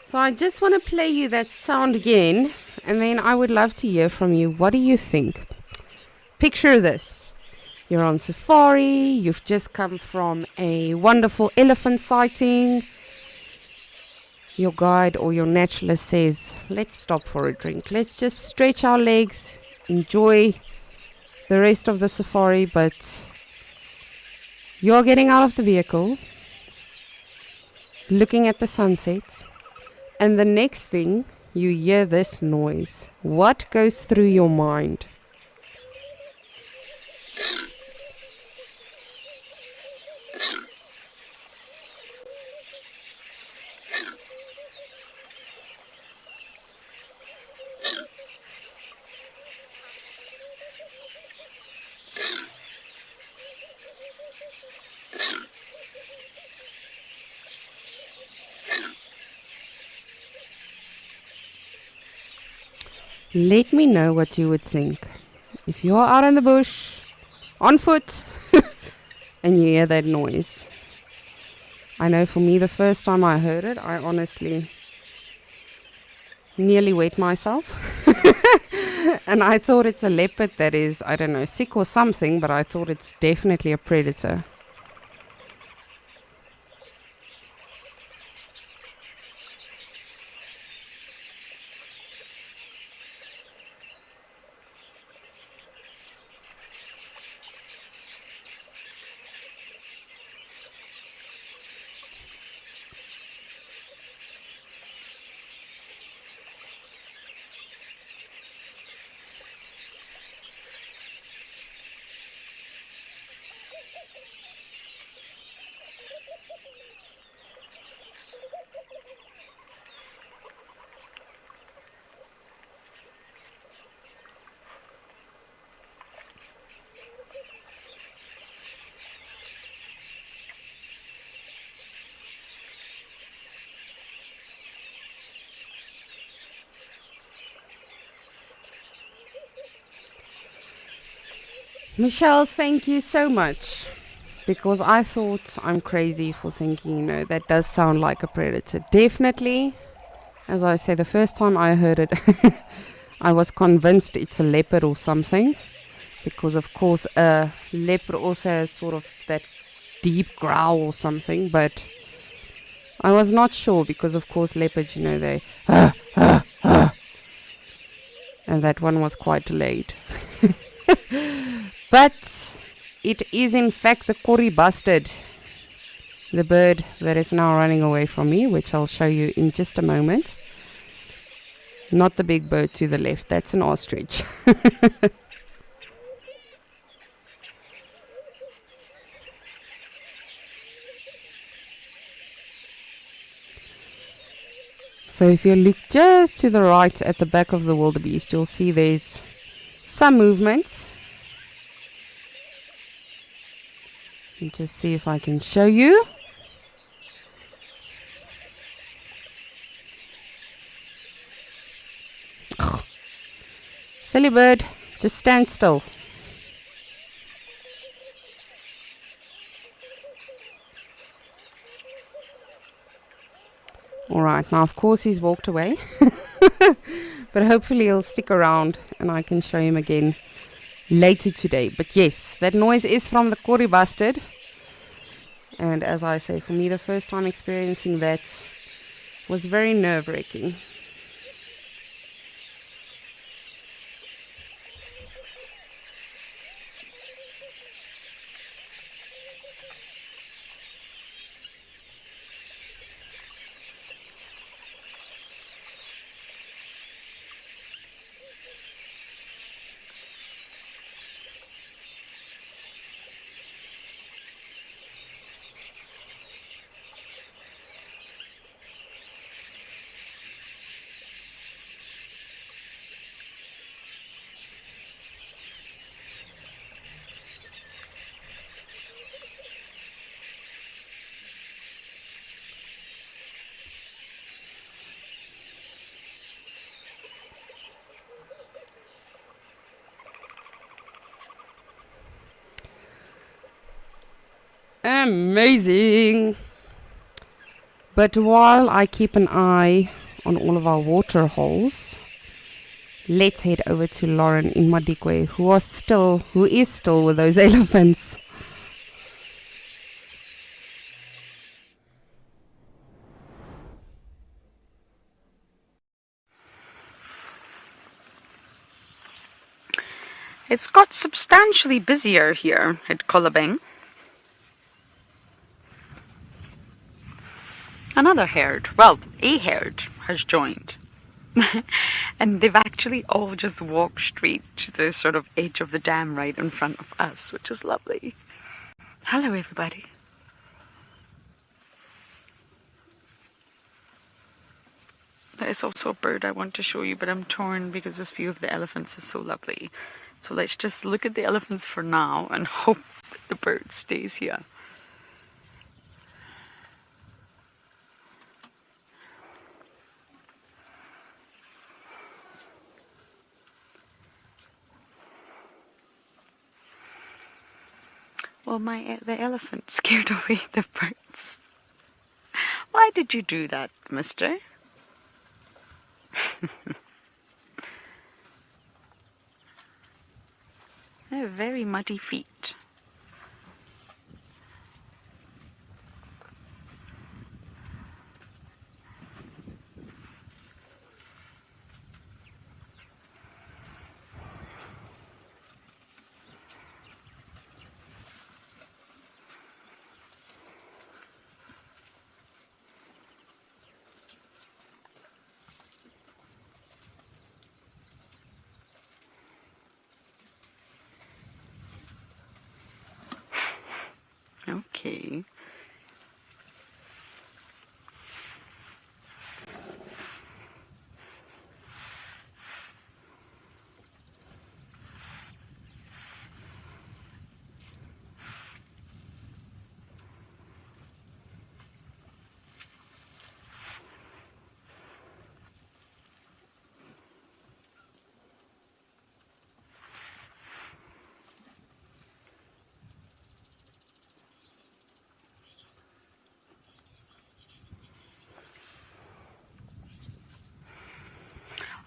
So I just want to play you that sound again, and then I would love to hear from you. What do you think? Picture this. You're on safari, you've just come from a wonderful elephant sighting. Your guide or your naturalist says, let's stop for a drink. Let's just stretch our legs, enjoy the rest of the safari, but you're getting out of the vehicle, looking at the sunset, and the next thing you hear this noise. What goes through your mind? Let me know what you would think. If you're out in the bush, on foot, and you hear that noise. I know for me, the first time I heard it, I honestly nearly wet myself. And I thought it's a leopard that is, I don't know, sick or something, but I thought it's definitely a predator. Michelle, thank you so much. Because I thought I'm crazy for thinking, that does sound like a predator. Definitely, as I say, the first time I heard it, I was convinced it's a leopard or something. Because, of course, a leopard also has sort of that deep growl or something. But I was not sure because, of course, leopards, they... And that one was quite delayed. But it is in fact the Kori bustard, the bird that is now running away from me, which I'll show you in just a moment. Not the big bird to the left, that's an ostrich. So if you look just to the right at the back of the wildebeest, you'll see there's some movement. Let me just see if I can show you. Silly bird, just stand still. Alright, now of course he's walked away. But hopefully he'll stick around and I can show him again later today. But yes, that noise is from the Kori bustard. And as I say, for me the first time experiencing that was very nerve-wracking. Amazing. But while I keep an eye on all of our water holes, let's head over to Lauren in Madikwe, who is still with those elephants. It's got substantially busier here at Kolobeng. Another herd, well, a herd has joined. And they've actually all just walked straight to the sort of edge of the dam right in front of us, which is lovely. Hello, everybody. There is also a bird I want to show you, but I'm torn because this view of the elephants is so lovely. So let's just look at the elephants for now and hope that the bird stays here. Well, the elephant scared away the birds. Why did you do that, mister? They have very muddy feet. Okay.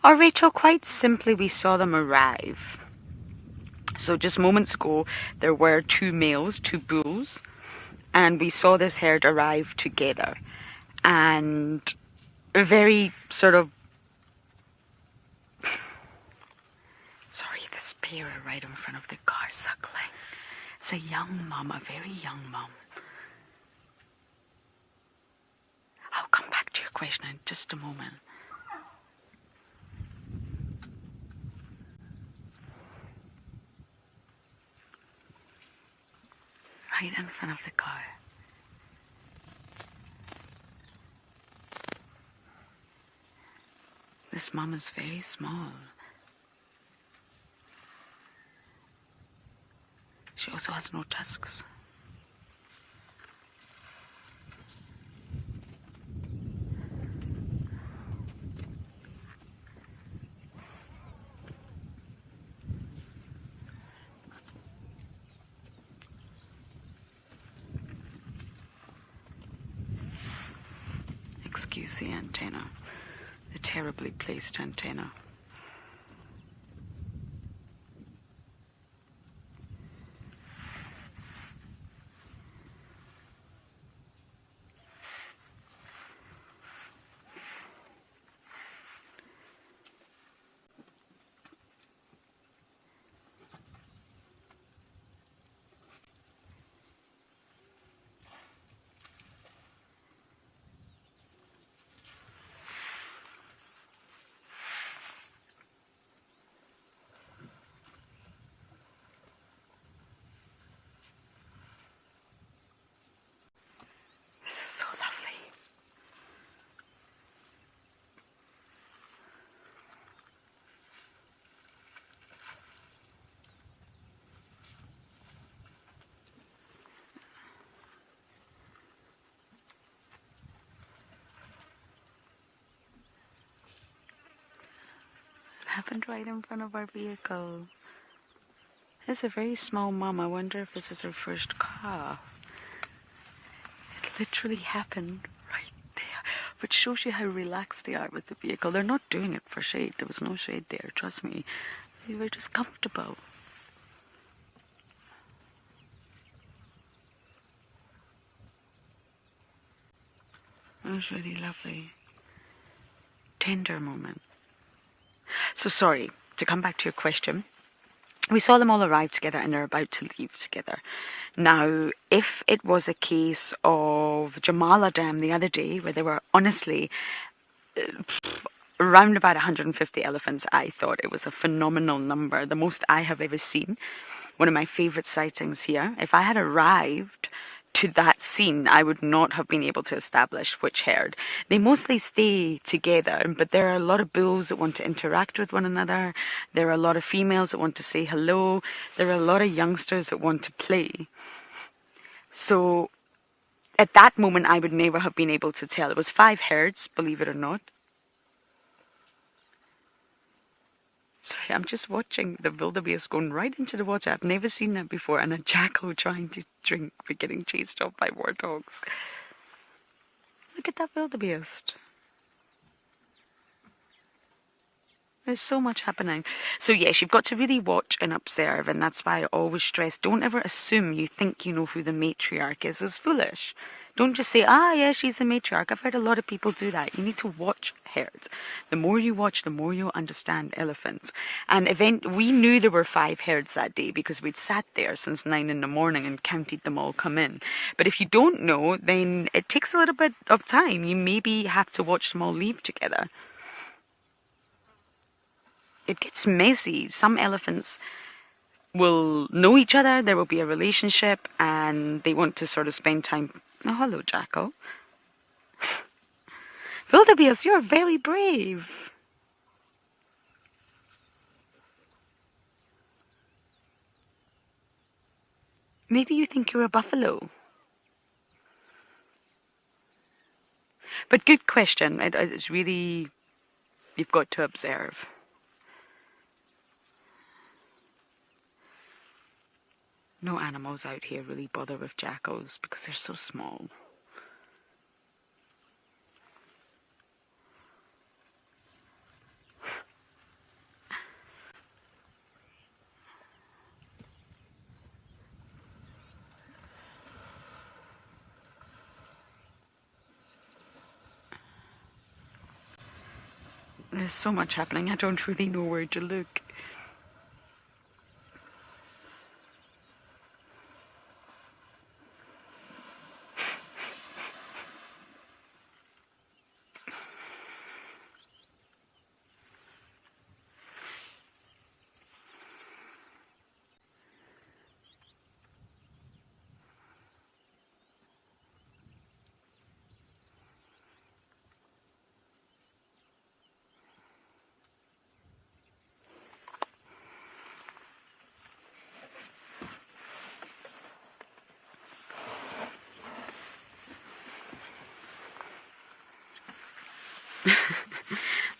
Oh, Rachel, quite simply, we saw them arrive. So just moments ago, there were two males, two bulls, and we saw this herd arrive together. And a very sort of... Sorry, this pair are right in front of the car suckling. It's a young mum, a very young mum. I'll come back to your question in just a moment. Right in front of the car. This mum is very small. She also has no tusks. Excuse the antenna, the terribly placed antenna. This is so lovely. It happened right in front of our vehicle. It's a very small mum. I wonder if this is her first calf. It literally happened right there. which shows you how relaxed they are with the vehicle. They're not doing it for shade. There was no shade there, trust me. They were just comfortable. It was really lovely. Tender moment. So sorry, to come back to your question. We saw them all arrive together and they're about to leave together. Now, if it was a case of Jamala Dam the other day, where there were honestly around about 150 elephants, I thought it was a phenomenal number, the most I have ever seen. One of my favourite sightings here. If I had arrived to that scene, I would not have been able to establish which herd. They mostly stay together, but there are a lot of bulls that want to interact with one another. There are a lot of females that want to say hello. There are a lot of youngsters that want to play. So at that moment, I would never have been able to tell. It was 5 herds, believe it or not. Sorry, I'm just watching the wildebeest going right into the water. I've never seen that before. And a jackal trying to drink but getting chased off by warthogs. Look at that wildebeest. There's so much happening. So yes, you've got to really watch and observe. And that's why I always stress, don't ever assume you think you know who the matriarch is. It's foolish. Don't just say, yeah, she's a matriarch. I've heard a lot of people do that. You need to watch herds. The more you watch, the more you'll understand elephants. And we knew there were 5 herds that day because we'd sat there since 9 in the morning and counted them all come in. But if you don't know, then it takes a little bit of time. You maybe have to watch them all leave together. It gets messy. Some elephants will know each other, there will be a relationship, and they want to sort of spend time. Oh, hello, jackal. Wildebeest, you're very brave. Maybe you think you're a buffalo. But good question. It's really, you've got to observe. No animals out here really bother with jackals because they're so small. There's so much happening, I don't really know where to look.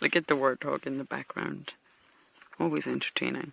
Look at the warthog in the background. Always entertaining.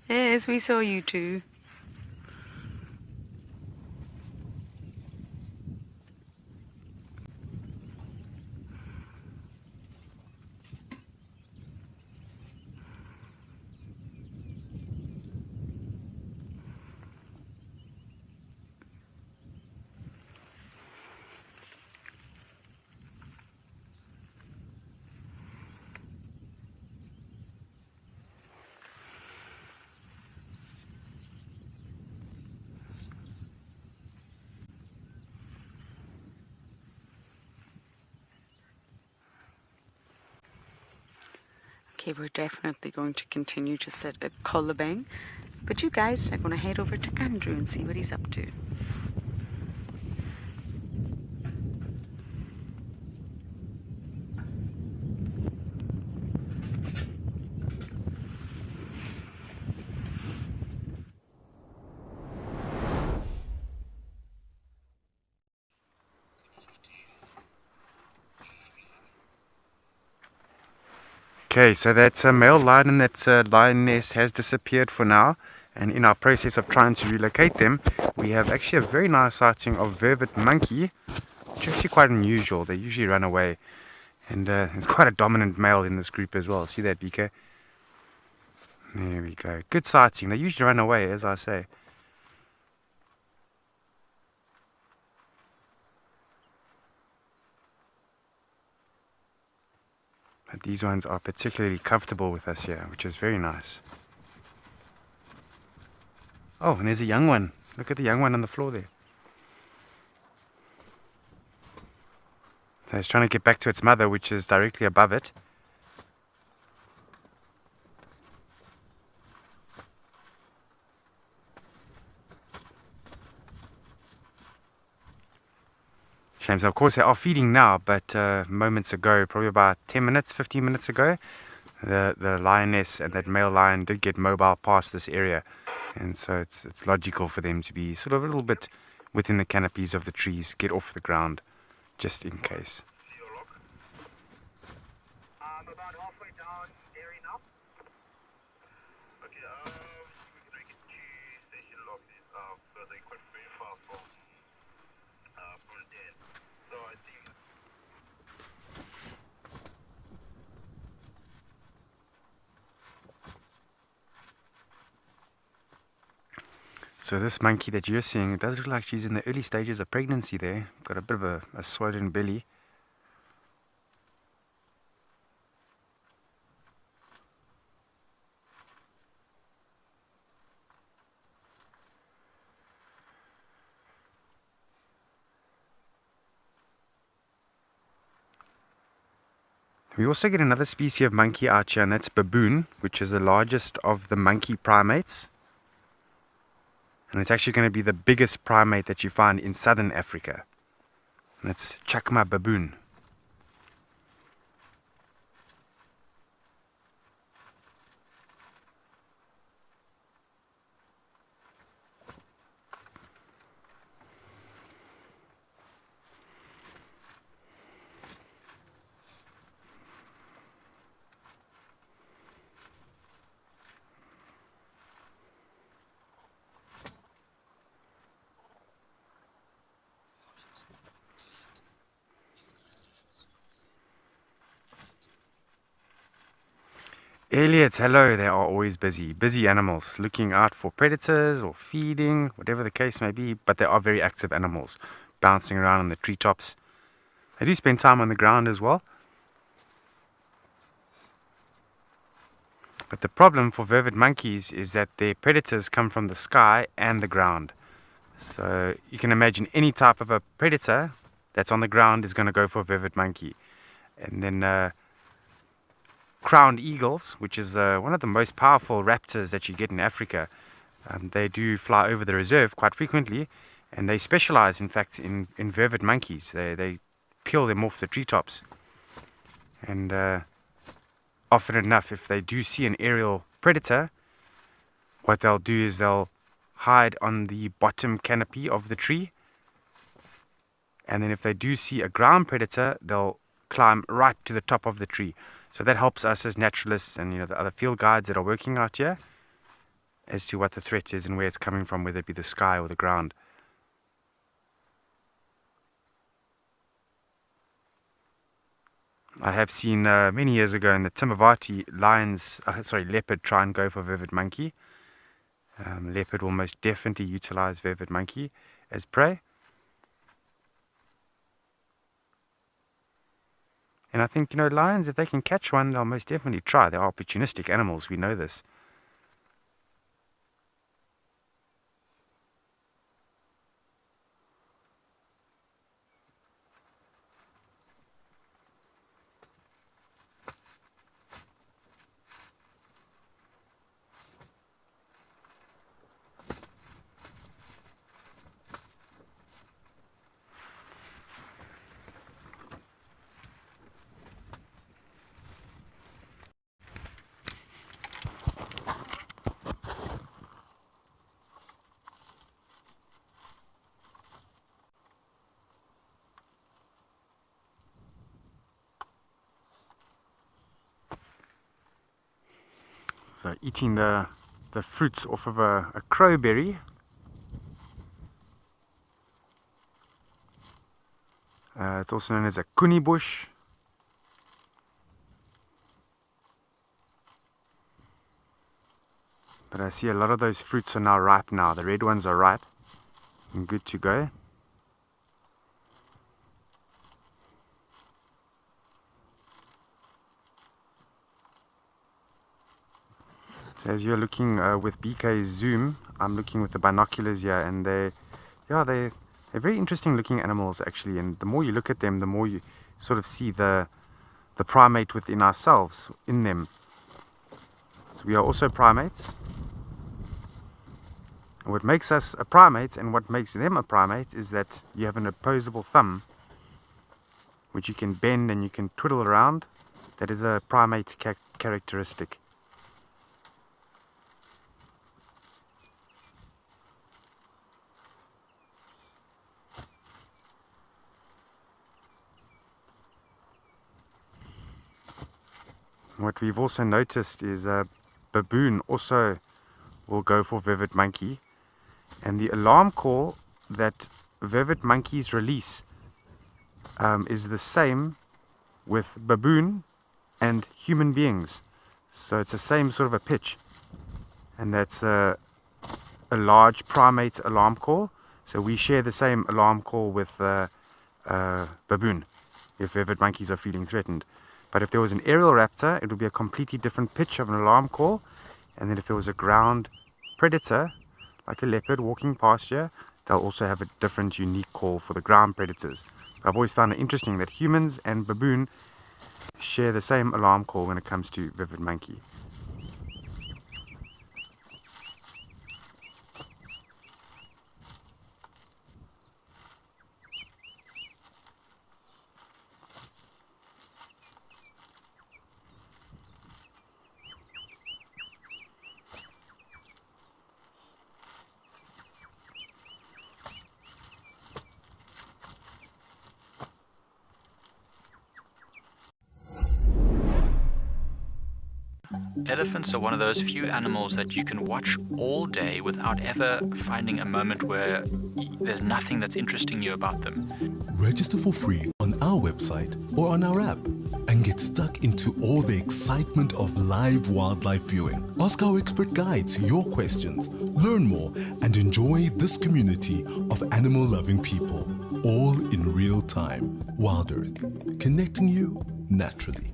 Yes, we saw you too. Okay, we're definitely going to continue to sit at Collabang But you guys are going to head over to Andrew and see what he's up to. Okay, so that male lion and that lioness has disappeared for now. And in our process of trying to relocate them, we have actually a very nice sighting of vervet monkey, which is actually quite unusual. They usually run away. And it's quite a dominant male in this group as well. See that, BK? There we go. Good sighting. They usually run away, as I say. But these ones are particularly comfortable with us here, which is very nice. Oh, and there's a young one. Look at the young one on the floor there. So it's trying to get back to its mother, which is directly above it. Shame. So of course they are feeding now, but moments ago, probably about 10 minutes, 15 minutes ago, the lioness and that male lion did get mobile past this area. And so it's logical for them to be sort of a little bit within the canopies of the trees, get off the ground, just in case. I'm about halfway down there enough. Okay, we can make it to station lock this so they quite very far from there. So I think So this monkey that you're seeing, it does look like she's in the early stages of pregnancy there. Got a bit of a swollen belly. We also get another species of monkey out here, and that's baboon, which is the largest of the monkey primates. And it's actually going to be the biggest primate that you find in southern Africa. And that's Chacma baboon. Elliot, hello. They are always busy. Busy animals, looking out for predators or feeding, whatever the case may be. But they are very active animals, bouncing around on the treetops. They do spend time on the ground as well. But the problem for vervet monkeys is that their predators come from the sky and the ground. So you can imagine any type of a predator that's on the ground is going to go for a vervet monkey. And then crowned eagles, which is one of the most powerful raptors that you get in Africa. They do fly over the reserve quite frequently, and they specialize, in fact, in vervet monkeys. They peel them off the treetops. And often enough, if they do see an aerial predator, what they'll do is they'll hide on the bottom canopy of the tree. And then if they do see a ground predator, they'll climb right to the top of the tree. So that helps us as naturalists and the other field guides that are working out here as to what the threat is and where it's coming from, whether it be the sky or the ground. I have seen many years ago in the Timavati leopard try and go for vervet monkey. Leopard will most definitely utilize vervet monkey as prey. And I think, lions, if they can catch one, they'll most definitely try. They're opportunistic animals, we know this. So eating the fruits off of a crowberry. It's also known as a kuni bush. But I see a lot of those fruits are now ripe now. The red ones are ripe and good to go. So as you're looking with BK's zoom, I'm looking with the binoculars here, and they're very interesting looking animals actually. And the more you look at them, the more you sort of see the primate within ourselves in them. So we are also primates. And what makes us a primate and what makes them a primate is that you have an opposable thumb, which you can bend and you can twiddle around. That is a primate characteristic. What we've also noticed is a baboon also will go for vivid monkey, and the alarm call that vivid monkeys release is the same with baboon and human beings. So it's the same sort of a pitch, and that's a large primate alarm call. So we share the same alarm call with baboon if vivid monkeys are feeling threatened. But if there was an aerial raptor, it would be a completely different pitch of an alarm call. And then if there was a ground predator, like a leopard walking past here, they'll also have a different unique call for the ground predators. But I've always found it interesting that humans and baboon share the same alarm call when it comes to vivid monkey. Elephants are one of those few animals that you can watch all day without ever finding a moment where there's nothing that's interesting you about them. Register for free on our website or on our app and get stuck into all the excitement of live wildlife viewing. Ask our expert guides your questions, learn more, and enjoy this community of animal-loving people, all in real time. Wild Earth, connecting you naturally.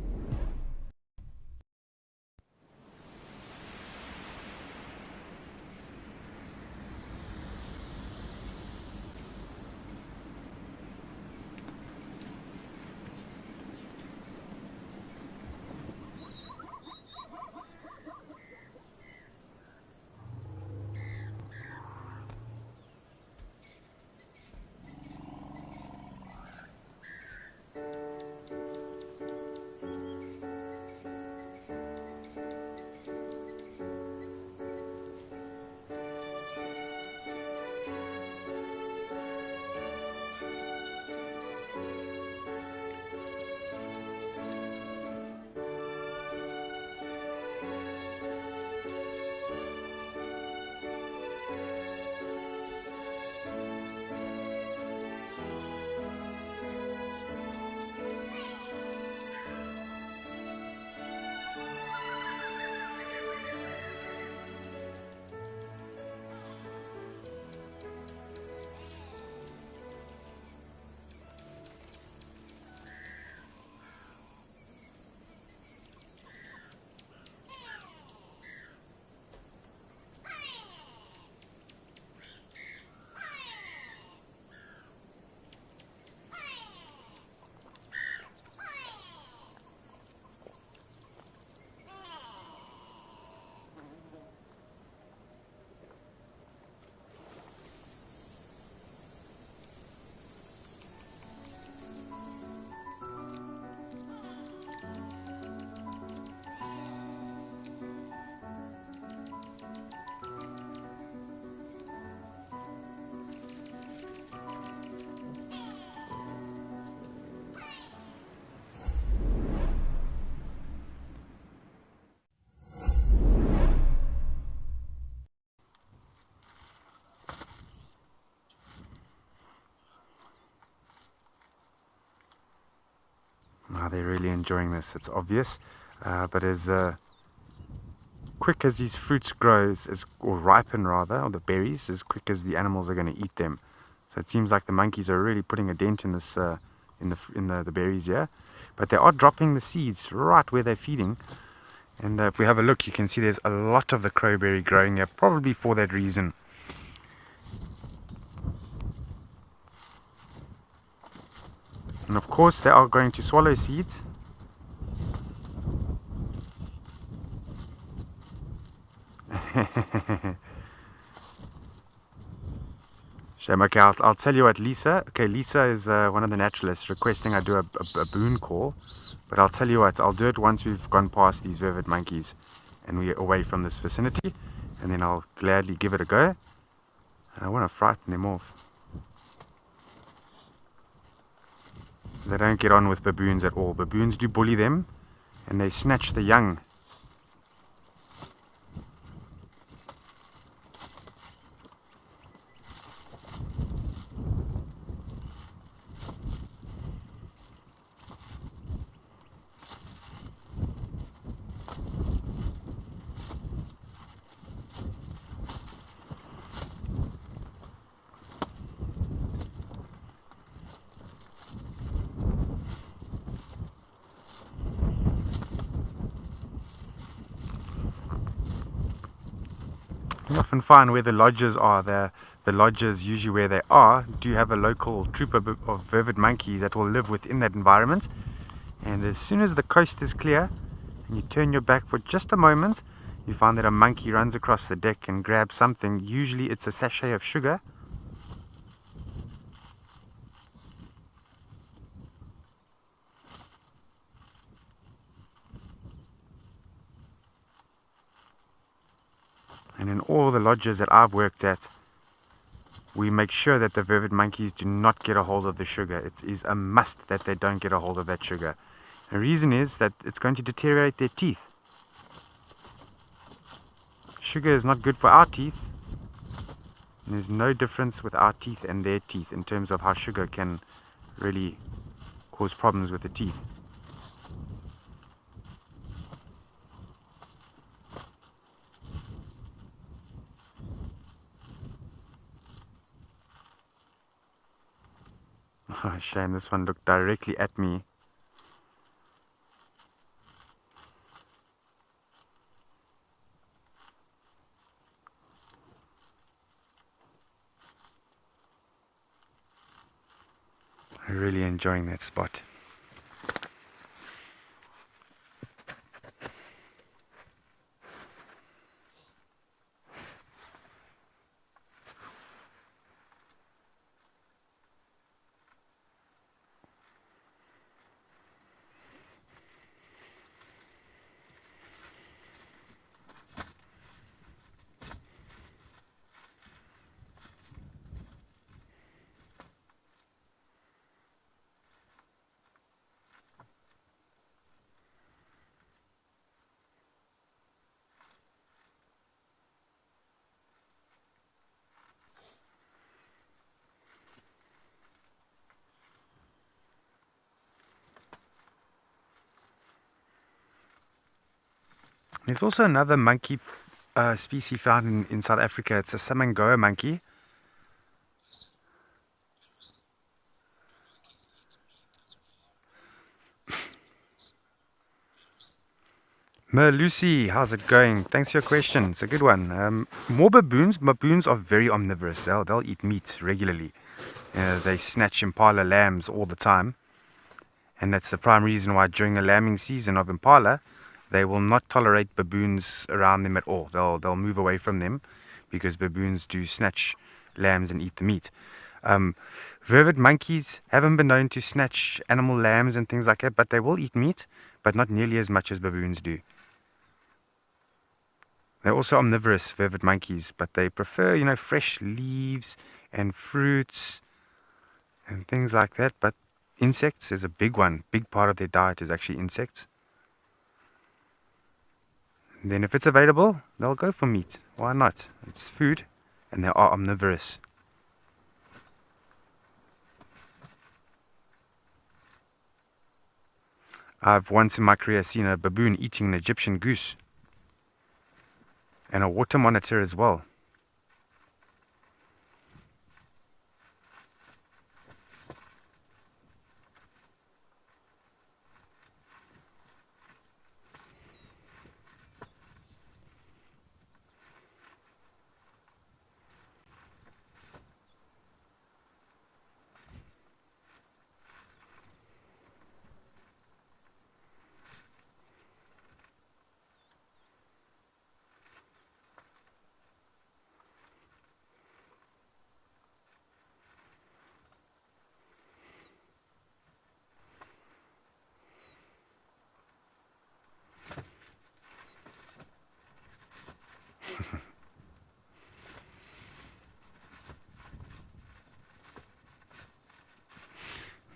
they're really enjoying this, it's obvious. But as quick as these fruits grow, or ripen rather, or the berries, as quick as the animals are going to eat them. So it seems like the monkeys are really putting a dent in this, in the berries here. But they are dropping the seeds right where they're feeding. And if we have a look, you can see there's a lot of the crowberry growing here, probably for that reason. And of course they are going to swallow seeds. Shame. Okay, I'll tell you what, Lisa. Okay, Lisa is one of the naturalists requesting I do a baboon call. But I'll tell you what, I'll do it once we've gone past these vervet monkeys and we're away from this vicinity. And then I'll gladly give it a go. And I want to frighten them off. They don't get on with baboons at all. Baboons do bully them and they snatch the young. You often find where the lodges are, the lodges usually where they are do have a local troop of vervet monkeys that will live within that environment. And as soon as the coast is clear and you turn your back for just a moment, you find that a monkey runs across the deck and grabs something. Usually it's a sachet of sugar. And in all the lodges that I've worked at, we make sure that the vervet monkeys do not get a hold of the sugar. It is a must that they don't get a hold of that sugar. The reason is that it's going to deteriorate their teeth. Sugar is not good for our teeth. And there's no difference with our teeth and their teeth in terms of how sugar can really cause problems with the teeth. Oh, shame, this one looked directly at me. I'm really enjoying that spot. There's also another monkey species found in South Africa. It's a Samangoa monkey. Lucy, how's it going? Thanks for your question. It's a good one. More baboons. Baboons are very omnivorous. They'll eat meat regularly. They snatch impala lambs all the time. And that's the prime reason why during the lambing season of impala, they will not tolerate baboons around them at all. They'll move away from them because baboons do snatch lambs and eat the meat. Vervet monkeys haven't been known to snatch animal lambs and things like that, but they will eat meat, but not nearly as much as baboons do. They're also omnivorous, vervet monkeys, but they prefer, fresh leaves and fruits and things like that. But insects is a big one. Big part of their diet is actually insects. And then if it's available, they'll go for meat. Why not? It's food, and they are omnivorous. I've once in my career seen a baboon eating an Egyptian goose. And a water monitor as well.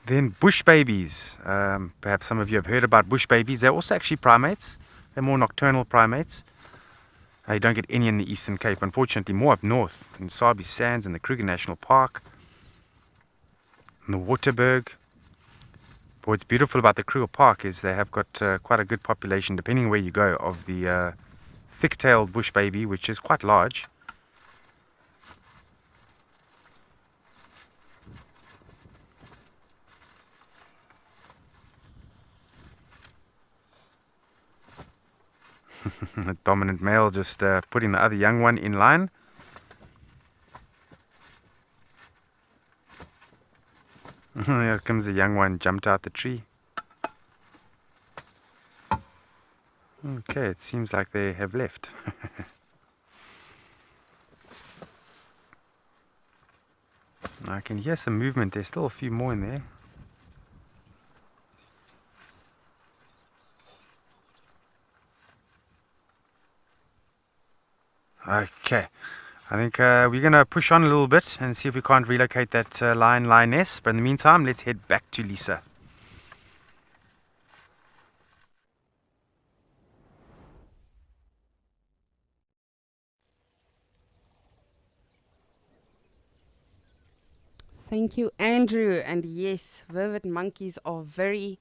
Then bush babies. Perhaps some of you have heard about bush babies. They're also actually primates. They're more nocturnal primates. You don't get any in the Eastern Cape. Unfortunately, more up north in Sabi Sands and the Kruger National Park. And the Waterberg. But what's beautiful about the Kruger Park is they have got quite a good population, depending where you go, of the thick-tailed bush baby, which is quite large. The dominant male just putting the other young one in line. Here comes the young one, jumped out the tree. Okay, it seems like they have left. I can hear some movement. There's still a few more in there. Okay, I think we're going to push on a little bit and see if we can't relocate that lioness. But in the meantime, let's head back to Lisa. Thank you, Andrew. And yes, vivid monkeys are very,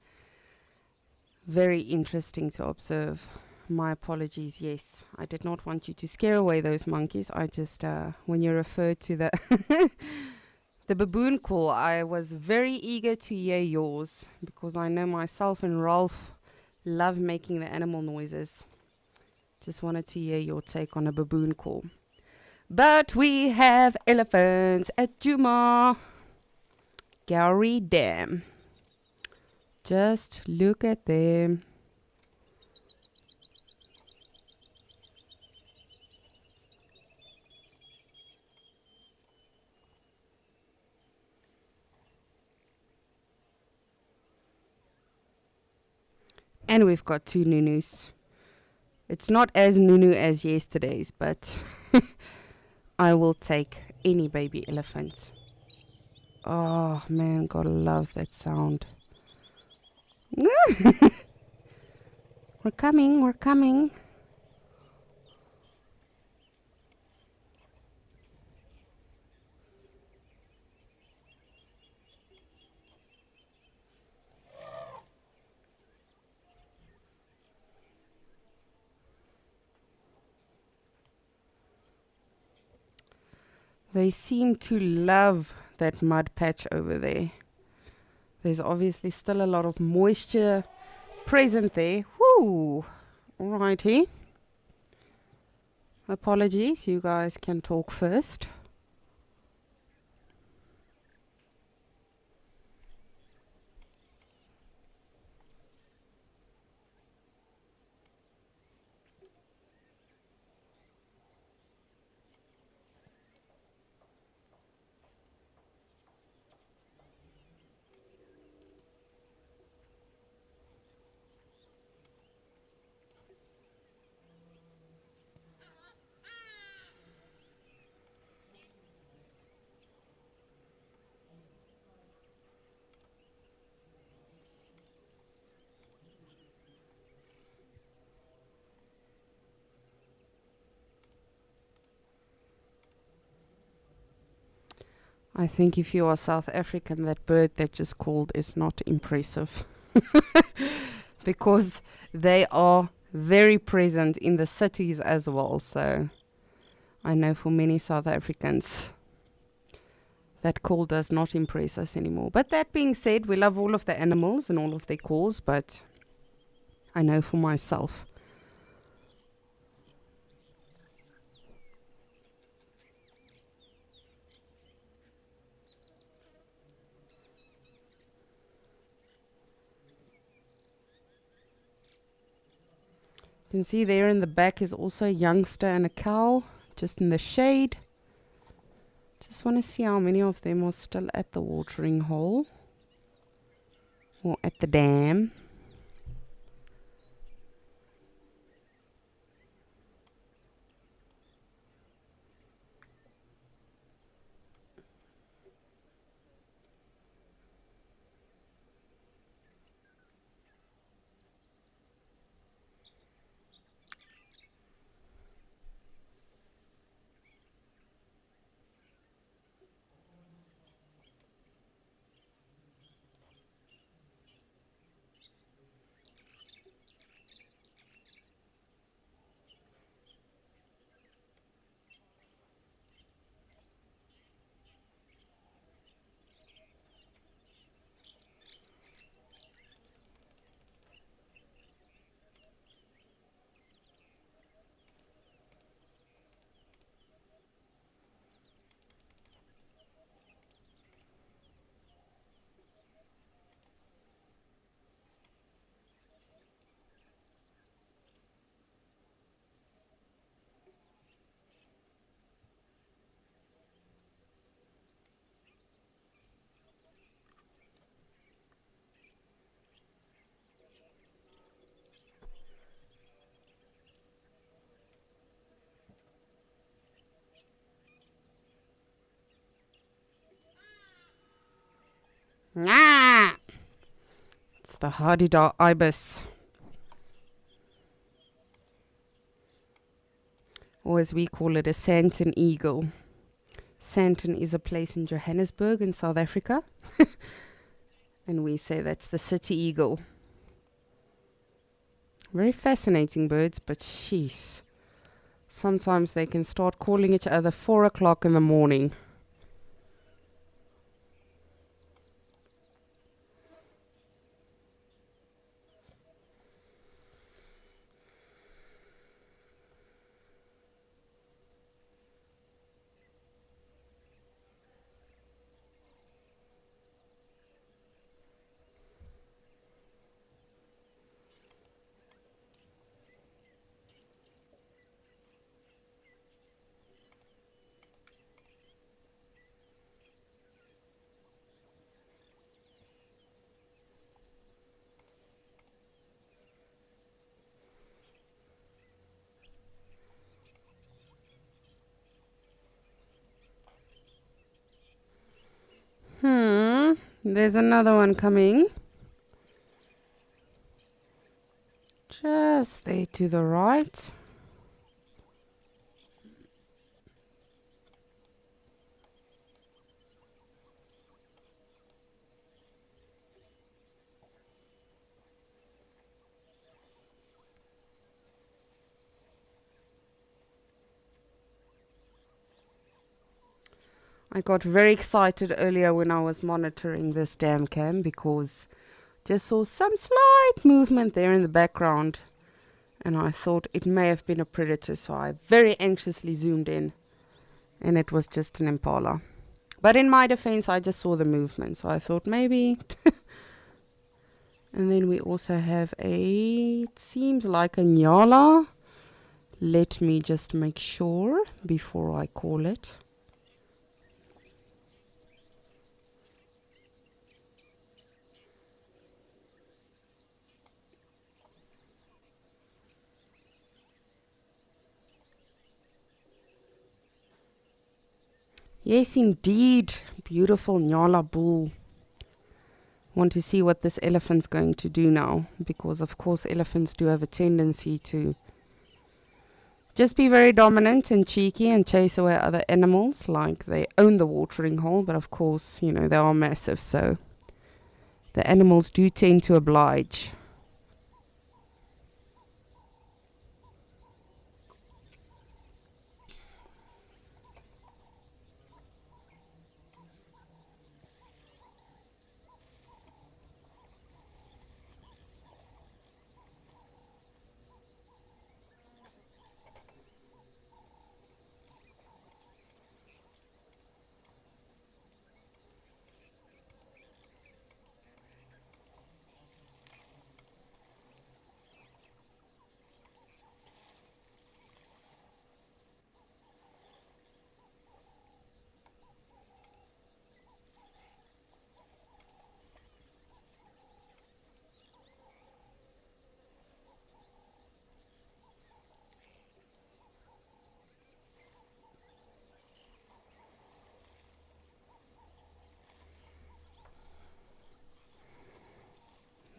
very interesting to observe. My apologies. Yes, I did not want you to scare away those monkeys. I just, when you referred to the the baboon call, I was very eager to hear yours because I know myself and Ralph love making the animal noises. Just wanted to hear your take on a baboon call. But we have elephants at Djuma. Gowrie Dam. Just look at them. And we've got 2 Nunus. It's not as Nunu as yesterday's, but I will take any baby elephant. Oh man, gotta love that sound. We're coming, we're coming. They seem to love that mud patch over there. There's obviously still a lot of moisture present there. Woo! Alrighty. Apologies, you guys can talk first. I think if you are South African, that bird that just called is not impressive. because they are very present in the cities as well. So I know for many South Africans, that call does not impress us anymore. But that being said, we love all of the animals and all of their calls, but I know for myself. You can see there in the back is also a youngster and a cow, just in the shade. Just want to see how many of them are still at the watering hole or at the dam. Ah! It's the Hadida ibis. Or as we call it, a Sandton eagle. Sandton is a place in Johannesburg in South Africa. And we say that's the city eagle. Very fascinating birds, but sheesh. Sometimes they can start calling each other 4 o'clock in the morning. There's another one coming. Just there to the right. I got very excited earlier when I was monitoring this dam cam because just saw some slight movement there in the background and I thought it may have been a predator, so I very anxiously zoomed in and it was just an impala. But in my defense, I just saw the movement, so I thought maybe. And then we also have it seems like a nyala. Let me just make sure before I call it. Yes, indeed. Beautiful Nyala bull. Want to see what this elephant's going to do now. Because, of course, elephants do have a tendency to just be very dominant and cheeky and chase away other animals. Like they own the watering hole. But, of course, you know, they are massive. So the animals do tend to oblige.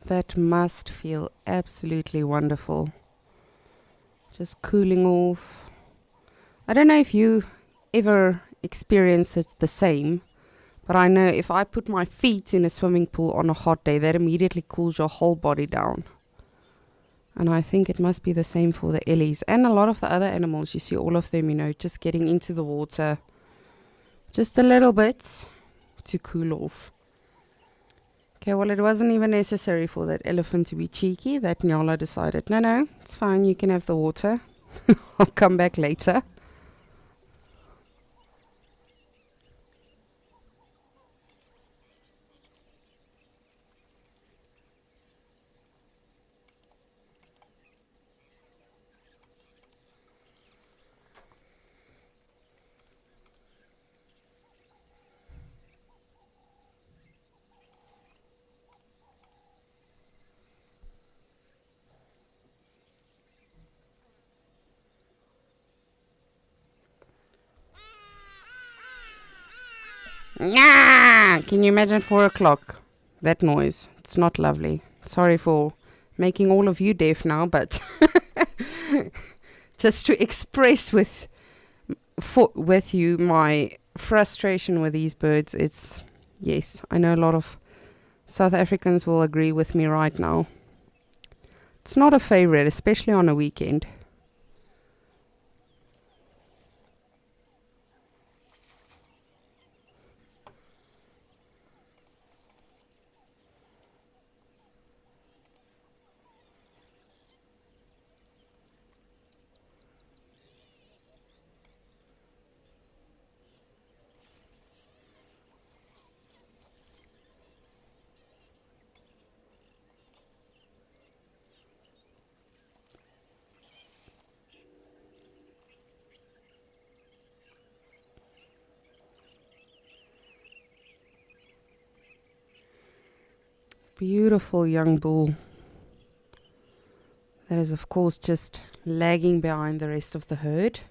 That must feel absolutely wonderful. Just cooling off. I don't know if you ever experience it the same, but I know if I put my feet in a swimming pool on a hot day, that immediately cools your whole body down. And I think it must be the same for the ellies and a lot of the other animals. You see all of them, just getting into the water just a little bit to cool off. Okay, well, it wasn't even necessary for that elephant to be cheeky. That Nyala decided, no, it's fine, you can have the water. I'll come back later. Nah! Can you imagine 4 o'clock? That noise. It's not lovely. Sorry for making all of you deaf now, but just to express with you my frustration with these birds, yes, I know a lot of South Africans will agree with me right now. It's not a favorite, especially on a weekend. Beautiful young bull. That is, of course, just lagging behind the rest of the herd.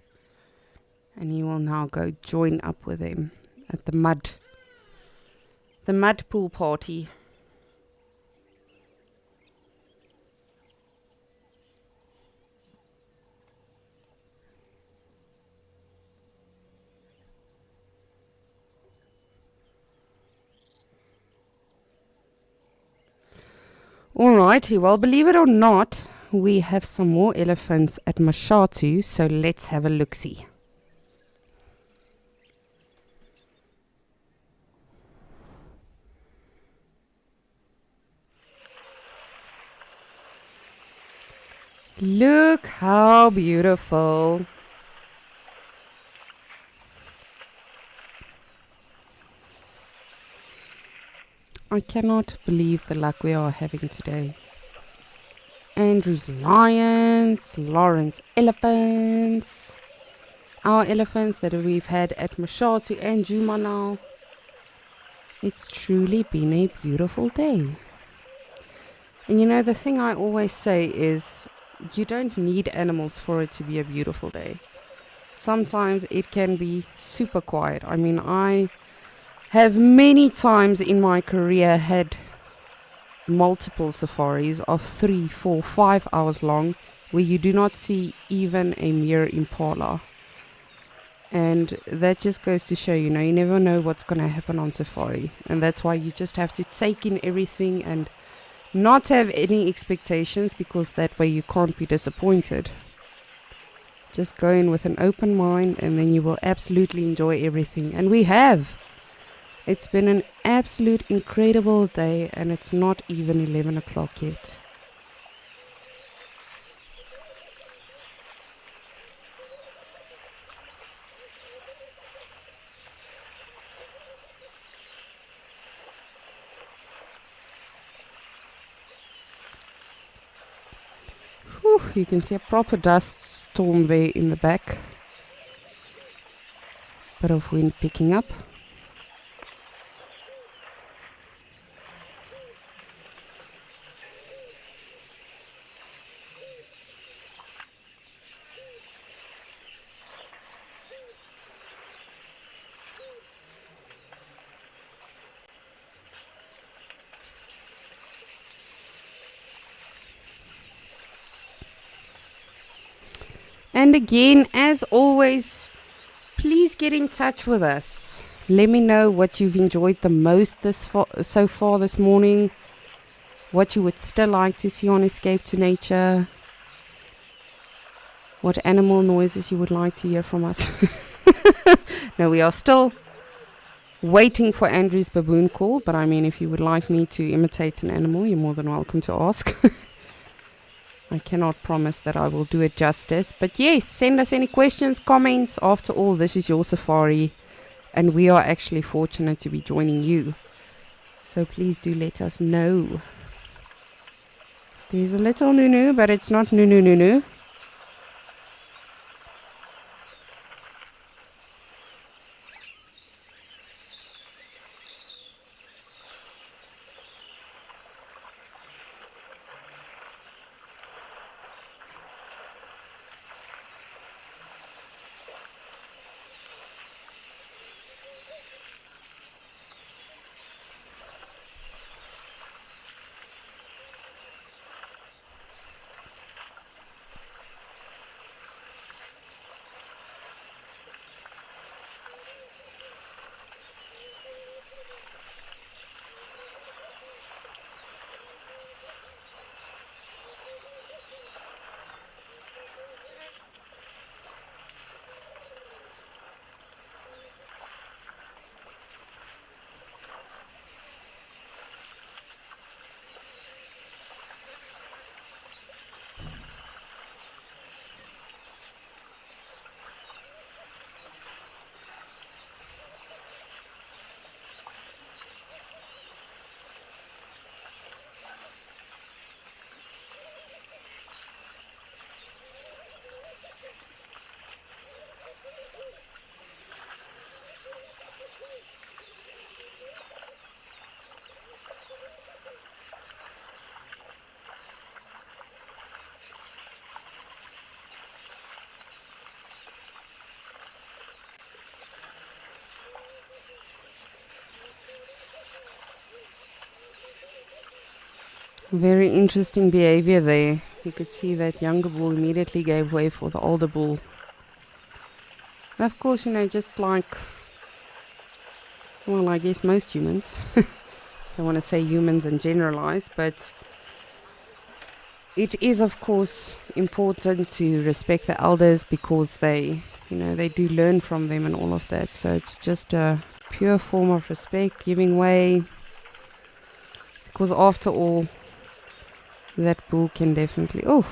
And he will now go join up with them at the mud pool party. Alrighty, well, believe it or not, we have some more elephants at Mashatu, so let's have a look-see. Look how beautiful. I cannot believe the luck we are having today. Andrew's lions, Lawrence elephants, our elephants that we've had at Mashatu and Juma now. It's truly been a beautiful day. And the thing I always say is you don't need animals for it to be a beautiful day. Sometimes it can be super quiet. I mean, I have many times in my career had multiple safaris of 3, 4, 5 hours long where you do not see even a mere impala. And that just goes to show, you never know what's going to happen on safari. And that's why you just have to take in everything and not have any expectations, because that way you can't be disappointed. Just go in with an open mind and then you will absolutely enjoy everything. And we have. It's been an absolute incredible day, and it's not even 11 o'clock yet. Whew, you can see a proper dust storm there in the back. Bit of wind picking up. And again, as always, please get in touch with us. Let me know what you've enjoyed the most so far this morning. What you would still like to see on Escape to Nature. What animal noises you would like to hear from us. No, we are still waiting for Andrew's baboon call. But I mean, if you would like me to imitate an animal, you're more than welcome to ask. I cannot promise that I will do it justice. But yes, send us any questions, comments. After all, this is your safari. And we are actually fortunate to be joining you. So please do let us know. There's a little Nunu, but it's not Nunu. Very interesting behavior there. You could see that younger bull immediately gave way for the older bull. And of course, just like, well, I guess most humans. I don't want to say humans and generalize, but it is, of course, important to respect the elders because they do learn from them and all of that. So it's just a pure form of respect, giving way. Because after all, that bull can definitely... Oh,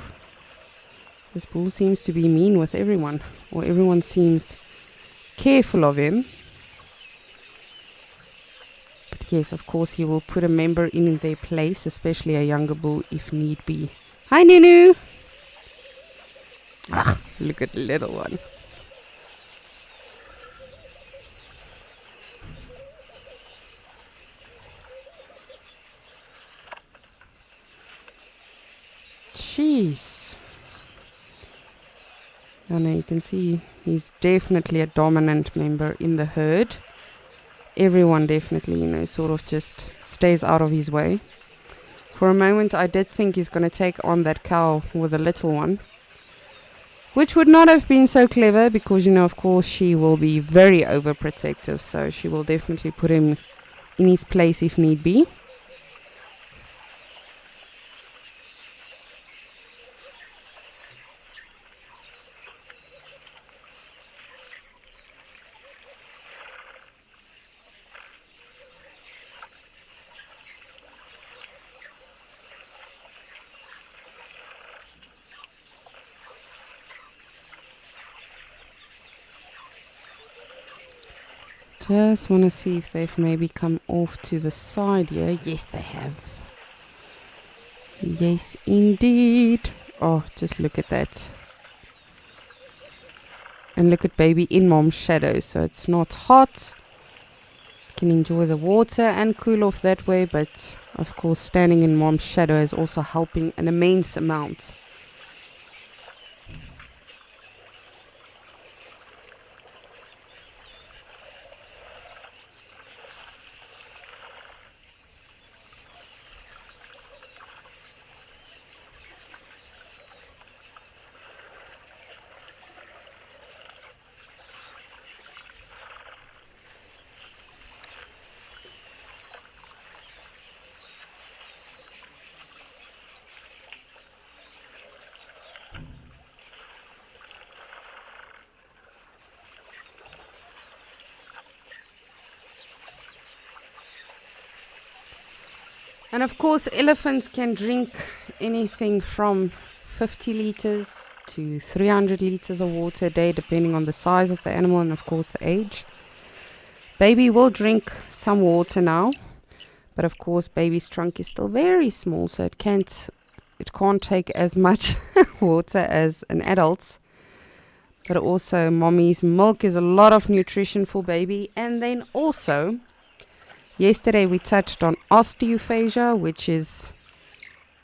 this bull seems to be mean with everyone. Or everyone seems careful of him. But yes, of course, he will put a member in their place, especially a younger bull if need be. Hi, Nunu! Ah, look at the little one. Jeez. And you can see he's definitely a dominant member in the herd. Everyone definitely, sort of just stays out of his way. For a moment, I did think he's going to take on that cow with a little one. Which would not have been so clever because, of course, she will be very overprotective. So she will definitely put him in his place if need be. Just want to see if they've maybe come off to the side here. Yes, they have. Yes, indeed. Oh, just look at that. And look at baby in mom's shadow. So it's not hot. Can enjoy the water and cool off that way. But, of course, standing in mom's shadow is also helping an immense amount. And of course, elephants can drink anything from 50 liters to 300 liters of water a day, depending on the size of the animal and, of course, the age. Baby will drink some water now, but of course, baby's trunk is still very small, so it can't take as much water as an adult's. But also, mommy's milk is a lot of nutrition for baby. And then also, yesterday we touched on osteophagia, which is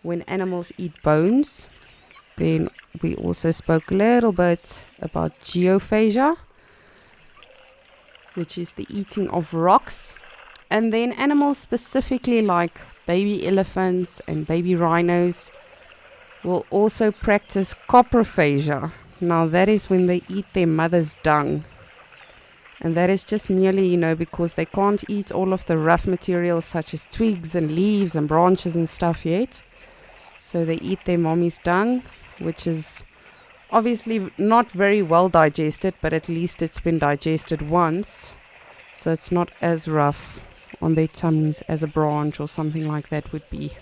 when animals eat bones. Then we also spoke a little bit about geophagia, which is the eating of rocks. And then animals specifically like baby elephants and baby rhinos will also practice coprophagia. Now that is when they eat their mother's dung. And that is just merely, because they can't eat all of the rough materials such as twigs and leaves and branches and stuff yet. So they eat their mommy's dung, which is obviously not very well digested, but at least it's been digested once. So it's not as rough on their tummies as a branch or something like that would be.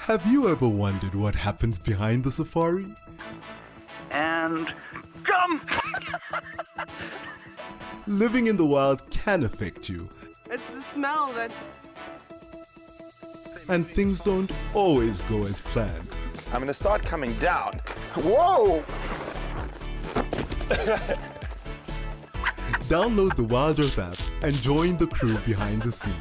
Have you ever wondered what happens behind the safari? And jump! Living in the wild can affect you, It's the smell that... and things don't always go as planned. I'm gonna start coming down. Whoa! Download the Wild Earth app and join the crew behind the scenes.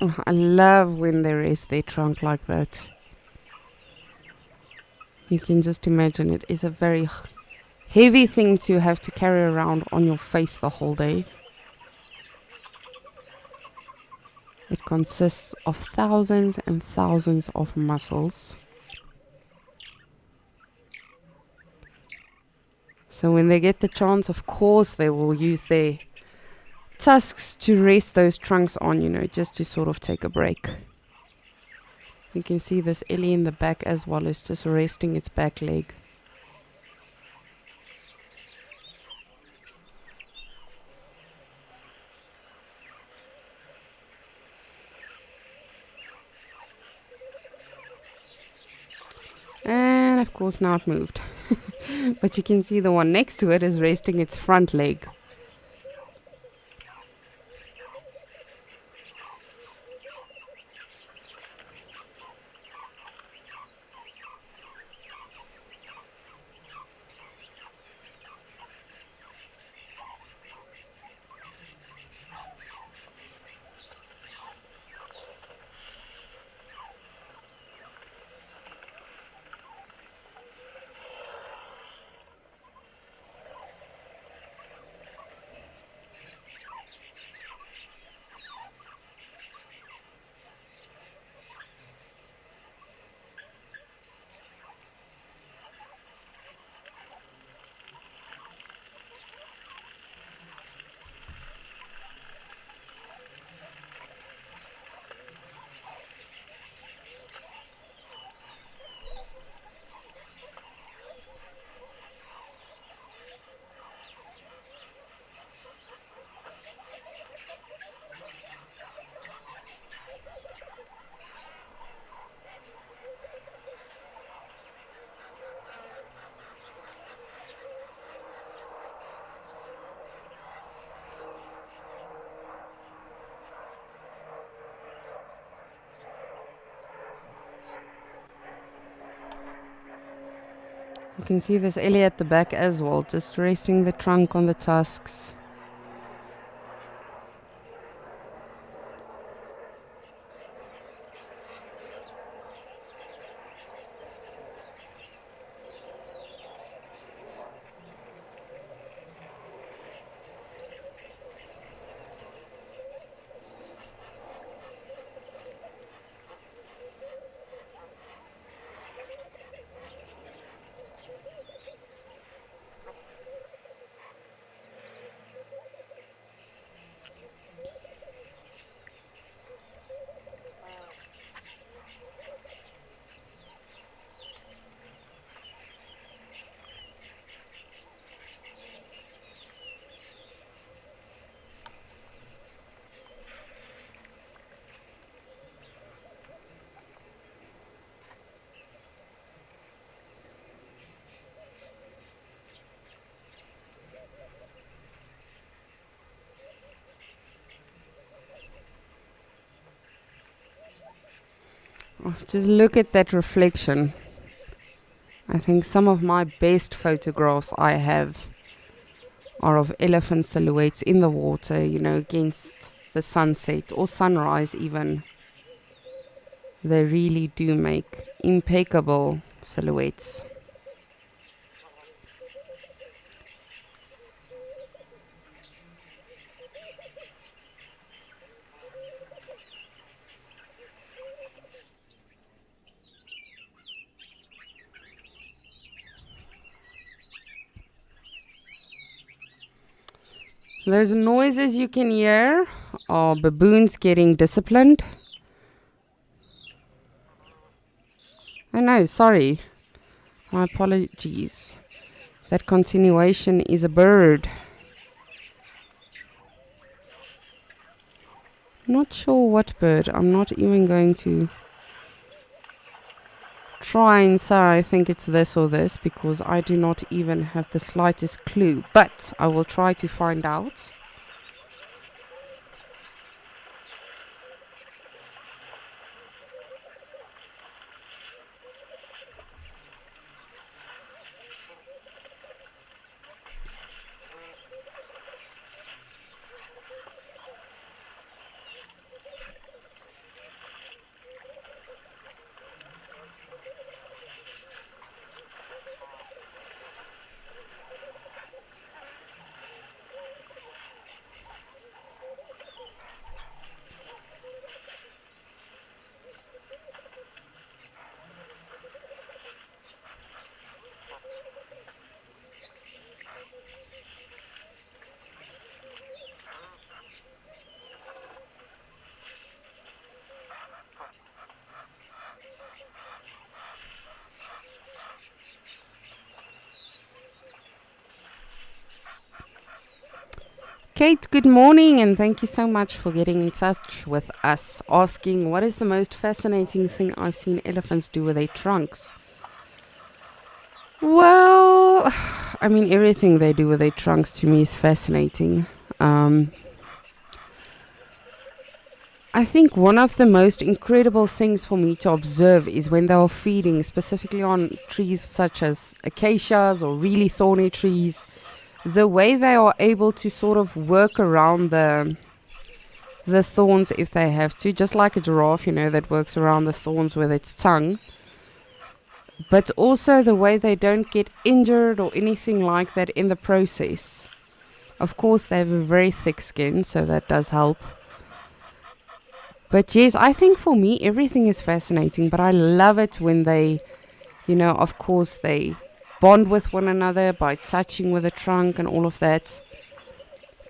Oh, I love when they raise their trunk like that. You can just imagine it is a very heavy thing to have to carry around on your face the whole day. It consists of thousands and thousands of muscles. So when they get the chance, of course, they will use their tusks to rest those trunks on, just to sort of take a break. You can see this Ellie in the back as well is just resting its back leg. And of course now it moved. But you can see the one next to it is resting its front leg. You can see this Ellie at the back as well, just resting the trunk on the tusks. Oh, just look at that reflection. I think some of my best photographs I have are of elephant silhouettes in the water, against the sunset or sunrise even. They really do make impeccable silhouettes. Those noises you can hear are baboons getting disciplined. Oh no, sorry. My apologies. That continuation is a bird. Not sure what bird. I'm not even going to try and say I think it's this or this, because I do not even have the slightest clue. But I will try to find out. Kate, good morning, and thank you so much for getting in touch with us, asking what is the most fascinating thing I've seen elephants do with their trunks. Well, I mean, everything they do with their trunks to me is fascinating. I think one of the most incredible things for me to observe is when they are feeding, specifically on trees such as acacias or really thorny trees, the way they are able to sort of work around the thorns if they have to, just like a giraffe, that works around the thorns with its tongue. But also the way they don't get injured or anything like that in the process. Of course, they have a very thick skin, so that does help. But yes, I think for me, everything is fascinating, but I love it when they, of course, they bond with one another by touching with the trunk and all of that.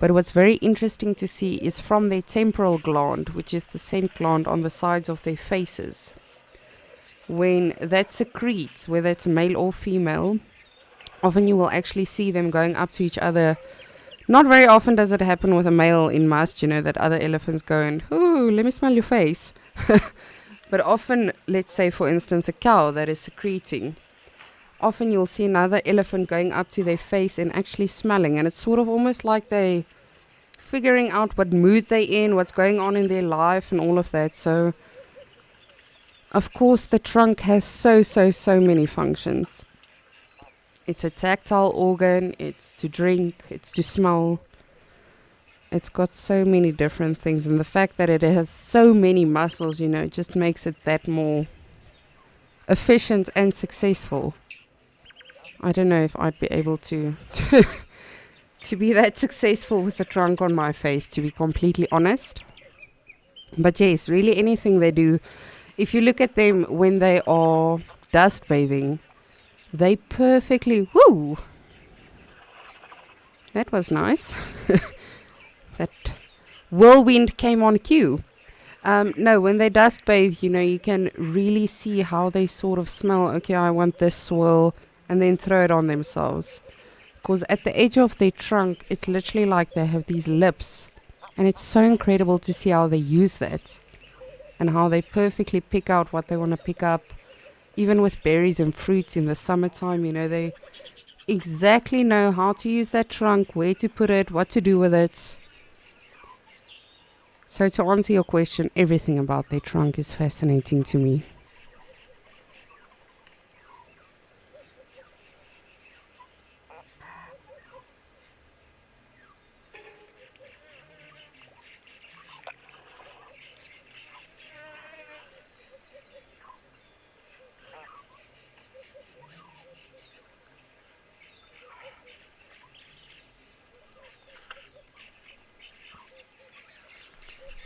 But what's very interesting to see is from their temporal gland, which is the scent gland on the sides of their faces. When that secretes, whether it's male or female, often you will actually see them going up to each other. Not very often does it happen with a male in must, that other elephants go and, ooh, let me smell your face. But often, let's say for instance a cow that is secreting, often you'll see another elephant going up to their face and actually smelling, and it's sort of almost like they figuring out what mood they're in, what's going on in their life and all of that. So of course the trunk has so many functions. It's a tactile organ, it's to drink, it's to smell. It's got so many different things, and the fact that it has so many muscles, just makes it that more efficient and successful. I don't know if I'd be able to to be that successful with the trunk on my face, to be completely honest. But yes, really anything they do, if you look at them when they are dust bathing, they perfectly, woo! That was nice. That whirlwind came on cue. No, when they dust bathe, you can really see how they sort of smell. Okay, I want this swirl, and then throw it on themselves. Because at the edge of their trunk, it's literally like they have these lips. And it's so incredible to see how they use that. And how they perfectly pick out what they want to pick up. Even with berries and fruits in the summertime, they exactly know how to use that trunk, where to put it, what to do with it. So to answer your question, everything about their trunk is fascinating to me.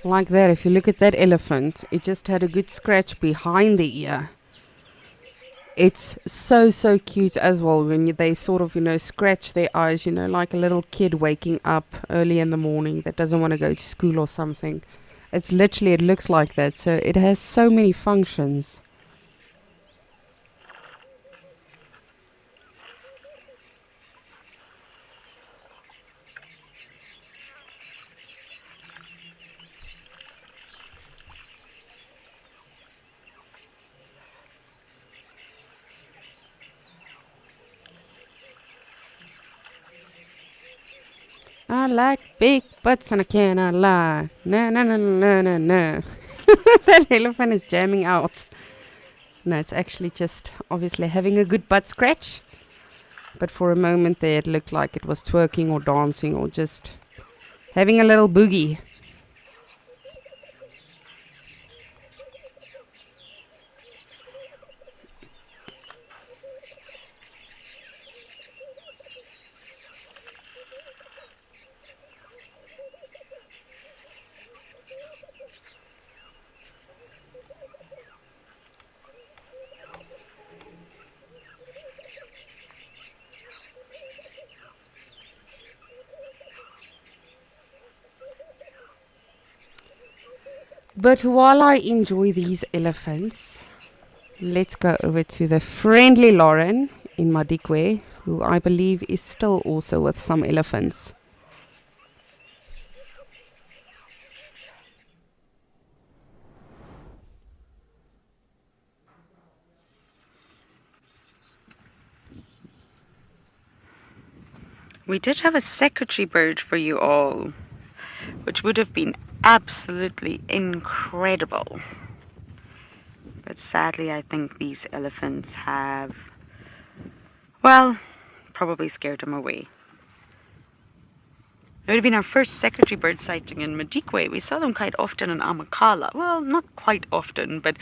Like that, if you look at that elephant, it just had a good scratch behind the ear. It's so cute as well when they sort of, scratch their eyes, like a little kid waking up early in the morning that doesn't want to go to school or something. It's literally, it looks like that. So it has so many functions. I like big butts and I cannot lie. No. That elephant is jamming out. No, it's actually just obviously having a good butt scratch. But for a moment there it looked like it was twerking or dancing or just having a little boogie. But while I enjoy these elephants, let's go over to the friendly Lauren in Madikwe, who I believe is still also with some elephants. We did have a secretary bird for you all, which would have been absolutely incredible. But sadly, I think these elephants have, well, probably scared them away. It would have been our first secretary bird sighting in Madikwe. We saw them quite often in Amakhala. Well, not quite often, but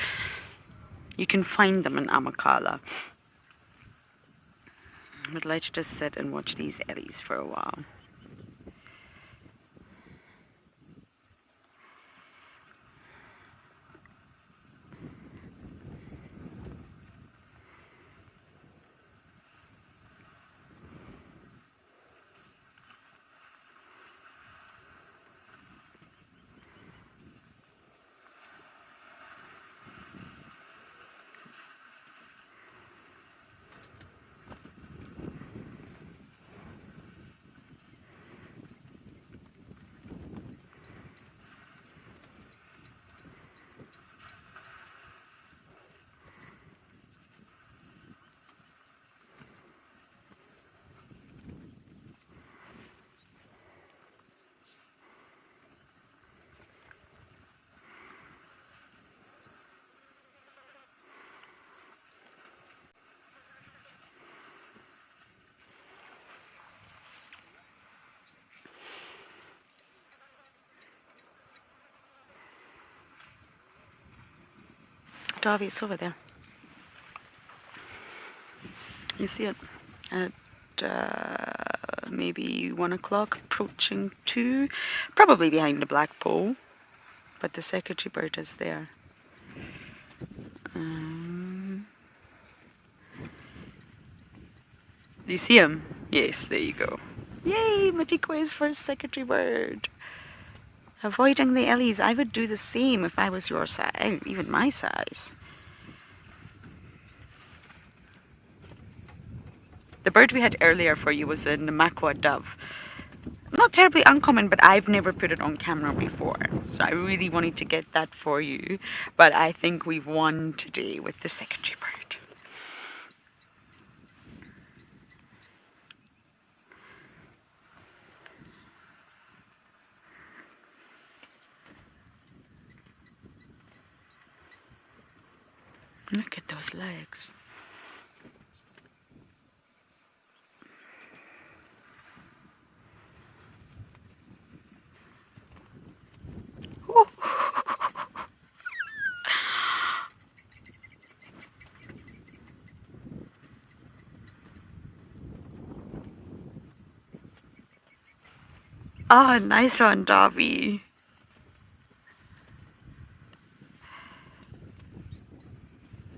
you can find them in Amakhala. I'd like to just sit and watch these ellies for a while. Darby, it's over there. You see it at maybe 1 o'clock, approaching 2, probably behind the black pole, but the secretary bird is there. Do you see him? Yes, there you go. Yay, Madikwe's first secretary bird. Avoiding the ellies, I would do the same if I was your size, even my size. The bird we had earlier for you was a Namakwa dove. Not terribly uncommon, but I've never put it on camera before. So I really wanted to get that for you. But I think we've won today with the secretary bird. Look at those legs. Oh, nice one, Darby.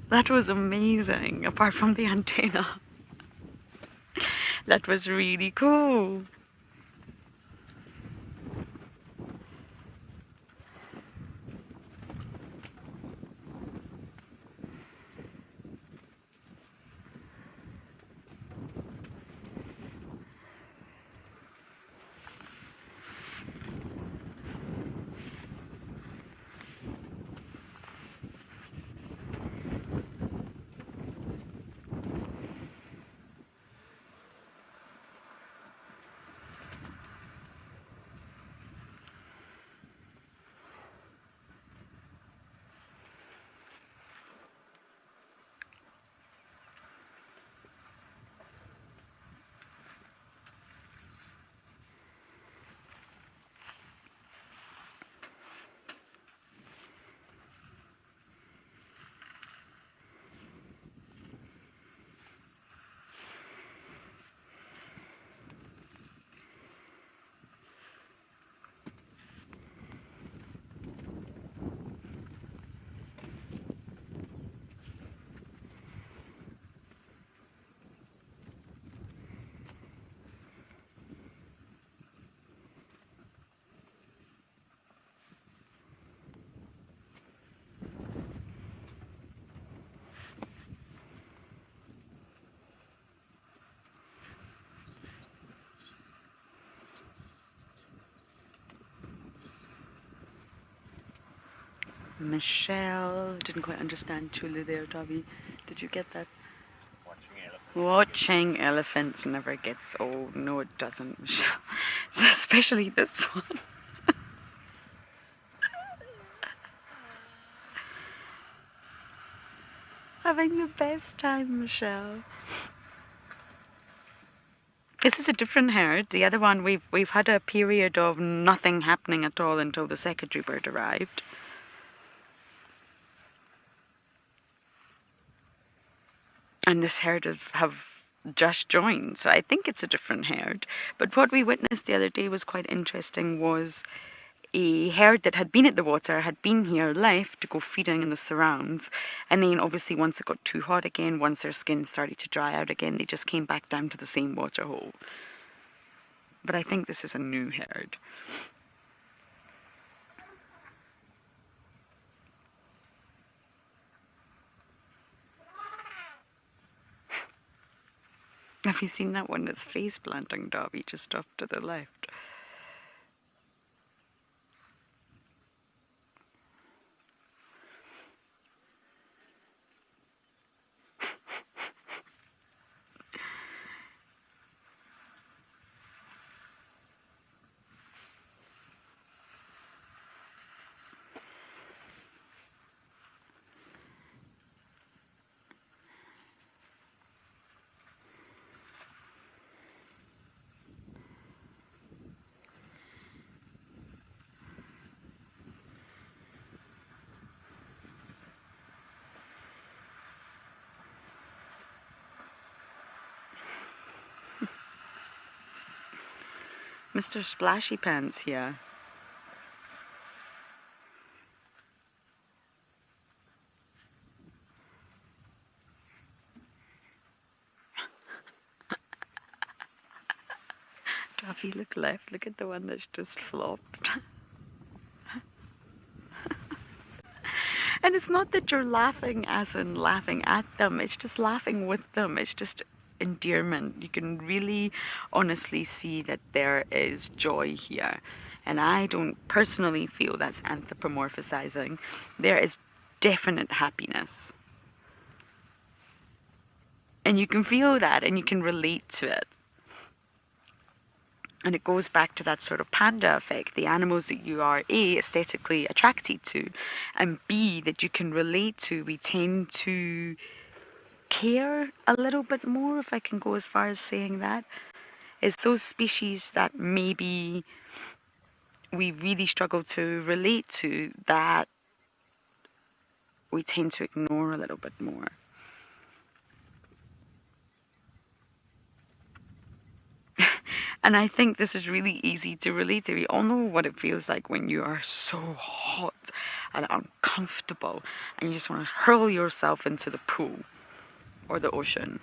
That was amazing, apart from the antenna. That was really cool. Michelle, didn't quite understand Chula there, Darby. Did you get that? Watching elephants. Watching elephants never gets old. No, it doesn't, Michelle. So especially this one. Having the best time, Michelle. This is a different herd. The other one, we've had a period of nothing happening at all until the secondary bird arrived. And this herd have just joined, so I think it's a different herd. But what we witnessed the other day was quite interesting, was a herd that had been at the water, had been here, left to go feeding in the surrounds, and then obviously once it got too hot again, once their skin started to dry out again, they just came back down to the same water hole. But I think this is a new herd. Have you seen that one that's face planting Dobby just off to the left? Mr. Splashy Pants here. Duffy, look left. Look at the one that's just flopped. And it's not that you're laughing as in laughing at them. It's just laughing with them. It's just endearment. You can really honestly see that there is joy here. And I don't personally feel that's anthropomorphizing. There is definite happiness. And you can feel that and you can relate to it. And it goes back to that sort of panda effect, the animals that you are A, aesthetically attracted to, and B, that you can relate to. We tend to care a little bit more, if I can go as far as saying that. It's those species that maybe we really struggle to relate to that we tend to ignore a little bit more. And I think this is really easy to relate to. We all know what it feels like when you are so hot and uncomfortable and you just want to hurl yourself into the pool or the ocean.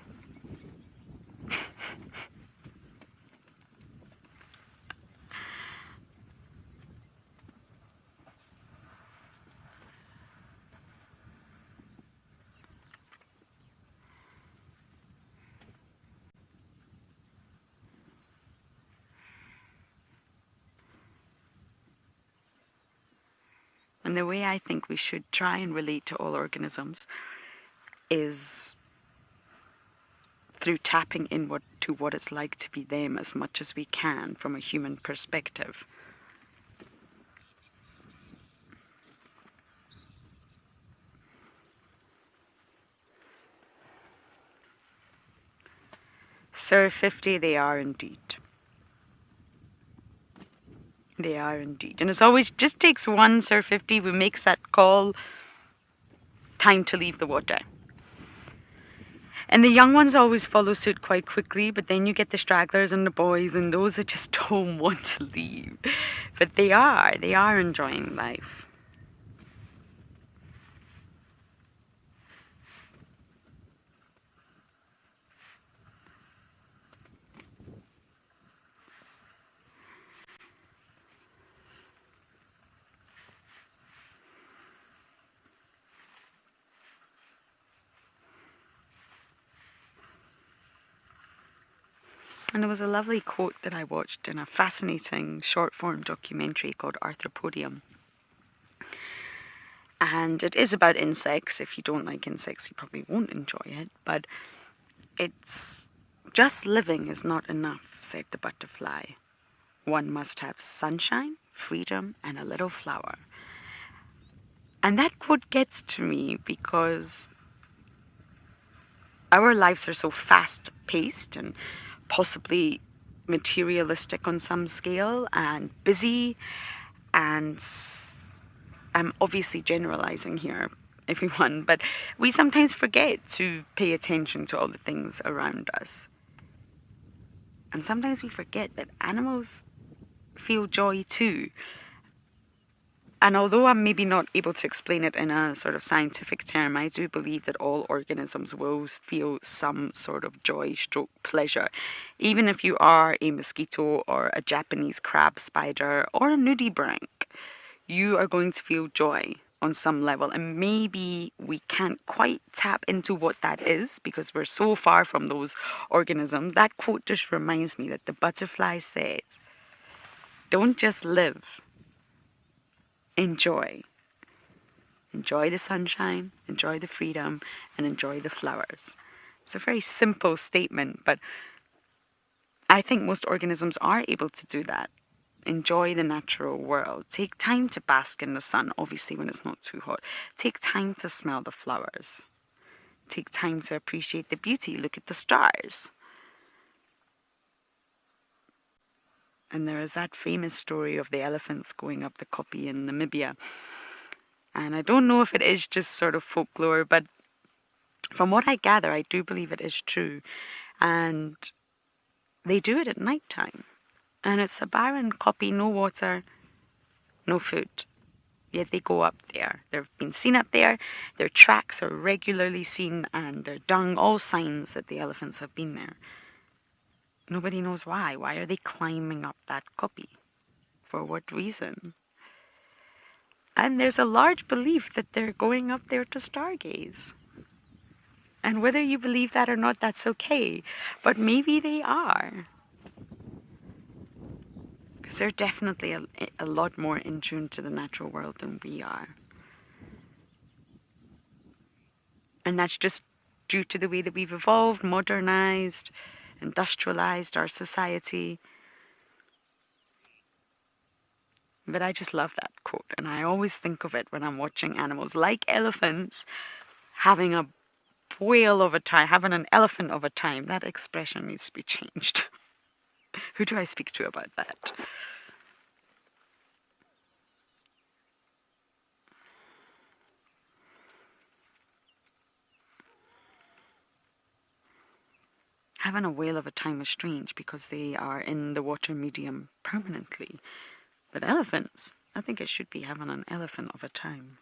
And the way I think we should try and relate to all organisms is through tapping in to what it's like to be them as much as we can from a human perspective. Sir 50, they are indeed. They are indeed. And it's always just takes one Sir 50 who makes that call, time to leave the water. And the young ones always follow suit quite quickly, but then you get the stragglers and the boys and those that just don't want to leave. But they are enjoying life. And there was a lovely quote that I watched in a fascinating short-form documentary called Arthropodium. And it is about insects. If you don't like insects, you probably won't enjoy it. But It's just living is not enough, said the butterfly. One must have sunshine, freedom, and a little flower. And that quote gets to me because our lives are so fast-paced and possibly materialistic on some scale and busy, and I'm obviously generalizing here, everyone, but we sometimes forget to pay attention to all the things around us. And sometimes we forget that animals feel joy too. And although I'm maybe not able to explain it in a sort of scientific term, I do believe that all organisms will feel some sort of joy stroke pleasure. Even if you are a mosquito or a Japanese crab spider or a nudibranch, you are going to feel joy on some level. And maybe we can't quite tap into what that is because we're so far from those organisms. That quote just reminds me that the butterfly says, don't just live. Enjoy. Enjoy the sunshine, enjoy the freedom, and enjoy the flowers. It's a very simple statement, but I think most organisms are able to do that. Enjoy the natural world. Take time to bask in the sun, obviously when it's not too hot. Take time to smell the flowers. Take time to appreciate the beauty. Look at the stars. And there is that famous story of the elephants going up the Kopi in Namibia. And I don't know if it is just sort of folklore, but from what I gather, I do believe it is true. And they do it at night time. And it's a barren Kopi, no water, no food. Yet they go up there. They've been seen up there. Their tracks are regularly seen, and their dung, all signs that the elephants have been there. Nobody knows why. Why are they climbing up that Kopi? For what reason? And there's a large belief that they're going up there to stargaze. And whether you believe that or not, that's okay. But maybe they are. Because they're definitely a lot more in tune to the natural world than we are. And that's just due to the way that we've evolved, modernized, industrialized our society. But I just love that quote, and I always think of it when I'm watching animals like elephants having a whale of a time, having an elephant of a time. That expression needs to be changed. Who do I speak to about that? Having a whale of a time is strange because they are in the water medium permanently. But elephants, I think it should be having an elephant of a time.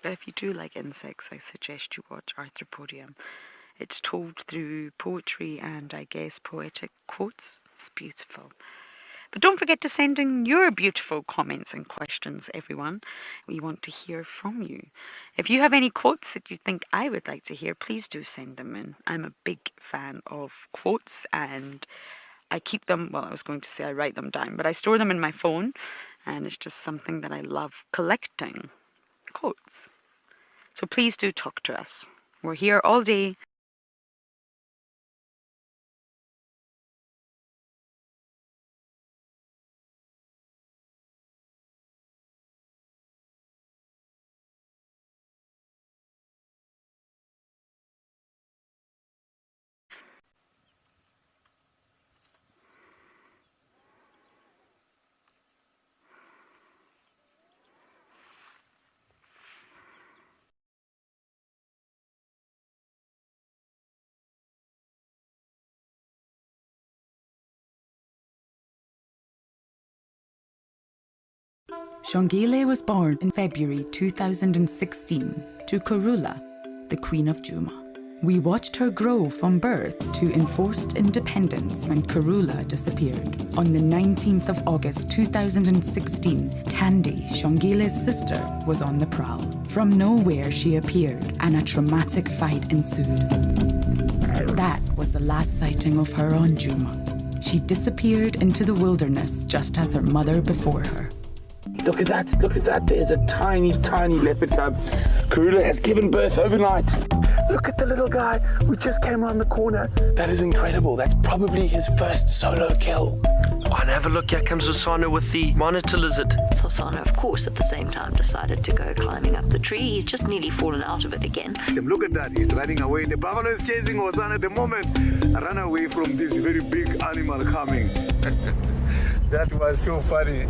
But if you do like insects, I suggest you watch Arthropodium. It's told through poetry and, I guess, poetic quotes. It's beautiful. But don't forget to send in your beautiful comments and questions, everyone. We want to hear from you. If you have any quotes that you think I would like to hear, please do send them in. I'm a big fan of quotes, and I keep them, well, I was going to say I write them down, but I store them in my phone, and it's just something that I love collecting. Quotes. So please do talk to us. We're here all day. Shongile was born in February 2016 to Karula, the Queen of Juma. We watched her grow from birth to enforced independence when Karula disappeared. On the 19th of August 2016, Tandy, Shongile's sister, was on the prowl. From nowhere she appeared, and a traumatic fight ensued. That was the last sighting of her on Juma. She disappeared into the wilderness just as her mother before her. Look at that. There's a tiny, tiny leopard cub. Karula has given birth overnight. Look at the little guy. We just came around the corner. That is incredible. That's probably his first solo kill. Oh, and have a look. Here comes Hosana with the monitor lizard. Hosana, of course, at the same time decided to go climbing up the tree. He's just nearly fallen out of it again. Look at that. He's running away. The buffalo is chasing Hosana at the moment. Run away from this very big animal coming. That was so funny.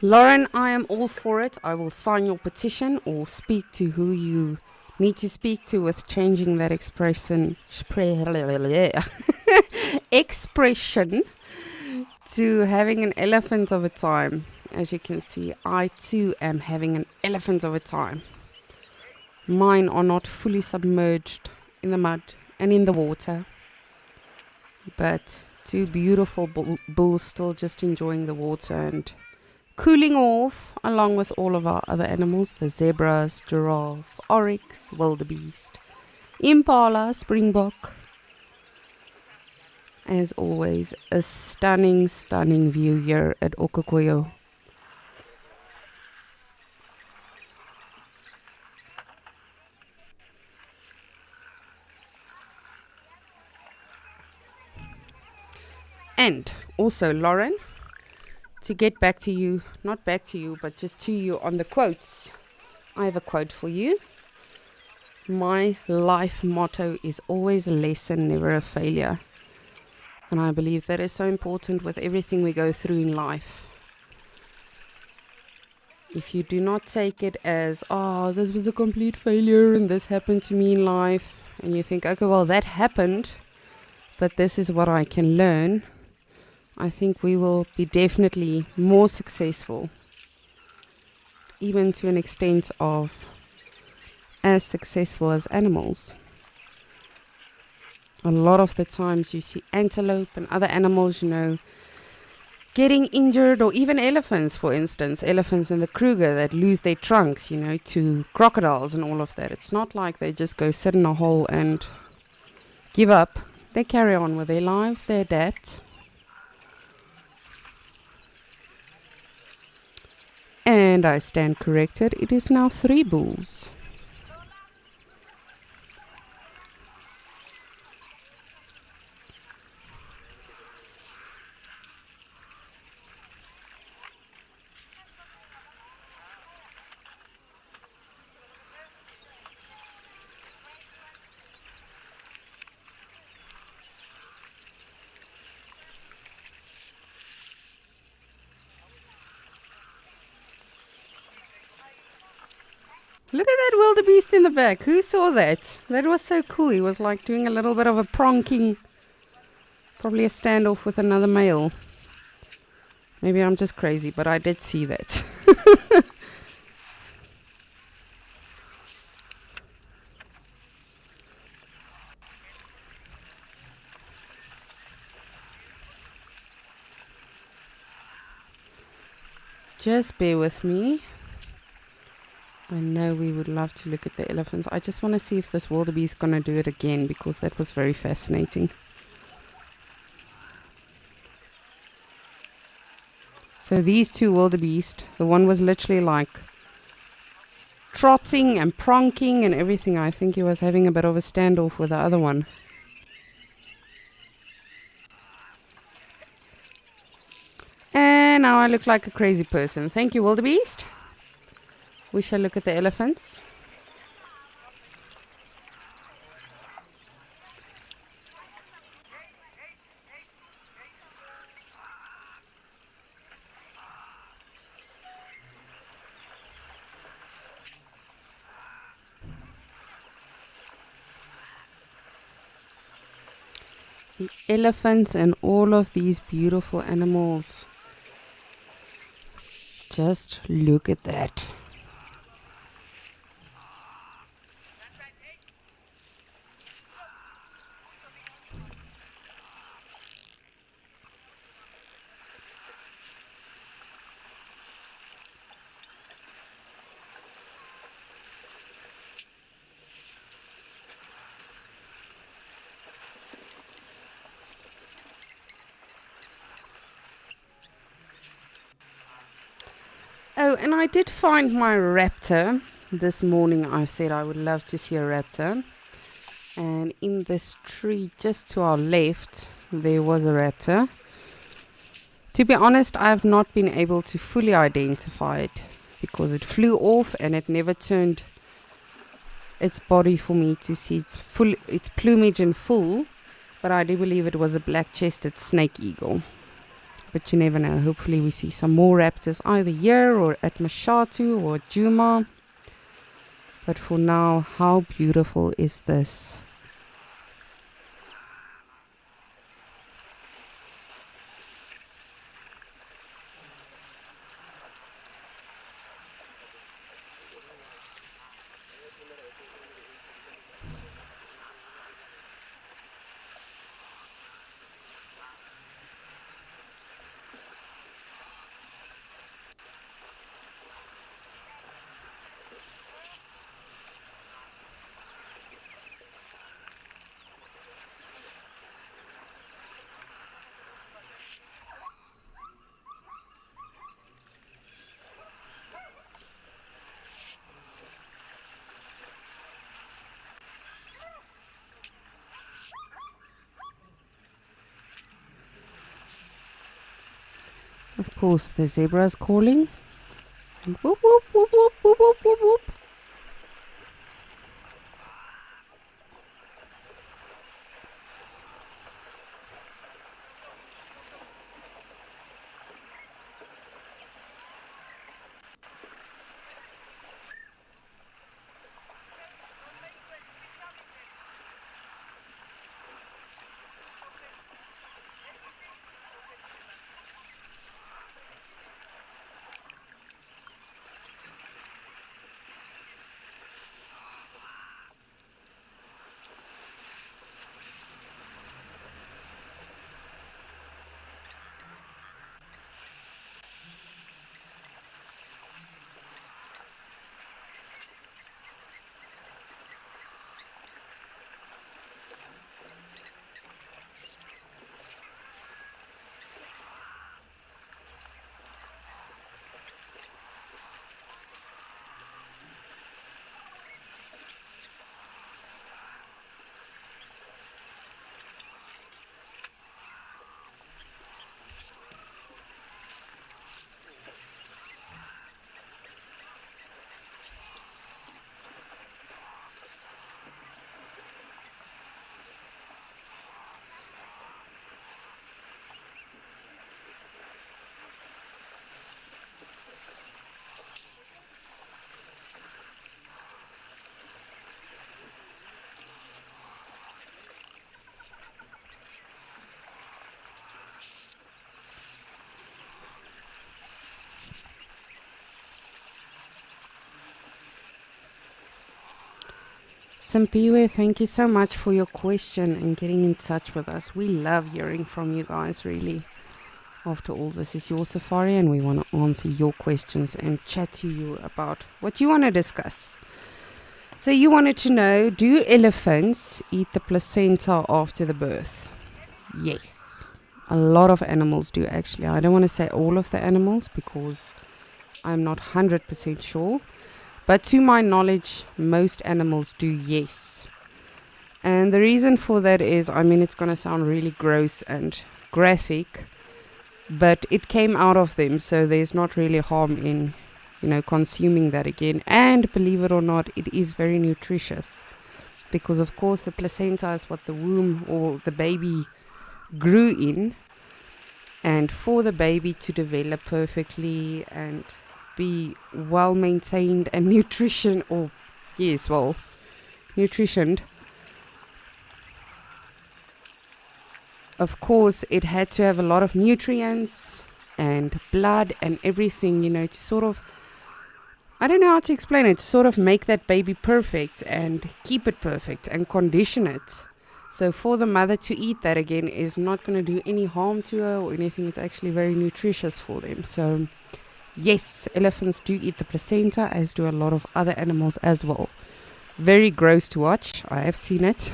Lauren, I am all for it. I will sign your petition or speak to who you need to speak to with changing that expression to having an elephant of a time. As you can see, I too am having an elephant of a time. Mine are not fully submerged in the mud and in the water, but two beautiful bulls still just enjoying the water and cooling off along with all of our other animals, the zebras, giraffe, oryx, wildebeest, impala, springbok. As always, a stunning, stunning view here at Okakoyo. And also, Lauren, to get back to you, not back to you, but just to you on the quotes. I have a quote for you. My life motto is always a lesson, never a failure. And I believe that is so important with everything we go through in life. If you do not take it as, oh, this was a complete failure and this happened to me in life, and you think, okay, well, that happened, but this is what I can learn, I think we will be definitely more successful, even to an extent of as successful as animals. A lot of the times you see antelope and other animals, getting injured, or even elephants, for instance, elephants in the Kruger that lose their trunks, to crocodiles and all of that. It's not like they just go sit in a hole and give up. They carry on with their lives, they adapt. And I stand corrected, it is now 3 bulls. Look at that wildebeest in the back. Who saw that? That was so cool. He was like doing a little bit of a pronking. Probably a standoff with another male. Maybe I'm just crazy, but I did see that. Just bear with me. I know we would love to look at the elephants. I just want to see if this wildebeest is going to do it again, because that was very fascinating. So these 2 wildebeest, the one was literally like trotting and pronking and everything. I think he was having a bit of a standoff with the other one. And now I look like a crazy person. Thank you, wildebeest. We shall look at the elephants. The elephants and all of these beautiful animals. Just look at that. Oh, and I did find my raptor. This morning I said I would love to see a raptor. And in this tree just to our left, there was a raptor. To be honest, I have not been able to fully identify it because it flew off and it never turned its body for me to see its plumage in full. But I do believe it was a black-chested snake eagle. But you never know. Hopefully we see some more raptors either here or at Mashatu or Djuma. But for now, how beautiful is this? Of course, the zebra's calling. And whoop, whoop, whoop, whoop, whoop, whoop, whoop, whoop. Simpiwe, thank you so much for your question and getting in touch with us. We love hearing from you guys, really. After all, this is your safari and we want to answer your questions and chat to you about what you want to discuss. So you wanted to know, do elephants eat the placenta after the birth? Yes. A lot of animals do, actually. I don't want to say all of the animals because I'm not 100% sure. But to my knowledge, most animals do, yes. And the reason for that is, I mean, it's going to sound really gross and graphic, but it came out of them, so there's not really harm in, consuming that again. And believe it or not, it is very nutritious because, of course, the placenta is what the womb or the baby grew in. And for the baby to develop perfectly and be well maintained and nutritioned, of course it had to have a lot of nutrients and blood and everything, to sort of, I don't know how to explain it, to sort of make that baby perfect and keep it perfect and condition it. So for the mother to eat that again is not going to do any harm to her or anything. It's actually very nutritious for them. So yes, elephants do eat the placenta, as do a lot of other animals as well. Very gross to watch. I have seen it.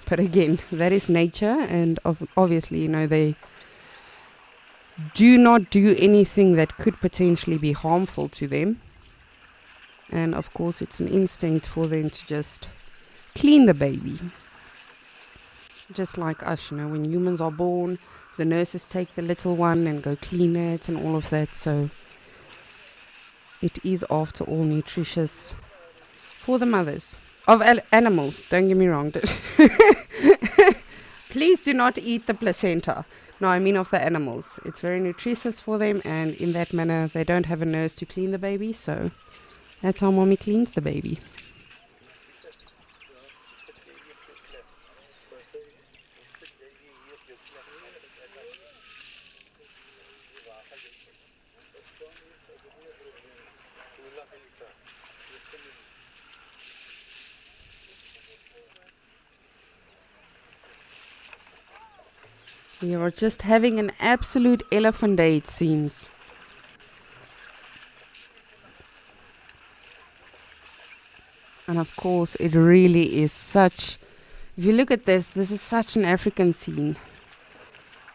But again, that is nature. And obviously, do not do anything that could potentially be harmful to them. And of course, it's an instinct for them to just clean the baby. Just like us, when humans are born, the nurses take the little one and go clean it and all of that. So it is, after all, nutritious for the mothers of animals. Don't get me wrong. Please do not eat the placenta. No, I mean of the animals. It's very nutritious for them, and in that manner, they don't have a nurse to clean the baby. So that's how mommy cleans the baby. We are just having an absolute elephant day, it seems. And of course, it really is such... If you look at this is such an African scene.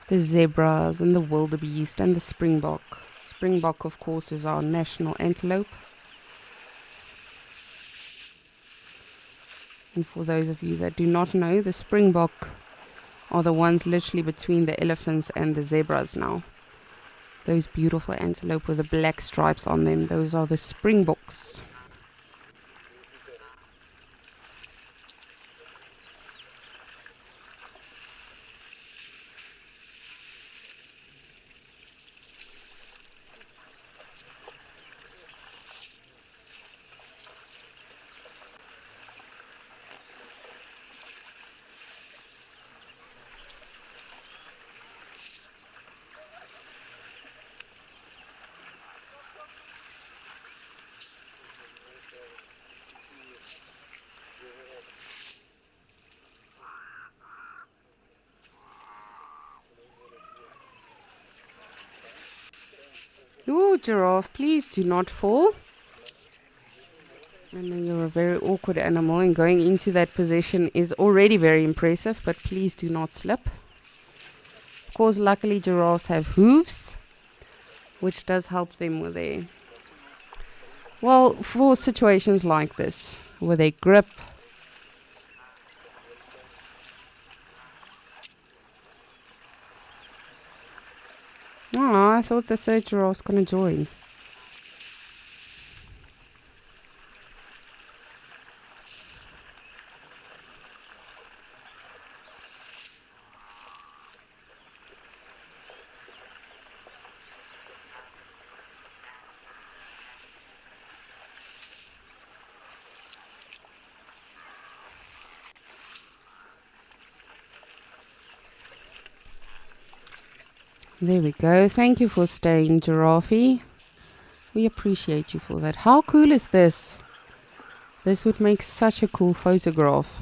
The zebras and the wildebeest and the springbok. Springbok, of course, is our national antelope. And for those of you that do not know, the springbok are the ones literally between the elephants and the zebras now. Those beautiful antelope with the black stripes on them, those are the springboks. Ooh, giraffe, please do not fall. I know you're a very awkward animal, and going into that position is already very impressive, but please do not slip. Of course, luckily giraffes have hooves, which does help them with their... Well, for situations like this, where they grip. Oh, I thought the third giraffe was going to join. There we go. Thank you for staying, Giraffe. We appreciate you for that. How cool is this? This would make such a cool photograph.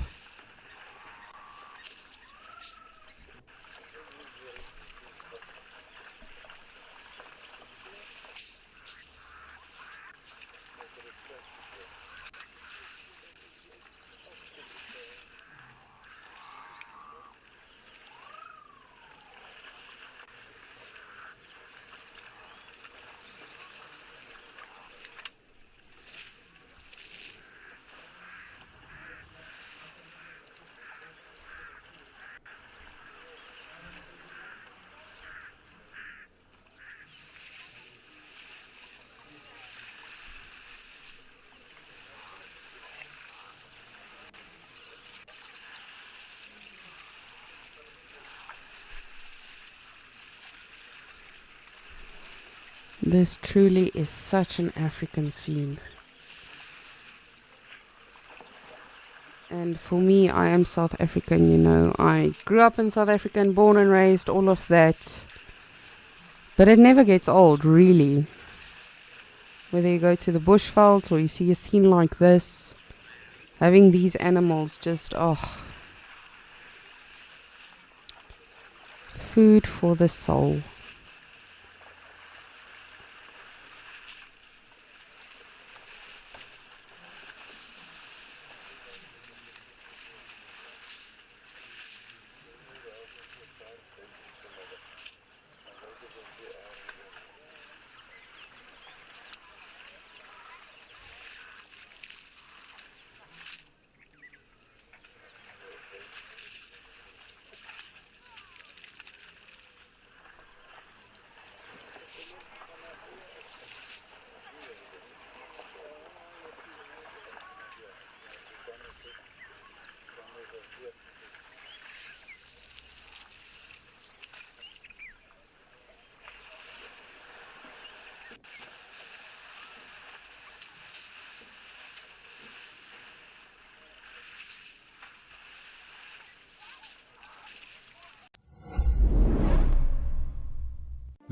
This truly is such an African scene. And for me, I am South African, you know. I grew up in South Africa and born and raised, all of that. But it never gets old, really. Whether you go to the bushveld or you see a scene like this, having these animals just, food for the soul.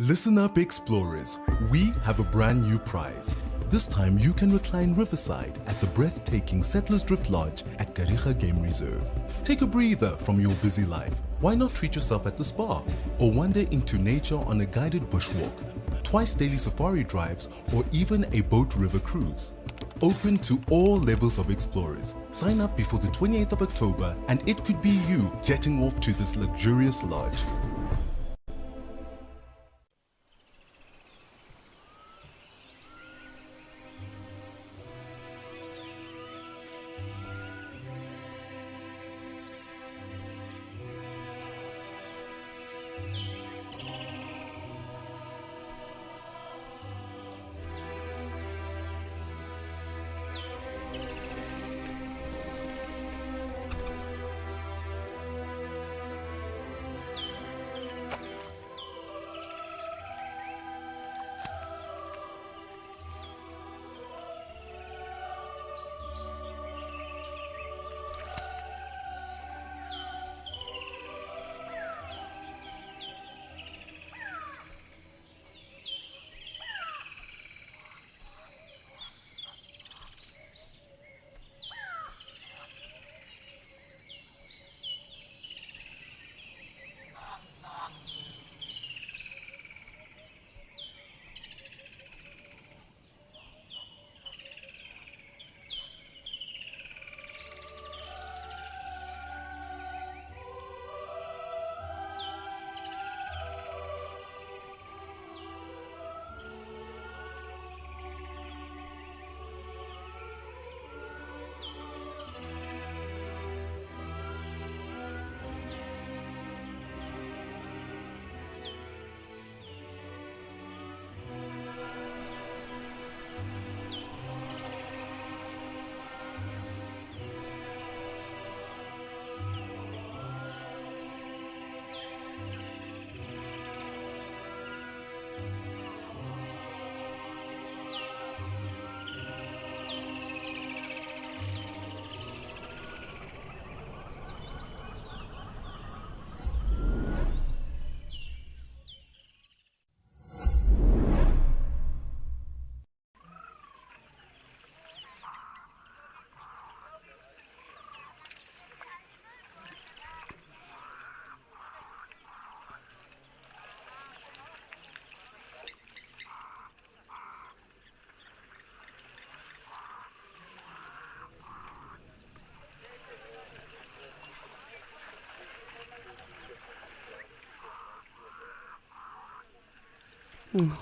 Listen up, explorers. We have a brand new prize. This time you can recline riverside at the breathtaking Settlers Drift Lodge at Kariga Game Reserve. Take a breather from your busy life. Why not treat yourself at the spa or wander into nature on a guided bushwalk, twice daily safari drives, or even a boat river cruise? Open to all levels of explorers. Sign up before the 28th of October and it could be you jetting off to this luxurious lodge.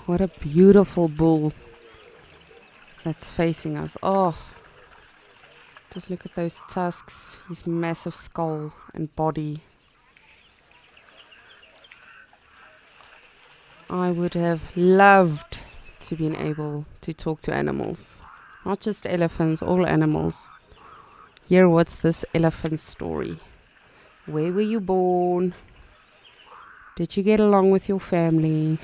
What a beautiful bull that's facing us. Oh, just look at those tusks, his massive skull and body. I would have loved to be able to talk to animals, not just elephants, all animals. Hear what's this elephant's story. Where were you born? Did you get along with your family?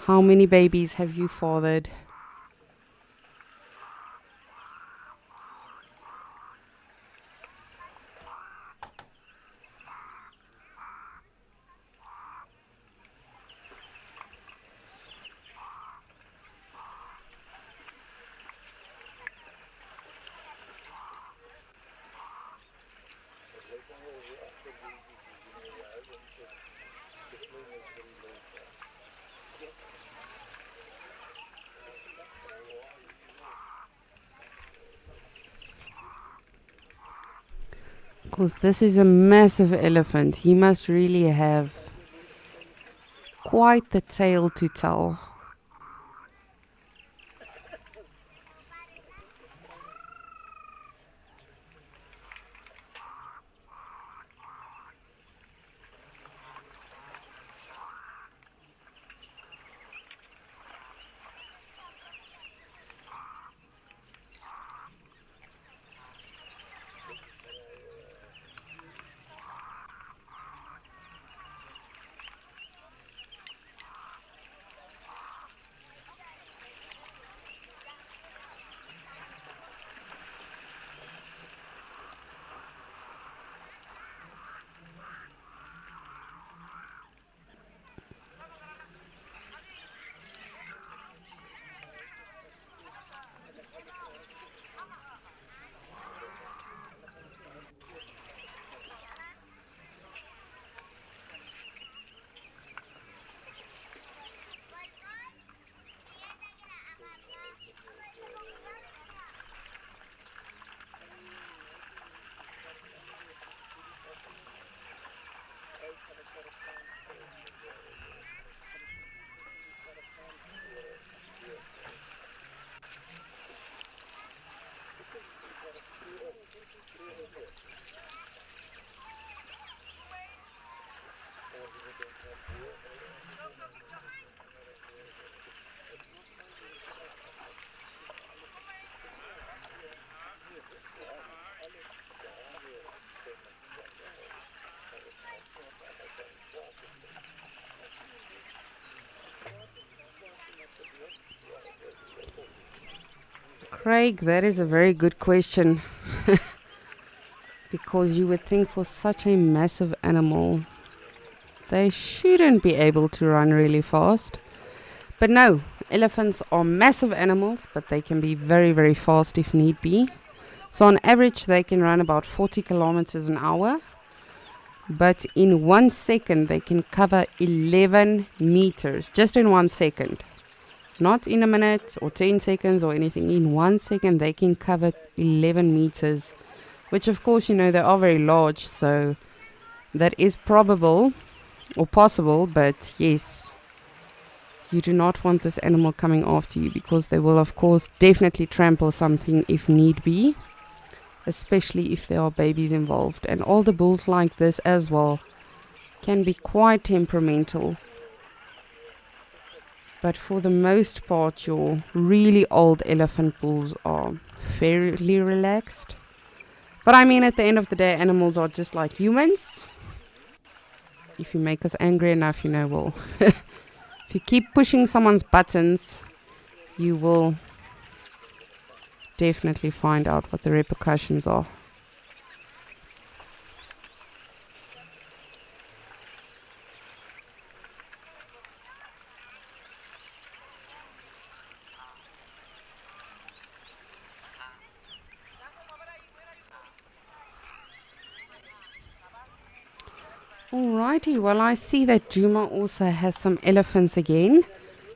How many babies have you fathered? Because this is a massive elephant. He must really have quite the tale to tell. Craig, that is a very good question. Because you would think for such a massive animal, they shouldn't be able to run really fast. But no, elephants are massive animals, but they can be very, very fast if need be. So on average, they can run about 40 kilometers an hour. But in 1 second, they can cover 11 meters, just in 1 second. Not in a minute or 10 seconds or anything. In 1 second, they can cover 11 meters. Which, of course, you know, they are very large, so that is probable or possible, but yes, you do not want this animal coming after you because they will, of course, definitely trample something if need be, especially if there are babies involved. And older bulls like this as well can be quite temperamental. But for the most part, your really old elephant bulls are fairly relaxed. But I mean, at the end of the day, animals are just like humans. If you make us angry enough, you know, well, if you keep pushing someone's buttons, you will definitely find out what the repercussions are. Alrighty, well, I see that Djuma also has some elephants again.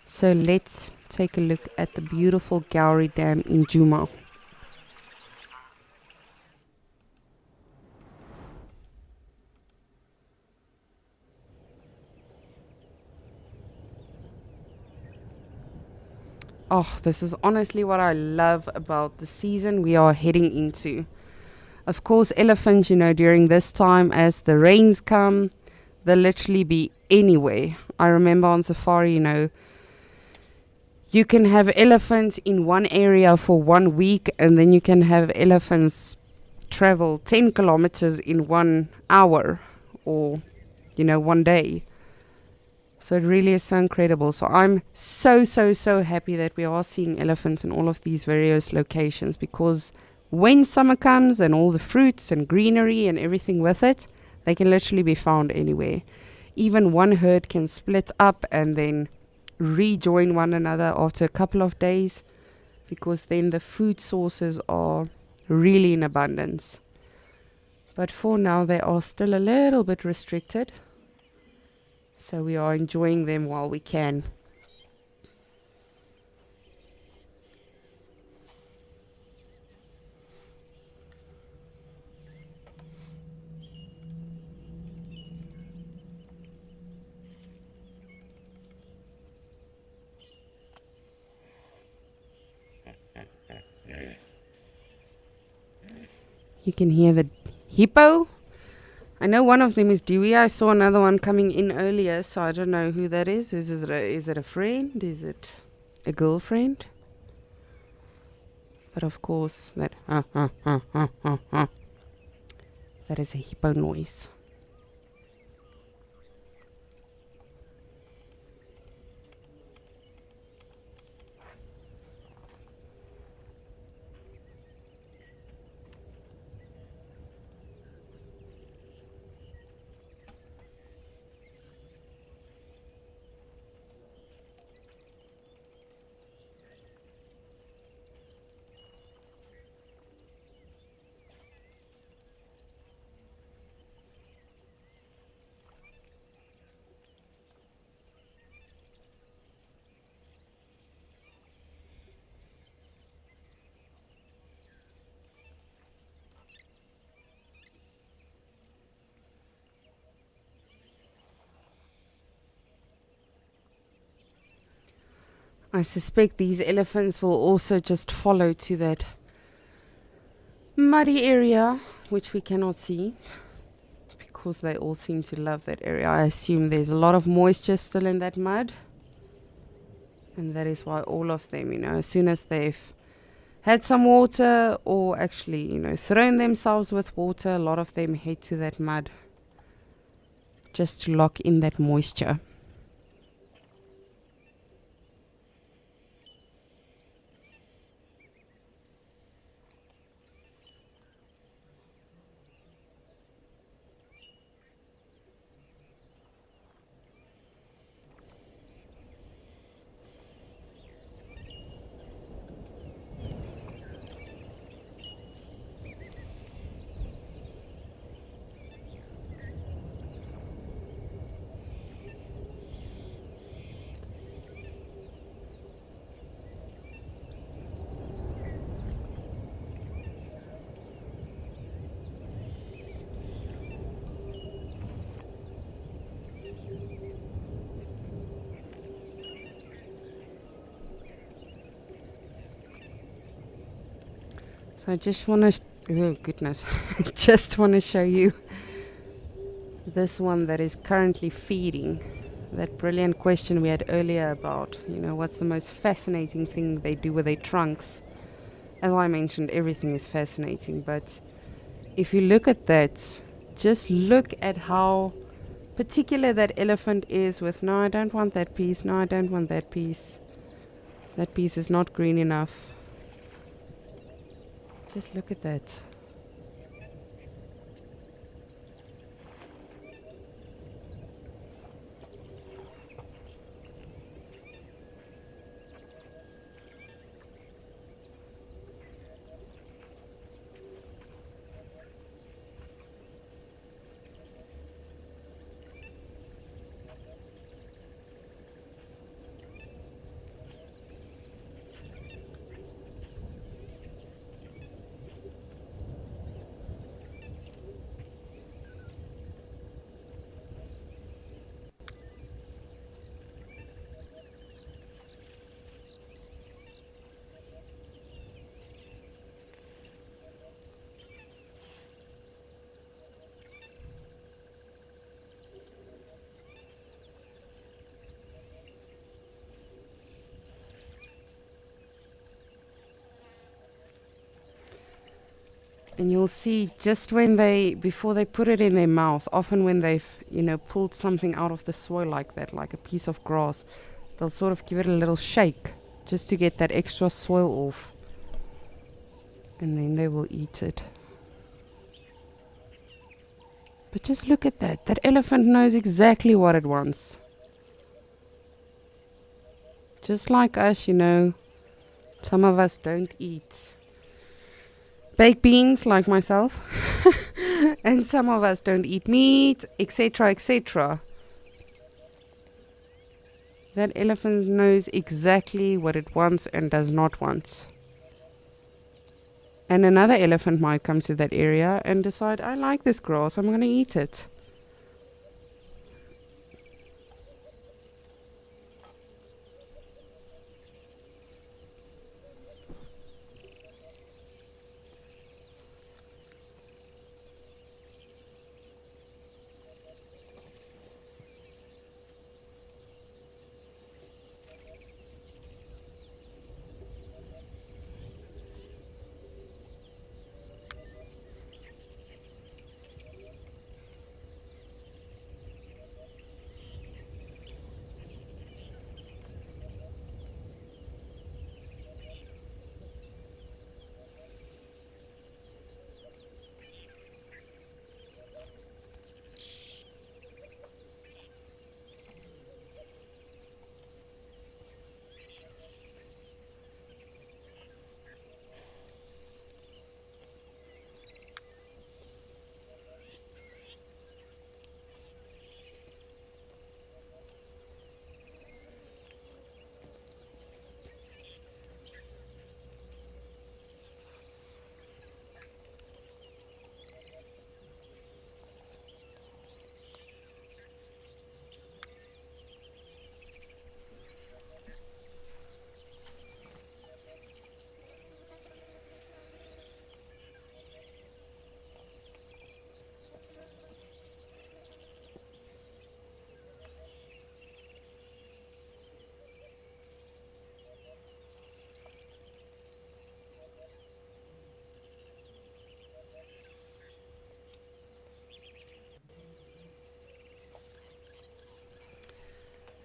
So let's take a look at the beautiful Gowrie Dam in Djuma. Oh, this is honestly what I love about the season we are heading into. Of course, elephants, you know, during this time as the rains come, they'll literally be anywhere. I remember on safari, you know, you can have elephants in one area for 1 week, and then you can have elephants travel 10 kilometers in 1 hour or, you know, 1 day. So it really is so incredible. So I'm so happy that we are seeing elephants in all of these various locations, because when summer comes and all the fruits and greenery and everything with it, they can literally be found anywhere. Even one herd can split up and then rejoin one another after a couple of days, because then the food sources are really in abundance. But for now, they are still a little bit restricted. So we are enjoying them while we can. You can hear the hippo. I know one of them is Dewey. I saw another one coming in earlier, so I don't know who that is. Is it a friend? Is it a girlfriend? But of course, that is a hippo noise. I suspect these elephants will also just follow to that muddy area, which we cannot see, because they all seem to love that area. I assume there's a lot of moisture still in that mud, and that is why all of them, you know, as soon as they've had some water or actually, you know, thrown themselves with water, a lot of them head to that mud just to lock in that moisture. So I just want to, oh goodness, just want to show you this one that is currently feeding. That brilliant question we had earlier about, what's the most fascinating thing they do with their trunks. As I mentioned, everything is fascinating, but if you look at that, just look at how particular that elephant is with, no, I don't want that piece, no, I don't want that piece. That piece is not green enough. Just look at that. And you'll see just when before they put it in their mouth, often when they've, pulled something out of the soil like that, like a piece of grass, they'll sort of give it a little shake just to get that extra soil off. And then they will eat it. But just look at that. That elephant knows exactly what it wants. Just like us, some of us don't eat baked beans like myself, and some of us don't eat meat, etc., etc. That elephant knows exactly what it wants and does not want. And another elephant might come to that area and decide, I like this grass, I'm going to eat it.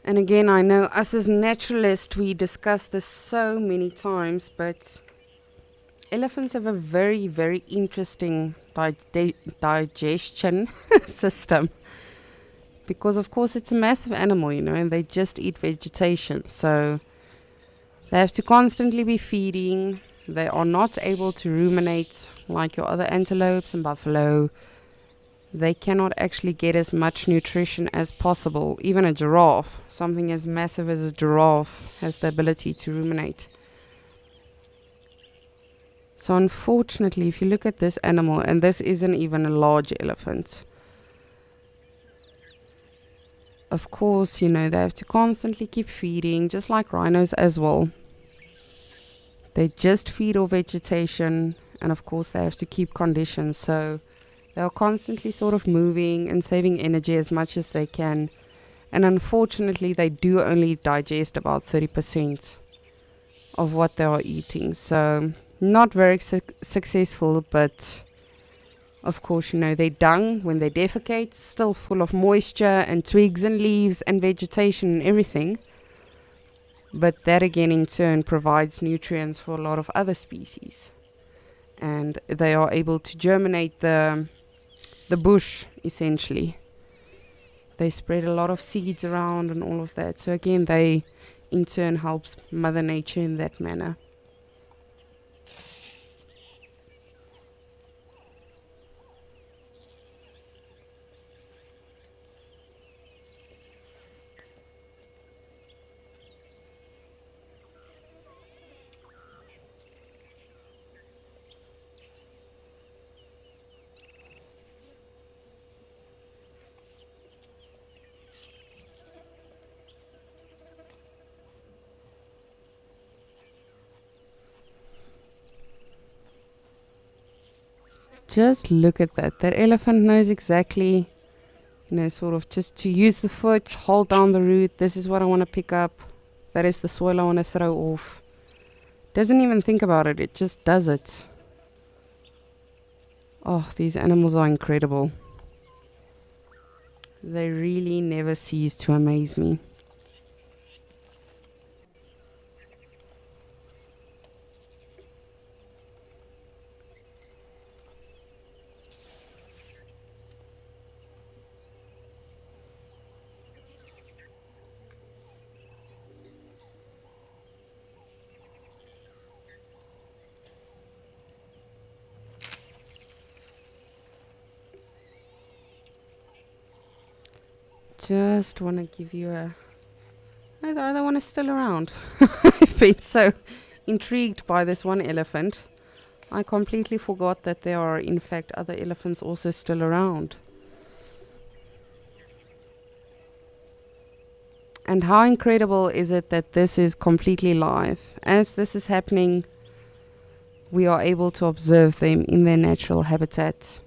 And again, I know us as naturalists, we discuss this so many times, but elephants have a very, very interesting digestion system. Because, of course, it's a massive animal, and they just eat vegetation. So they have to constantly be feeding. They are not able to ruminate like your other antelopes and buffalo. They cannot actually get as much nutrition as possible. Even a giraffe, something as massive as a giraffe, has the ability to ruminate. So unfortunately, if you look at this animal, and this isn't even a large elephant, of course, they have to constantly keep feeding, just like rhinos as well. They just feed off vegetation, And of course, they have to keep conditions. So they are constantly sort of moving and saving energy as much as they can. And unfortunately, they do only digest about 30% of what they are eating. So not very successful, but of course, their dung, when they defecate, still full of moisture and twigs and leaves and vegetation and everything. But that again, in turn, provides nutrients for a lot of other species. And they are able to germinate the bush, essentially. They spread a lot of seeds around and all of that. So again, they in turn help Mother Nature in that manner. Just look at that. That elephant knows exactly, sort of just to use the foot, hold down the root. This is what I want to pick up. That is the soil I want to throw off. Doesn't even think about it. It just does it. Oh, these animals are incredible. They really never cease to amaze me. Just want to give you the other one is still around. I've been so intrigued by this one elephant. I completely forgot that there are, in fact, other elephants also still around. And how incredible is it that this is completely live? As this is happening, we are able to observe them in their natural habitat.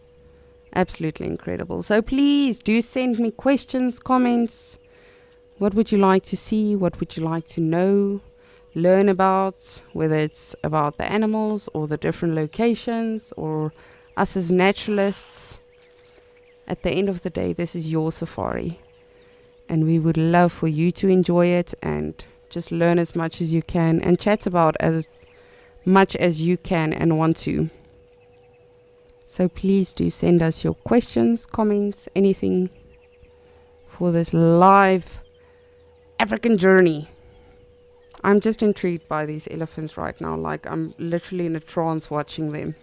Absolutely incredible. So please do send me questions, comments. What would you like to see? What would you like to know, learn about? Whether it's about the animals or the different locations or us as naturalists. At the end of the day, this is your safari. And we would love for you to enjoy it and just learn as much as you can and chat about as much as you can and want to. So please do send us your questions, comments, anything for this live African journey. I'm just intrigued by these elephants right now. Like I'm literally in a trance watching them.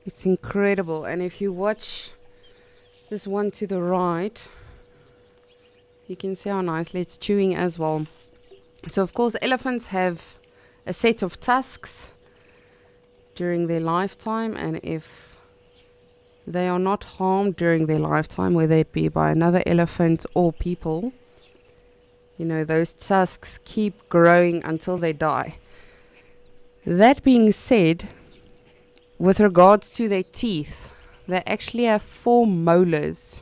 It's incredible. And if you watch this one to the right, you can see how nicely it's chewing as well. So of course elephants have a set of tusks during their lifetime, and if they are not harmed during their lifetime, whether it be by another elephant or people, you know, those tusks keep growing until they die. That being said, with regards to their teeth, they actually have 4 molars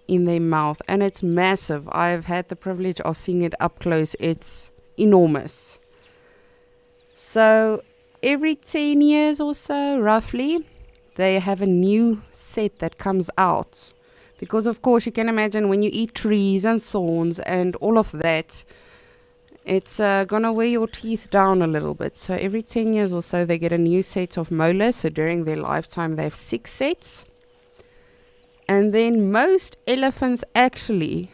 in their mouth, and it's massive. I've had the privilege of seeing it up close. It's enormous. So every 10 years or so, roughly, they have a new set that comes out. Because of course you can imagine when you eat trees and thorns and all of that, it's gonna wear your teeth down a little bit. So every 10 years or so they get a new set of molars. So during their lifetime they have 6 sets. And then most elephants actually,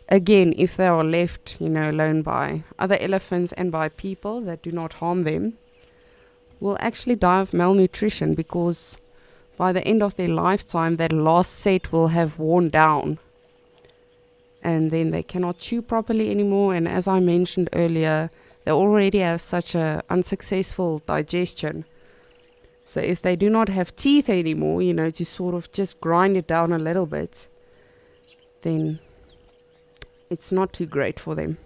again, if they are left, you know, alone by other elephants and by people that do not harm them, will actually die of malnutrition, because by the end of their lifetime that last set will have worn down. And then they cannot chew properly anymore. And as I mentioned earlier, they already have such a unsuccessful digestion. So if they do not have teeth anymore, you know, to sort of just grind it down a little bit, then it's not too great for them.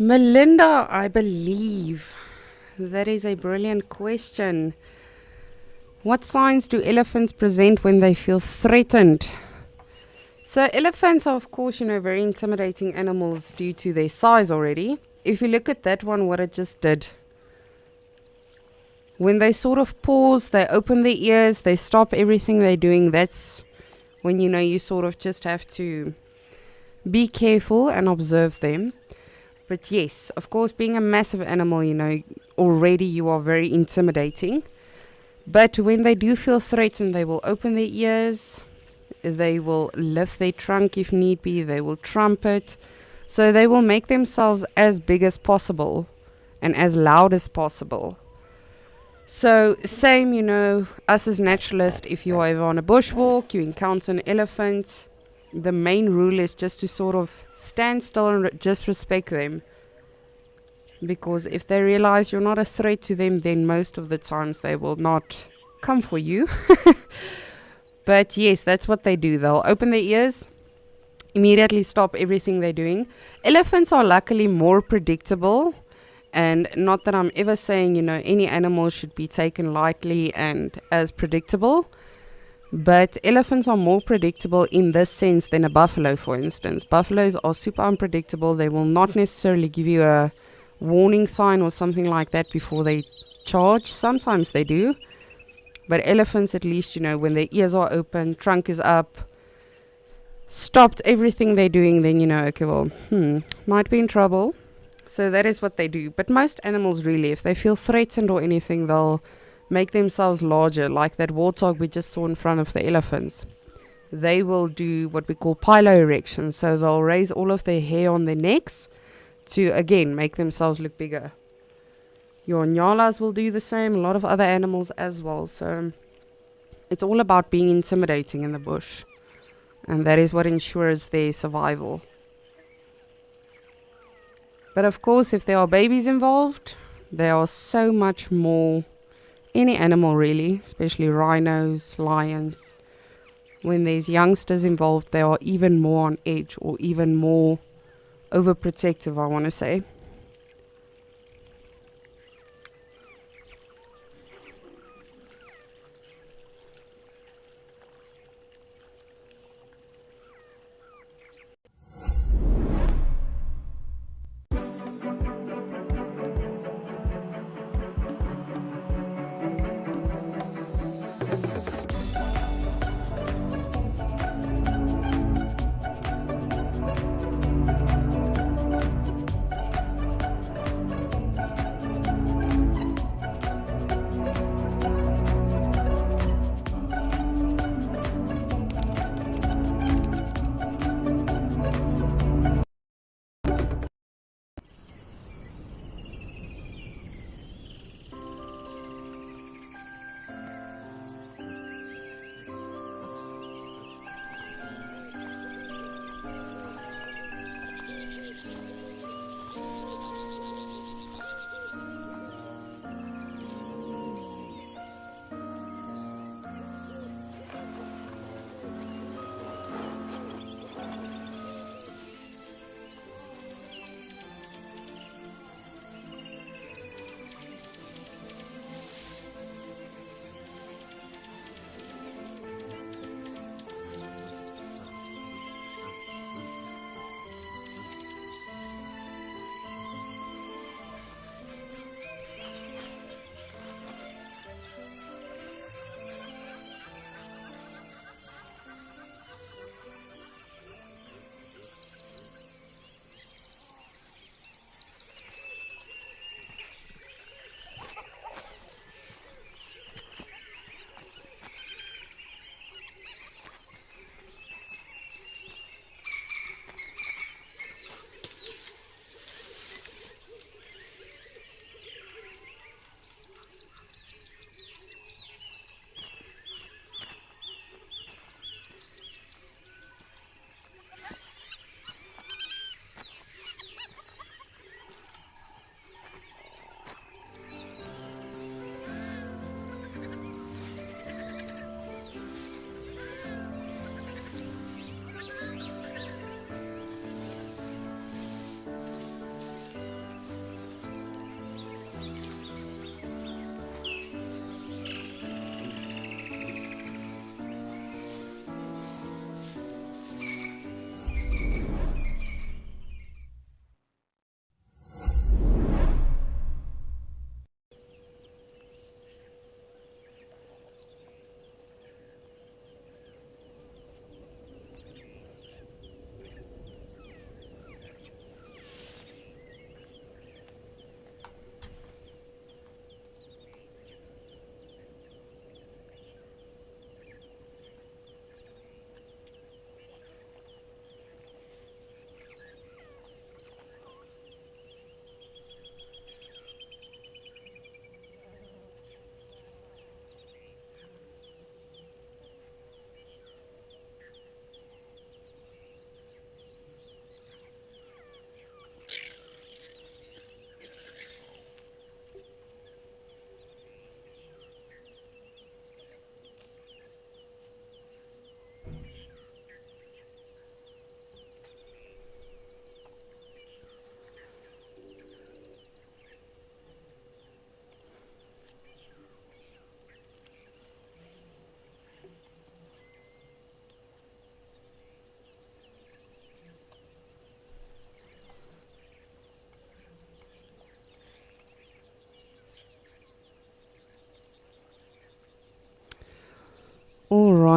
Melinda, I believe that is a brilliant question. What signs do elephants present when they feel threatened? So elephants are, of course, you know, very intimidating animals due to their size already. If you look at that one, what it just did. When they sort of pause, they open their ears, they stop everything they're doing. That's when, you know, you sort of just have to be careful and observe them. But yes, of course, being a massive animal, you know, already you are very intimidating. But when they do feel threatened, they will open their ears, they will lift their trunk if need be, they will trumpet. So they will make themselves as big as possible and as loud as possible. So same, us as naturalists, if you are ever on a bushwalk, you encounter an elephant, the main rule is just to sort of stand still and just respect them. Because if they realize you're not a threat to them, then most of the times they will not come for you. But yes, that's what they do. They'll open their ears, immediately stop everything they're doing. Elephants are luckily more predictable. And not that I'm ever saying, any animal should be taken lightly and as predictable. But elephants are more predictable in this sense than a buffalo, for instance. Buffaloes are super unpredictable. They will not necessarily give you a warning sign or something like that before they charge. Sometimes they do. But elephants, at least, when their ears are open, trunk is up, stopped everything they're doing, then okay, well, might be in trouble. So that is what they do. But most animals really, if they feel threatened or anything, they'll make themselves larger, like that warthog we just saw in front of the elephants. They will do what we call piloerection. So they'll raise all of their hair on their necks to, again, make themselves look bigger. Your nyalas will do the same, a lot of other animals as well. So it's all about being intimidating in the bush. And that is what ensures their survival. But of course, if there are babies involved, there are so much more, any animal really, especially rhinos, lions. When there's youngsters involved, they are even more on edge or even more overprotective, I want to say.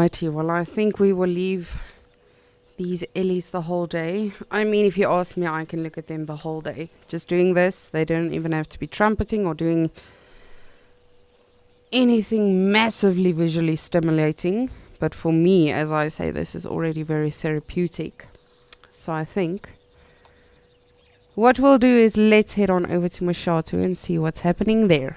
Alrighty, well, I think we will leave these Ellies the whole day. I mean, if you ask me, I can look at them the whole day. Just doing this, they don't even have to be trumpeting or doing anything massively visually stimulating. But for me, as I say, this is already very therapeutic. So I think what we'll do is let's head on over to Moshato and see what's happening there.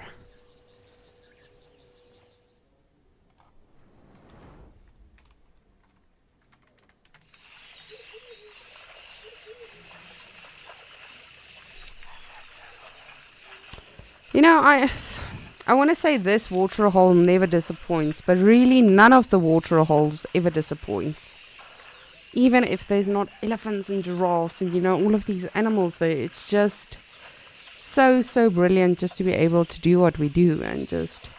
You know, I want to say this water hole never disappoints, but really none of the water holes ever disappoint. Even if there's not elephants and giraffes and, you know, all of these animals there, it's just so brilliant just to be able to do what we do and just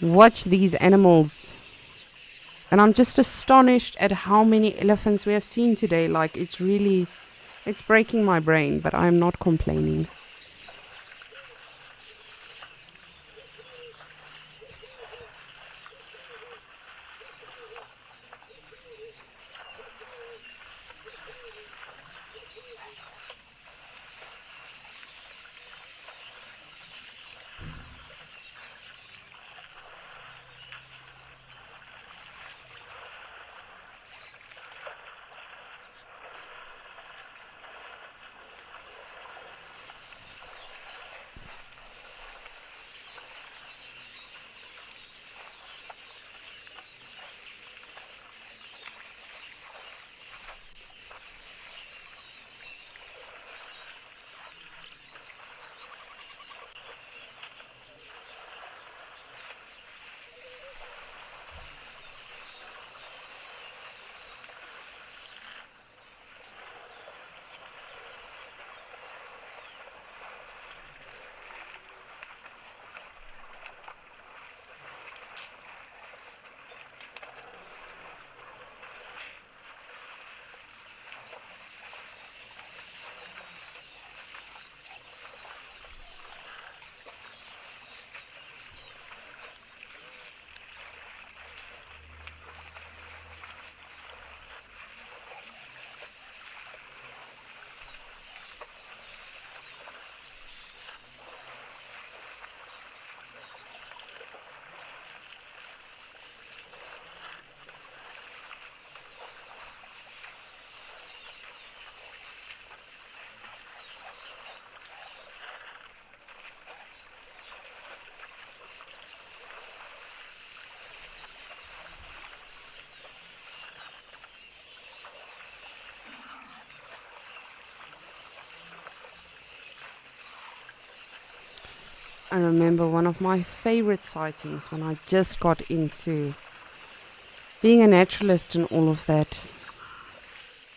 watch these animals. And I'm just astonished at how many elephants we have seen today. Like, it's breaking my brain, but I'm not complaining. I remember one of my favorite sightings when I just got into being a naturalist and all of that.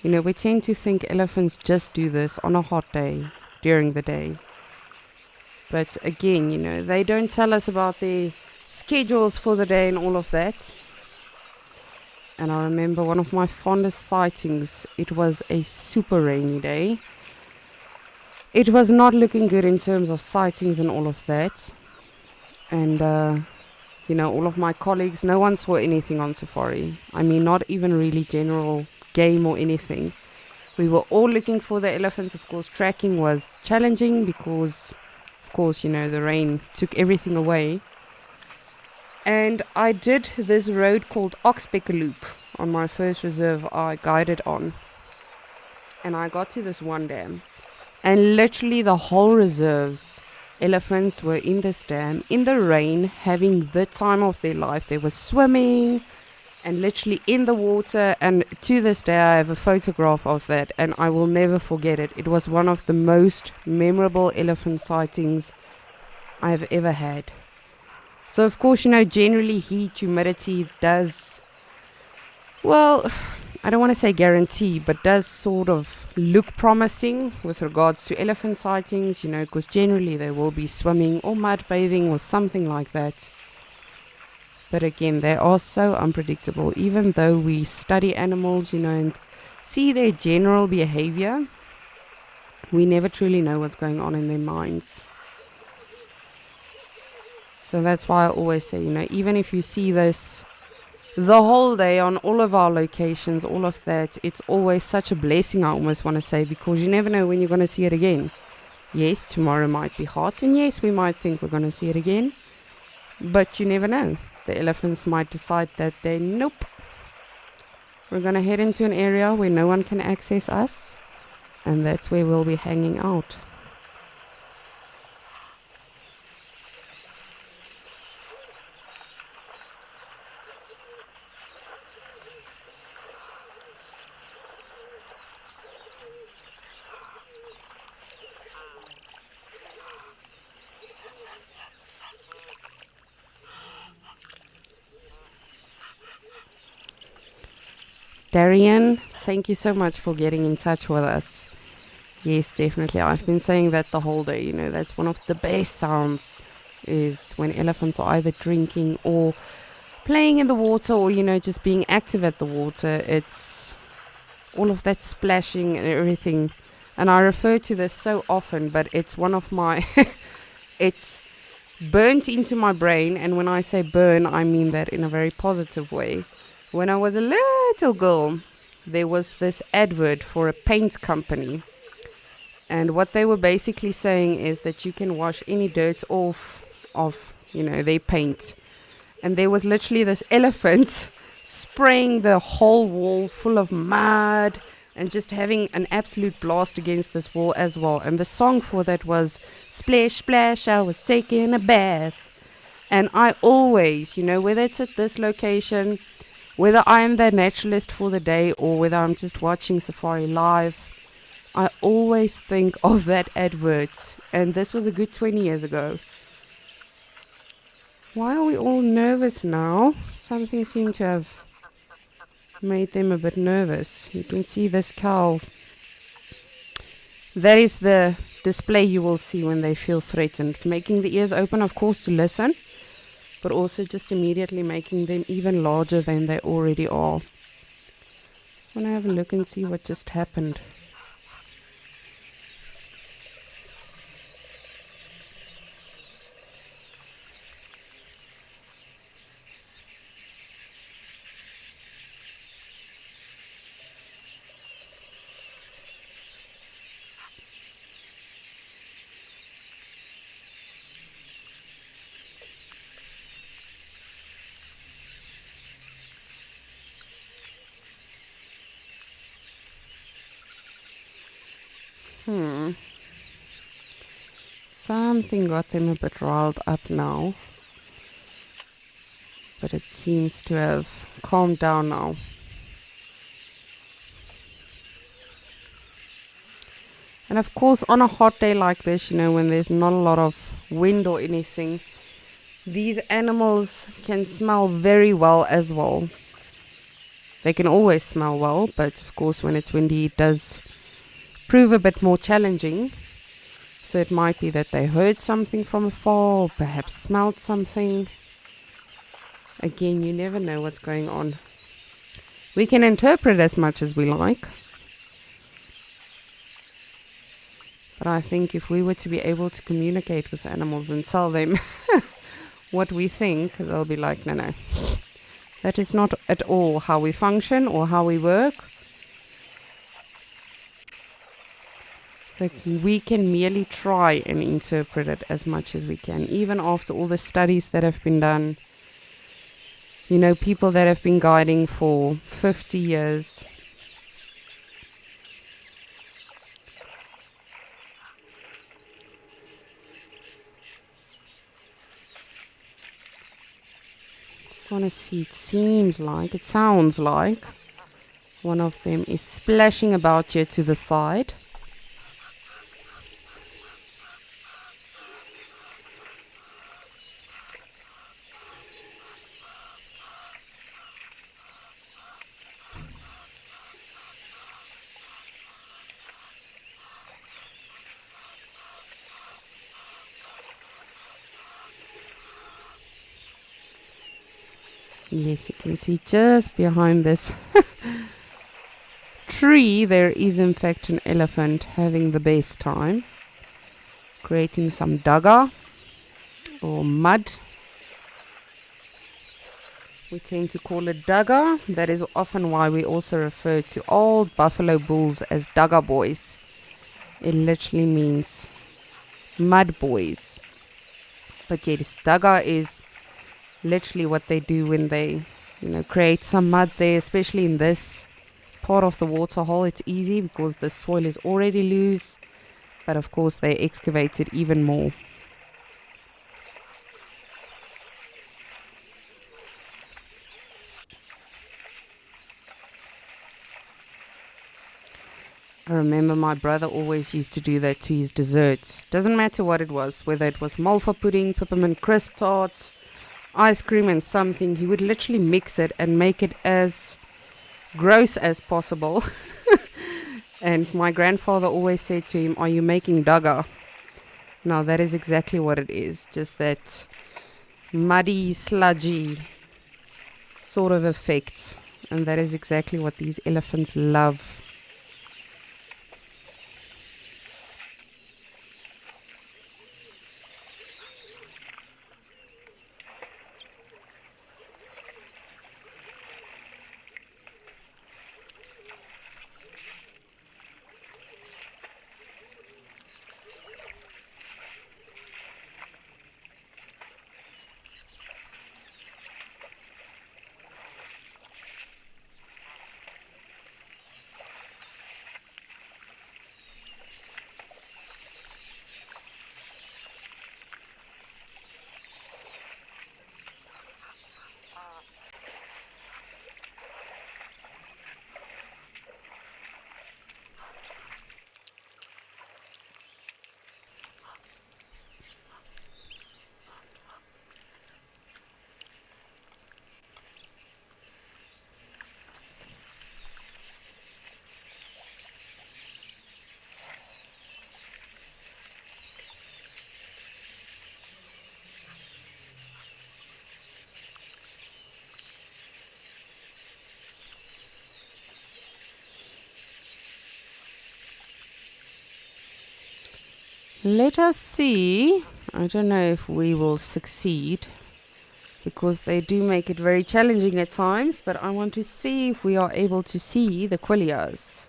You know, we tend to think elephants just do this on a hot day, during the day. But again, you know, they don't tell us about their schedules for the day and all of that. And I remember one of my fondest sightings, it was a super rainy day. It was not looking good in terms of sightings and all of that. And, you know, all of my colleagues, no one saw anything on safari. I mean, not even really general game or anything. We were all looking for the elephants. Of course, tracking was challenging because, of course, you know, the rain took everything away. And I did this road called Oxpecker Loop on my first reserve I guided on. And I got to this one dam. And literally the whole reserve's elephants were in this dam, in the rain, having the time of their life. They were swimming and literally in the water. And to this day, I have a photograph of that. And I will never forget it. It was one of the most memorable elephant sightings I've ever had. So, of course, you know, generally heat, humidity does, well, I don't want to say guarantee, but does sort of look promising with regards to elephant sightings, you know, because generally they will be swimming or mud bathing or something like that. But again, they are so unpredictable. Even though we study animals, you know, and see their general behavior, we never truly know what's going on in their minds. So that's why I always say, you know, even if you see this the whole day on all of our locations, all of that, it's always such a blessing, I almost want to say, because you never know when you're going to see it again. Yes, tomorrow might be hot, and yes, we might think we're going to see it again, but you never know. The elephants might decide that day, nope, we're going to head into an area where no one can access us, and that's where we'll be hanging out. Darian, thank you so much for getting in touch with us. Yes, definitely. I've been saying that the whole day. You know, that's one of the best sounds, is when elephants are either drinking or playing in the water, or, you know, just being active at the water. It's all of that splashing and everything. And I refer to this so often, but it's one of my... it's burnt into my brain. And when I say burn, I mean that in a very positive way. When I was a little girl, there was this advert for a paint company. And what they were basically saying is that you can wash any dirt off of, you know, their paint. And there was literally this elephant spraying the whole wall full of mud and just having an absolute blast against this wall as well. And the song for that was Splash, Splash, I was taking a bath. And I always, you know, whether it's at this location, whether I am the naturalist for the day or whether I'm just watching Safari Live, I always think of that advert. And this was a good 20 years ago. Why are we all nervous now? Something seemed to have made them a bit nervous. You can see this cow. That is the display you will see when they feel threatened. Making the ears open, of course, to listen, but also just immediately making them even larger than they already are. Just want to have a look and see what just happened. Something got them a bit riled up now, but it seems to have calmed down now. And of course, on a hot day like this, you know, when there's not a lot of wind or anything, these animals can smell very well as well. They can always smell well, but of course when it's windy it does prove a bit more challenging. So it might be that they heard something from afar, or perhaps smelled something. Again, you never know what's going on. We can interpret as much as we like. But I think if we were to be able to communicate with animals and tell them what we think, they'll be like, no. That is not at all how we function or how we work. So we can merely try and interpret it as much as we can, even after all the studies that have been done. You know, people that have been guiding for 50 years. Just want to see, it sounds like one of them is splashing about here to the side. Yes, you can see just behind this tree there is in fact an elephant having the best time, creating some daga or mud. We tend to call it Dugger. That is often why we also refer to old buffalo bulls as Dugger boys. It literally means mud boys. But yes, Dugger is literally what they do when they, create some mud there, especially in this part of the waterhole. It's easy because the soil is already loose, but of course they excavate it even more. I remember my brother always used to do that to his desserts. Doesn't matter what it was, whether it was malva pudding, peppermint crisp tarts, ice cream and something, he would literally mix it and make it as gross as possible. And my grandfather always said to him, "Are you making Dugger?" Now that is exactly what it is, just that muddy, sludgy sort of effect. And that is exactly what these elephants love. Let us see. I don't know if we will succeed because they do make it very challenging at times, but I want to see if we are able to see the quillias.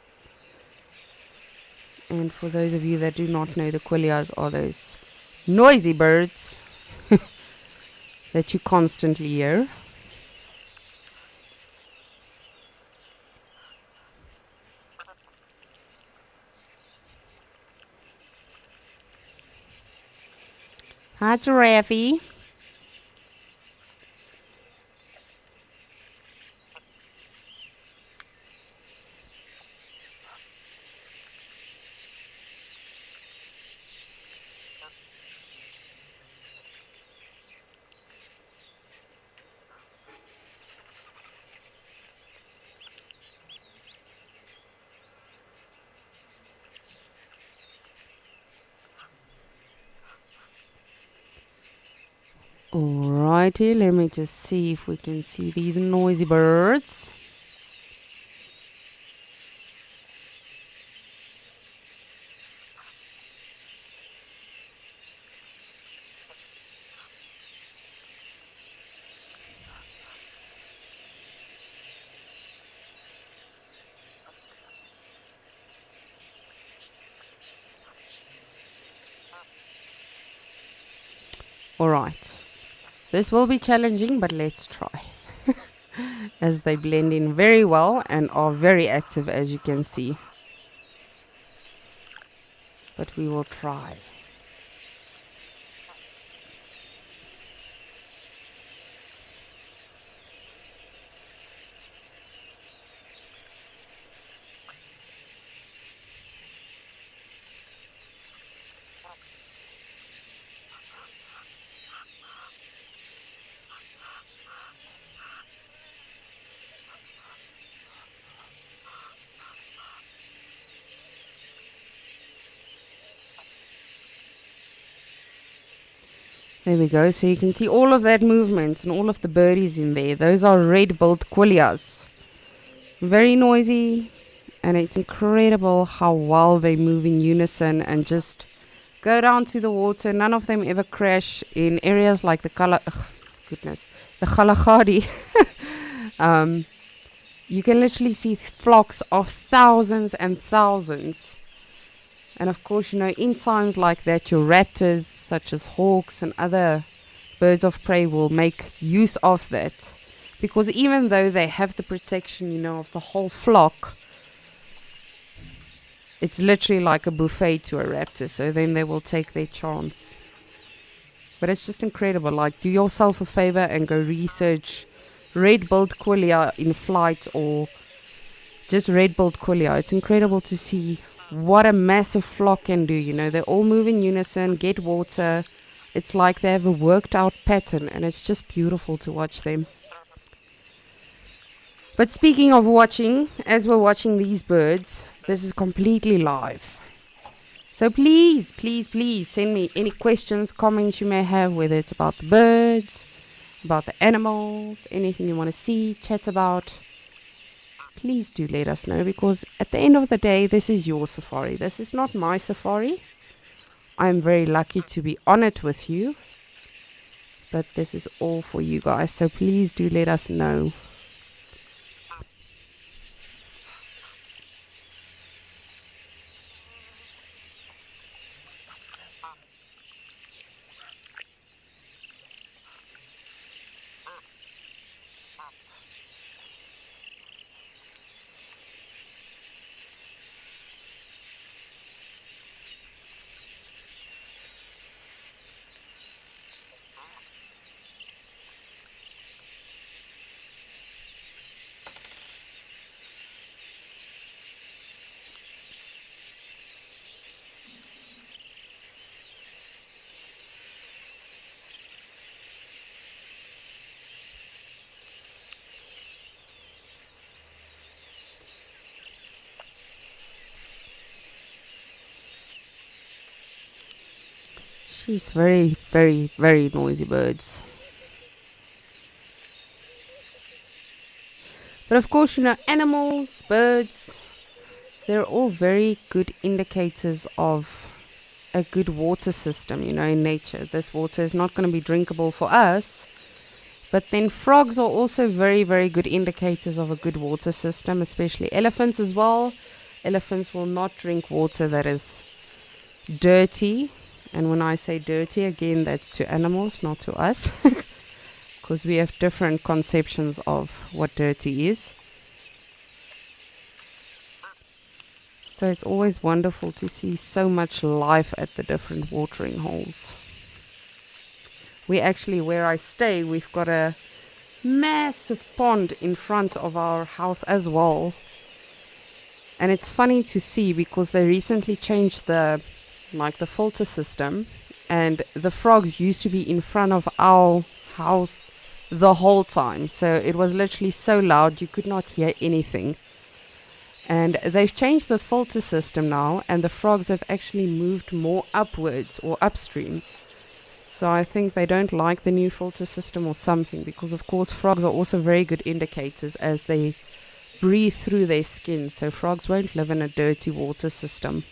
And for those of you that do not know, the quillias are those noisy birds that you constantly hear. Hi, Giraffe. Alrighty, let me just see if we can see these noisy birds. Alright. This will be challenging, but let's try. As they blend in very well and are very active, as you can see. But we will try. There we go. So you can see all of that movement and all of the birdies in there. Those are red-billed quillias. Very noisy, and it's incredible how well they move in unison and just go down to the water. None of them ever crash in areas like the the Kalahari, you can literally see flocks of thousands and thousands. And of course, you know, in times like that, your raptors, such as hawks and other birds of prey, will make use of that. Because even though they have the protection, you know, of the whole flock, it's literally like a buffet to a raptor. So then they will take their chance. But it's just incredible. Like, do yourself a favor and go research red-billed quillia in flight, or just red-billed quillia. It's incredible to see what a massive flock can do. You know, they all move in unison, get water. It's like they have a worked out pattern, and it's just beautiful to watch them. But speaking of watching, as we're watching these birds, this is completely live. So please, please, please send me any questions, comments you may have, whether it's about the birds, about the animals, anything you want to see, chat about. Please do let us know, because at the end of the day, this is your safari. This is not my safari. I'm very lucky to be on it with you, but this is all for you guys. So please do let us know. She's very, very, very noisy birds. But of course, you know, animals, birds, they're all very good indicators of a good water system, you know, in nature. This water is not going to be drinkable for us, but then frogs are also very, very good indicators of a good water system, especially elephants as well. Elephants will not drink water that is dirty. And when I say dirty, again, that's to animals, not to us, because we have different conceptions of what dirty is. So it's always wonderful to see so much life at the different watering holes. We actually, where I stay, we've got a massive pond in front of our house as well. And it's funny to see, because they recently changed the filter system, and the frogs used to be in front of our house the whole time. So it was literally so loud you could not hear anything. And they've changed the filter system now, and the frogs have actually moved more upwards or upstream. So I think they don't like the new filter system or something, because of course frogs are also very good indicators as they breathe through their skin. So frogs won't live in a dirty water system.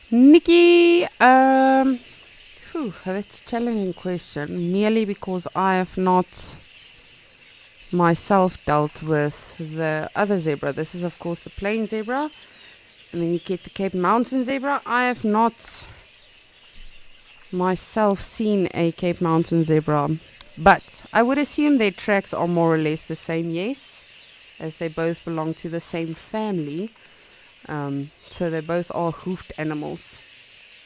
Nikki, that's a challenging question, merely because I have not myself dealt with the other zebra. This is, of course, the plain zebra, and then you get the Cape Mountain zebra. I have not myself seen a Cape Mountain zebra, but I would assume their tracks are more or less the same, yes, as they both belong to the same family. So they both are hoofed animals.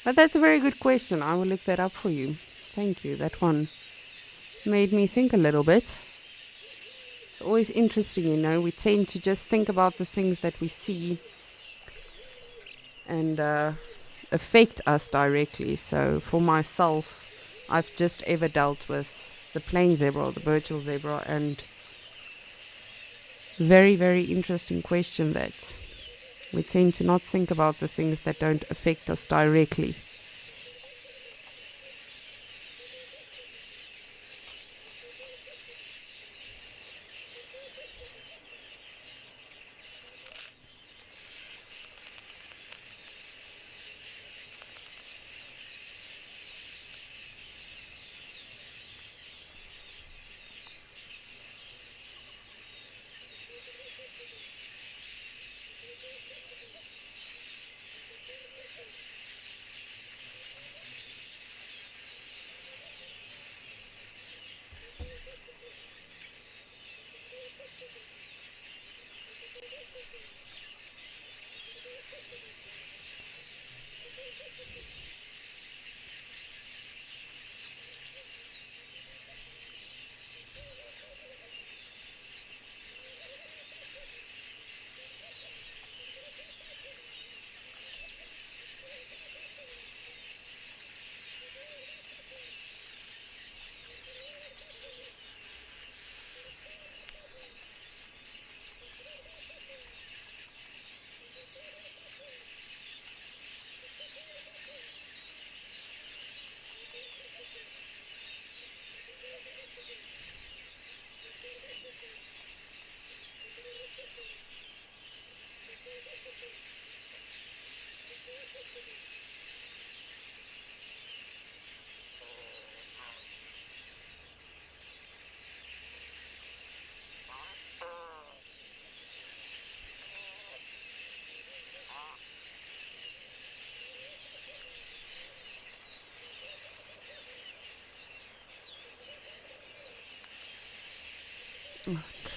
But that's a very good question. I will look that up for you. Thank you. That one made me think a little bit. It's always interesting, you know. We tend to just think about the things that we see and affect us directly. So for myself, I've just ever dealt with the plain zebra or the Burchell zebra, and very, very interesting question that we tend to not think about the things that don't affect us directly.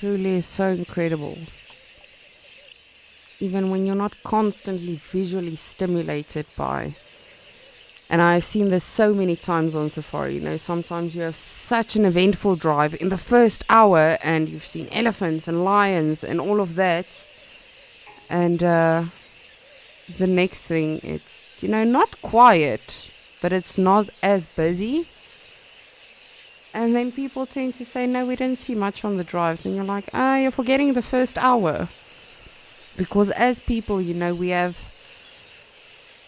Truly is so incredible. Even when you're not constantly visually stimulated by, and I've seen this so many times on safari, you know, sometimes you have such an eventful drive in the first hour and you've seen elephants and lions and all of that, and the next thing it's, you know, not quiet, but it's not as busy. And then people tend to say, no, we didn't see much on the drive. Then you're like, you're forgetting the first hour. Because as people, you know, I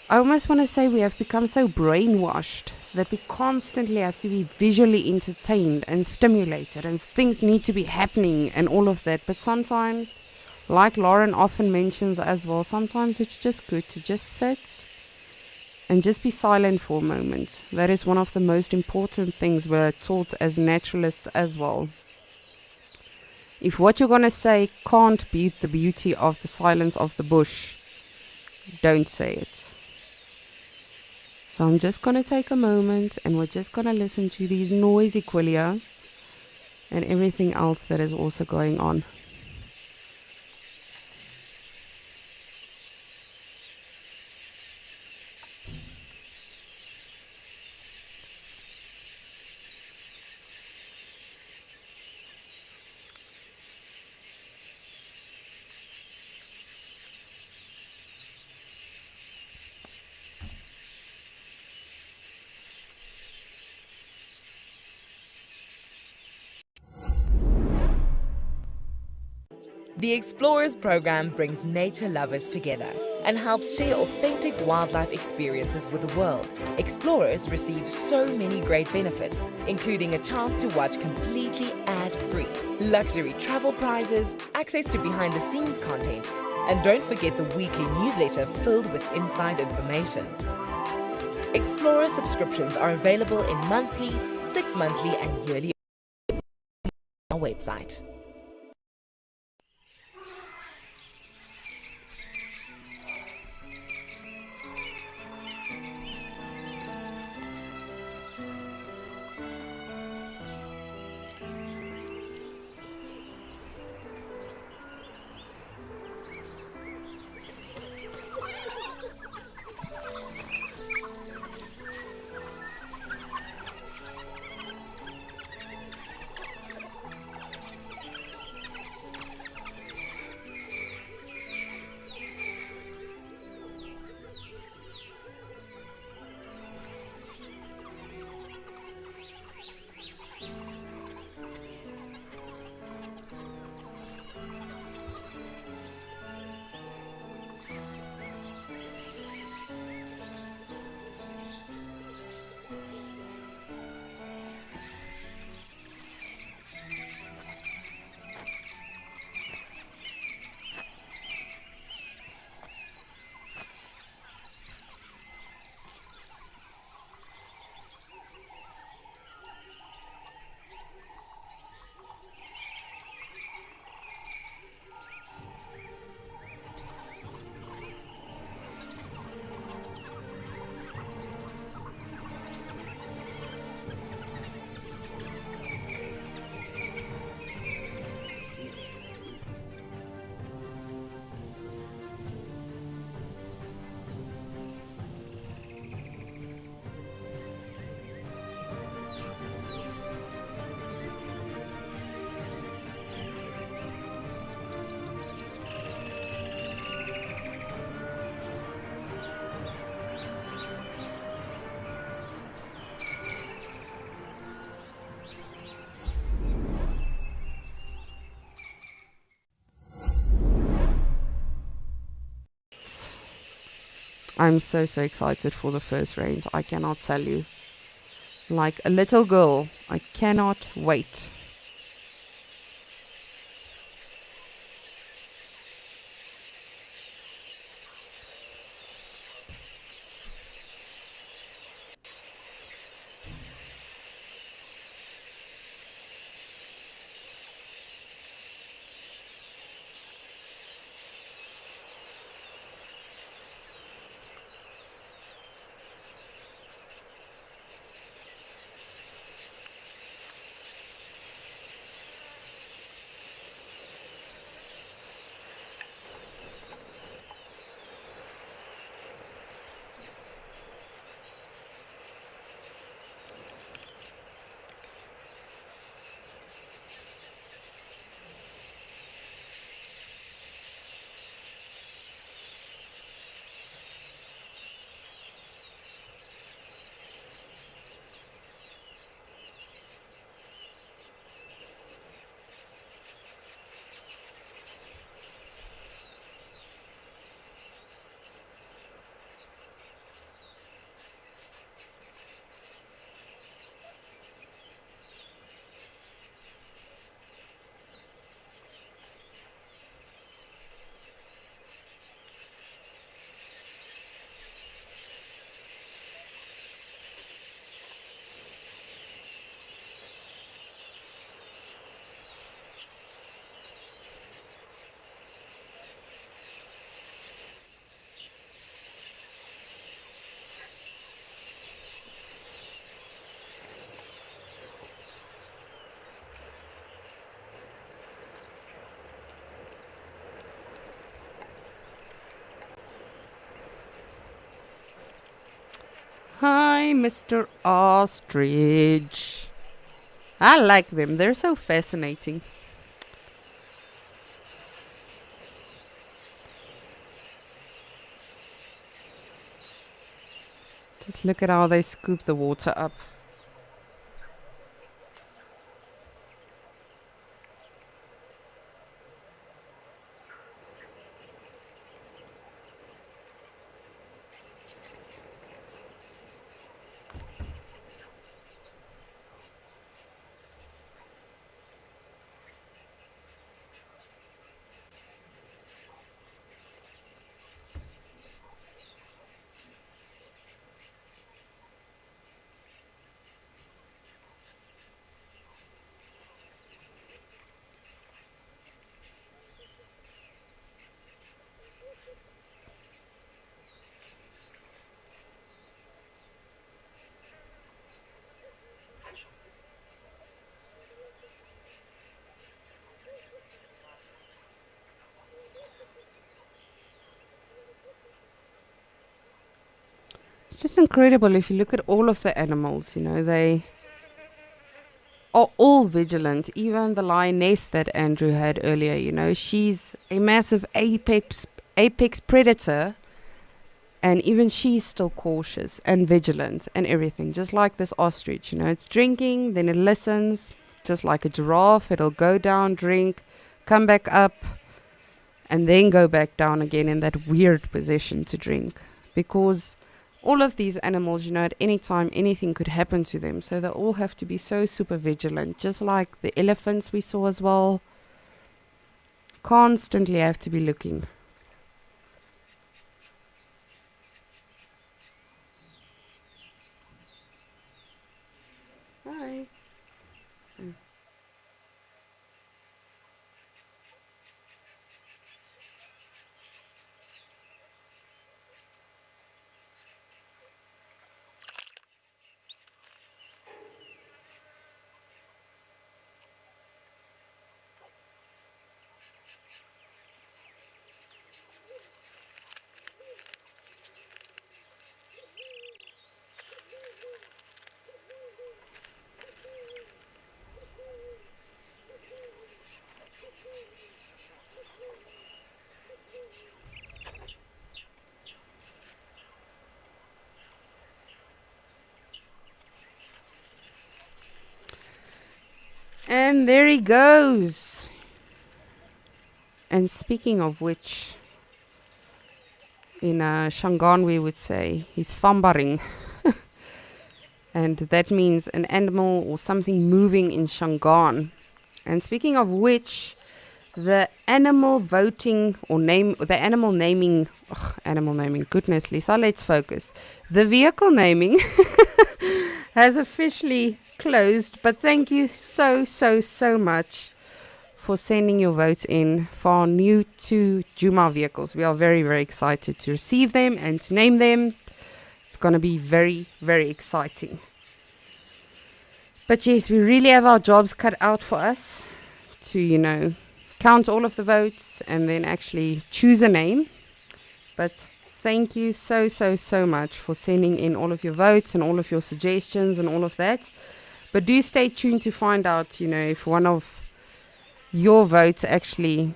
almost want to say we have become so brainwashed that we constantly have to be visually entertained and stimulated, and things need to be happening and all of that. But sometimes, like Lauren often mentions as well, sometimes it's just good to just sit and just be silent for a moment. That is one of the most important things we're taught as naturalists as well. If what you're going to say can't beat the beauty of the silence of the bush, don't say it. So I'm just going to take a moment and we're just going to listen to these noisy quillias and everything else that is also going on. The Explorers program brings nature lovers together and helps share authentic wildlife experiences with the world. Explorers receive so many great benefits, including a chance to watch completely ad-free, luxury travel prizes, access to behind-the-scenes content, And don't forget the weekly newsletter filled with inside information. Explorer subscriptions are available in monthly, 6-monthly and yearly on our website. I'm so excited for the first rains. I cannot tell you. Like a little girl, I cannot wait. Hi, Mr. Ostrich. I like them. They're so fascinating. Just look at how they scoop the water up. It's just incredible if you look at all of the animals, you know, they are all vigilant. Even the lioness that Andrew had earlier, you know, she's a massive apex predator, and even she's still cautious and vigilant and everything, just like this ostrich, you know, it's drinking, then it listens, just like a giraffe, it'll go down, drink, come back up, and then go back down again in that weird position to drink, because all of these animals, you know, at any time anything could happen to them, so they all have to be so super vigilant, just like the elephants we saw as well, constantly have to be looking. Hi. And there he goes. And speaking of which, in Shangaan we would say he's fambaring. And that means an animal or something moving in Shangaan. And speaking of which, the animal voting or animal naming, goodness Lisa, let's focus. The vehicle naming has officially closed, but thank you so much for sending your votes in for our new 2 Juma vehicles. We are very, very excited to receive them and to name them. It's going to be very, very exciting. But yes, we really have our jobs cut out for us to, you know, count all of the votes and then actually choose a name. But thank you so much for sending in all of your votes and all of your suggestions and all of that. But do stay tuned to find out, you know, if one of your votes actually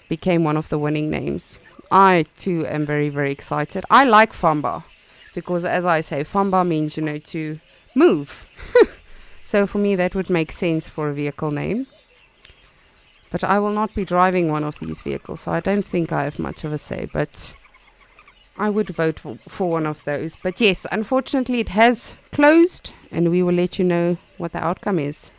became one of the winning names. I too am very, very excited. I like Famba because, as I say, Famba means, you know, to move. So for me that would make sense for a vehicle name. But I will not be driving one of these vehicles, so I don't think I have much of a say. But I would vote for one of those. But yes, unfortunately it has closed, and we will let you know what the outcome is.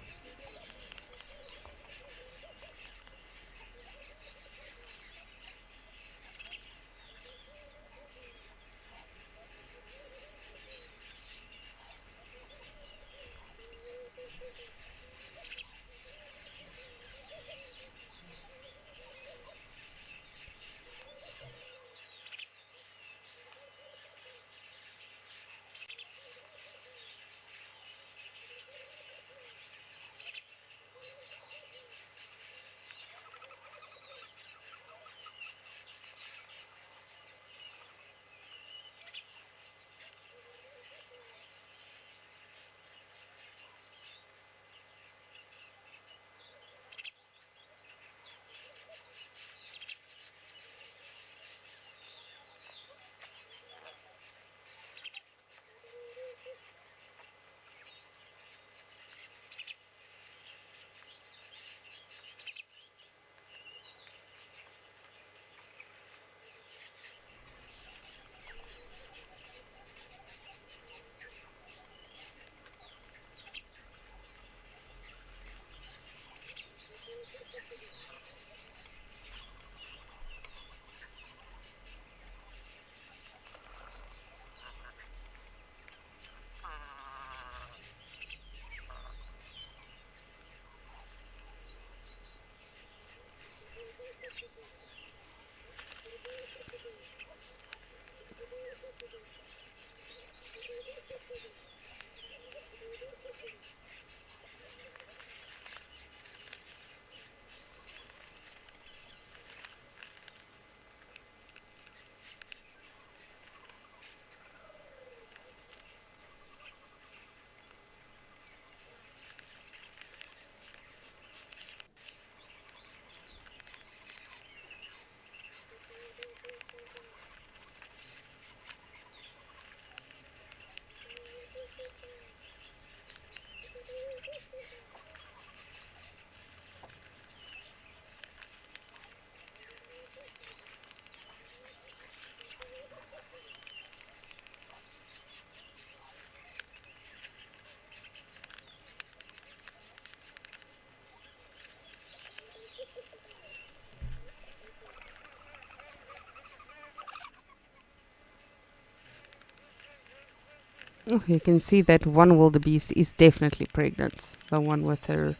Oh, you can see that one wildebeest is definitely pregnant. The one with her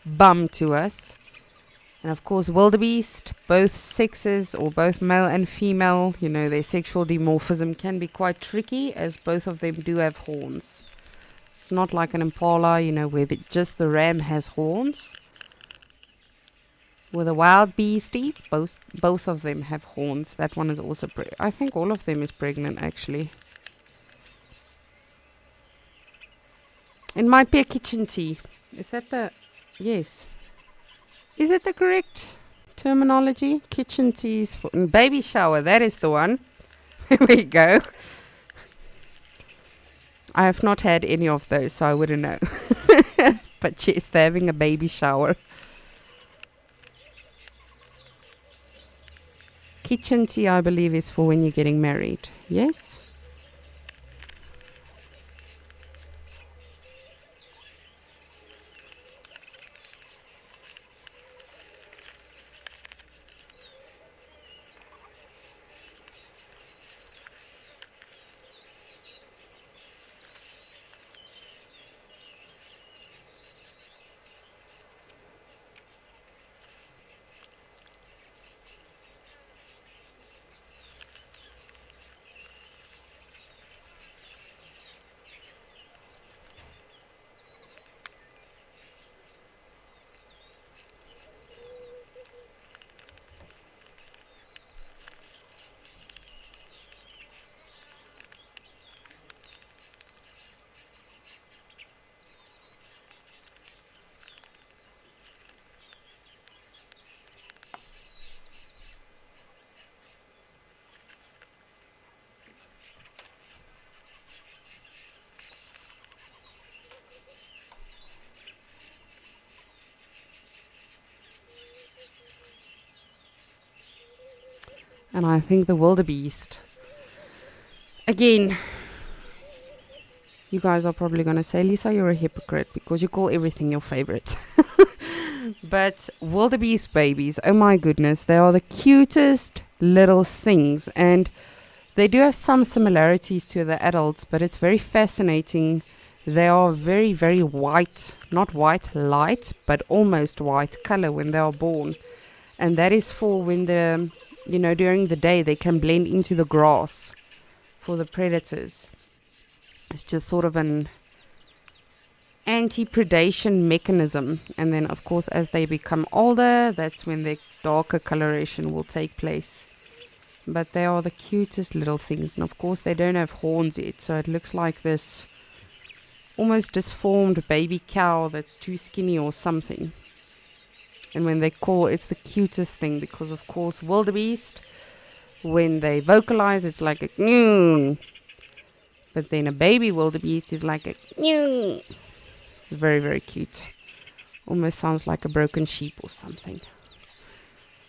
bum to us. And of course, wildebeest, both sexes or both male and female, you know, their sexual dimorphism can be quite tricky as both of them do have horns. It's not like an impala, you know, where just the ram has horns. With the wild beasties, both of them have horns. That one is also I think all of them is pregnant actually. It might be a kitchen tea. Is that the... Yes. Is it the correct terminology? Kitchen teas for baby shower. That is the one. There we go. I have not had any of those, so I wouldn't know. But yes, they're having a baby shower. Kitchen tea, I believe, is for when you're getting married. Yes? And I think the wildebeest. Again, you guys are probably going to say, Lisa, you're a hypocrite because you call everything your favorite. But wildebeest babies, oh my goodness, they are the cutest little things. And they do have some similarities to the adults, but it's very fascinating. They are very, very white, not white light, but almost white color when they are born. And that is for when the... You know, during the day they can blend into the grass for the predators. It's just sort of an anti-predation mechanism. And then, of course, as they become older, that's when their darker coloration will take place. But they are the cutest little things. And, of course, they don't have horns yet. So it looks like this almost disformed baby cow that's too skinny or something. And when they call, it's the cutest thing because, of course, wildebeest, when they vocalize, it's like a new. But then a baby wildebeest is like a new. It's very, very cute. Almost sounds like a broken sheep or something.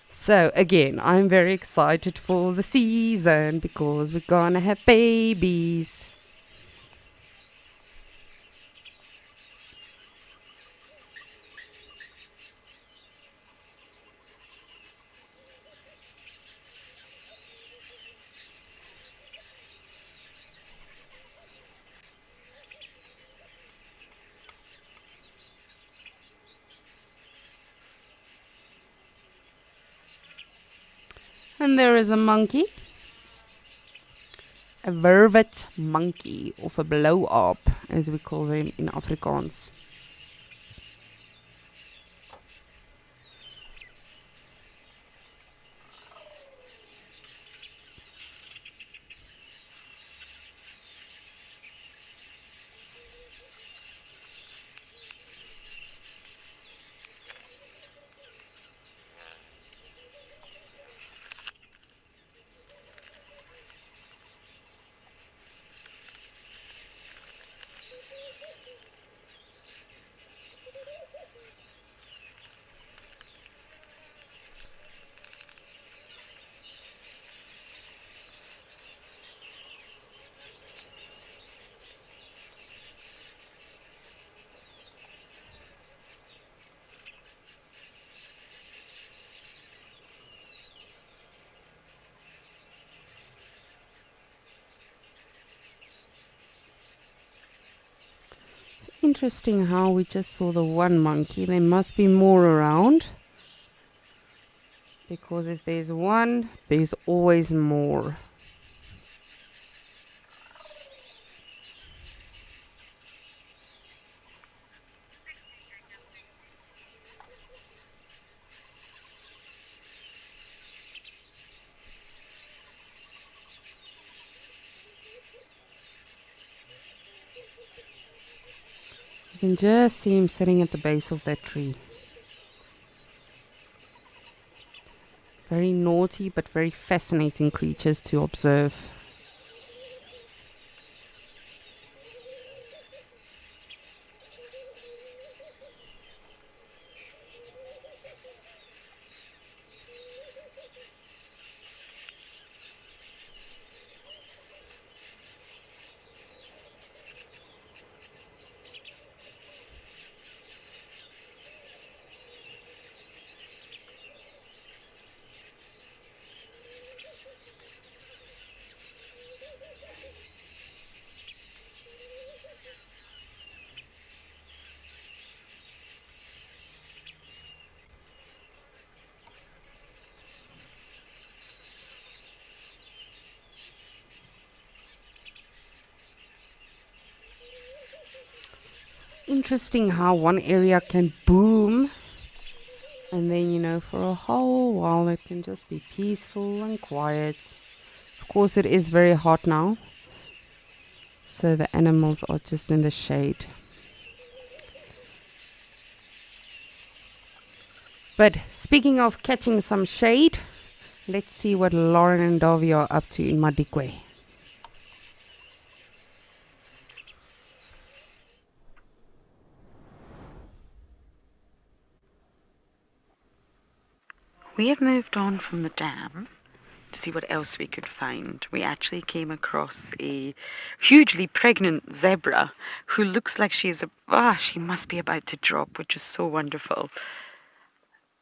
So, again, I'm very excited for the season because we're gonna have babies. And there is a monkey. A vervet monkey, of a blow-up, as we call them in Afrikaans. It's interesting how we just saw the one monkey. There must be more around. Because if there's one, there's always more. You can just see him sitting at the base of that tree. Very naughty but very fascinating creatures to observe. Interesting how one area can boom and then, you know, for a whole while it can just be peaceful and quiet. Of course, it is very hot now, so the animals are just in the shade. But speaking of catching some shade, let's see what Lauren and Davy are up to in Madikwe. We have moved on from the dam to see what else we could find. We actually came across a hugely pregnant zebra who looks like she must be about to drop, which is so wonderful.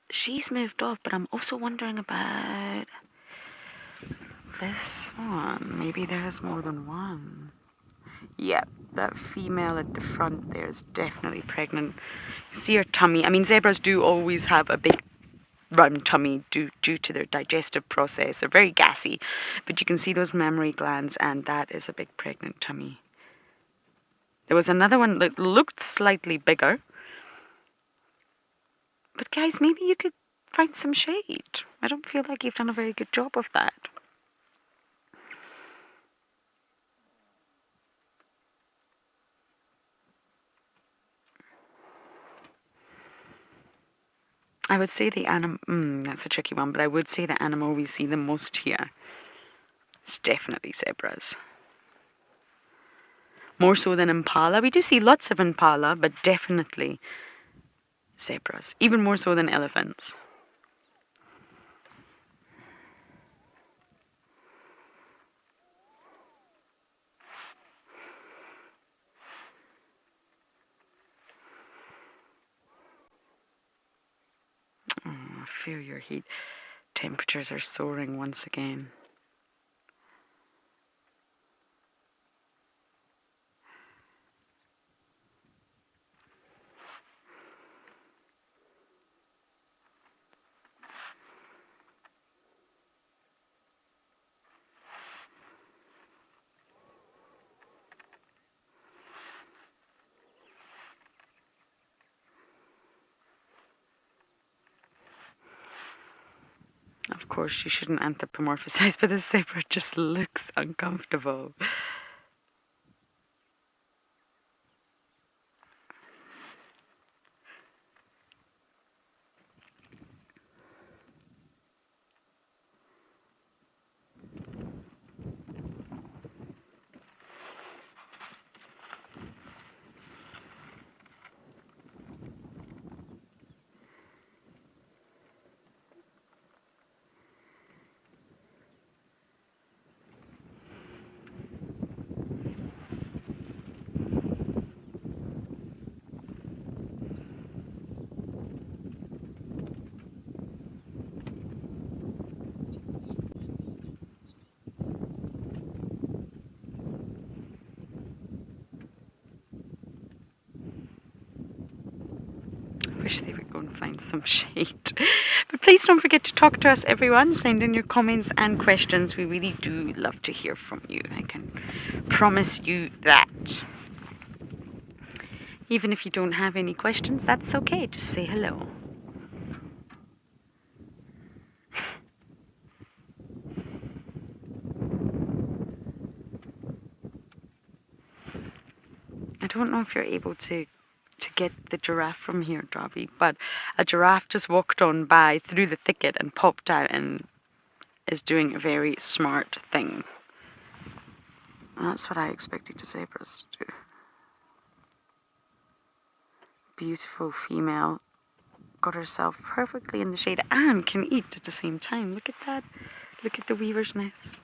She's moved off, but I'm also wondering about this one. Maybe there's more than one. Yep, that female at the front there is definitely pregnant. See her tummy. I mean, zebras do always have a big round tummy due to their digestive process. They're very gassy, but you can see those mammary glands, and that is a big pregnant tummy. There was another one that looked slightly bigger. But guys, maybe you could find some shade. I don't feel like you've done a very good job of that. I would say the animal, that's a tricky one, but I would say the animal we see the most here is definitely zebras. More so than impala. We do see lots of impala, but definitely zebras. Even more so than elephants. I feel your heat. Temperatures are soaring once again. Of course, you shouldn't anthropomorphize, but this zebra just looks uncomfortable. and find some shade. But please don't forget to talk to us, everyone. Send in your comments and questions. We really do love to hear from you. I can promise you that. Even if you don't have any questions, that's okay. Just say hello. I don't know if you're able to get the giraffe from here, Darby, but a giraffe just walked on by through the thicket and popped out and is doing a very smart thing. And that's what I expected the zebras to do. Beautiful female, got herself perfectly in the shade and can eat at the same time. Look at that. Look at the weaver's nest.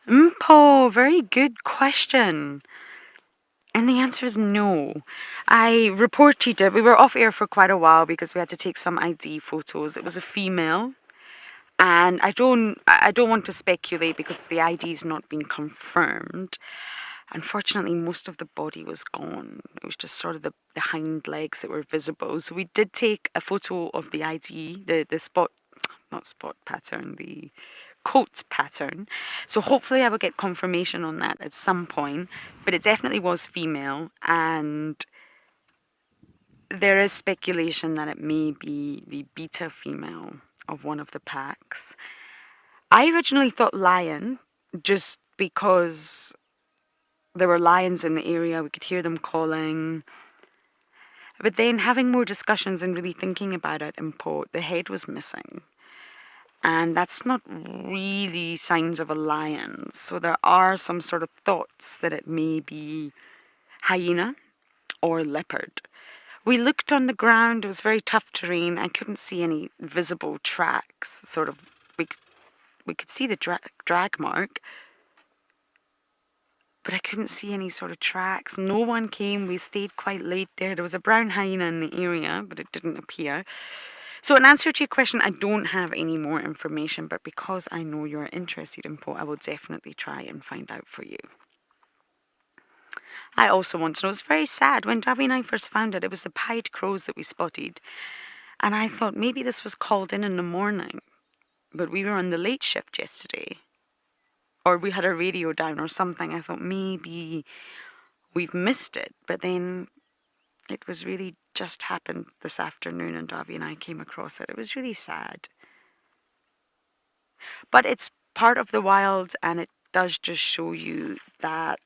Mpo, very good question. And the answer is no. I reported it. We were off air for quite a while because we had to take some ID photos. It was a female. And I don't want to speculate because the ID's not been confirmed. Unfortunately, most of the body was gone. It was just sort of the hind legs that were visible. So we did take a photo of the ID, the coat pattern. So hopefully I will get confirmation on that at some point. But it definitely was female, and there is speculation that it may be the beta female of one of the packs. I originally thought lion, just because there were lions in the area, we could hear them calling. But then having more discussions and really thinking about it in Port, the head was missing. And that's not really signs of a lion. So there are some sort of thoughts that it may be hyena or leopard. We looked on the ground. It was very tough terrain. I couldn't see any visible tracks. We could see the drag mark, but I couldn't see any sort of tracks. No one came. We stayed quite late there. There was a brown hyena in the area, but it didn't appear. So in answer to your question, I don't have any more information, but because I know you're interested in Po, I will definitely try and find out for you. I also want to know, it's very sad, when Darby and I first found it, it was the pied crows that we spotted. And I thought maybe this was called in the morning, but we were on the late shift yesterday. Or we had a radio down or something. I thought maybe we've missed it, but then it was really just happened this afternoon and Darby and I came across it. It was really sad. But it's part of the wild, and it does just show you that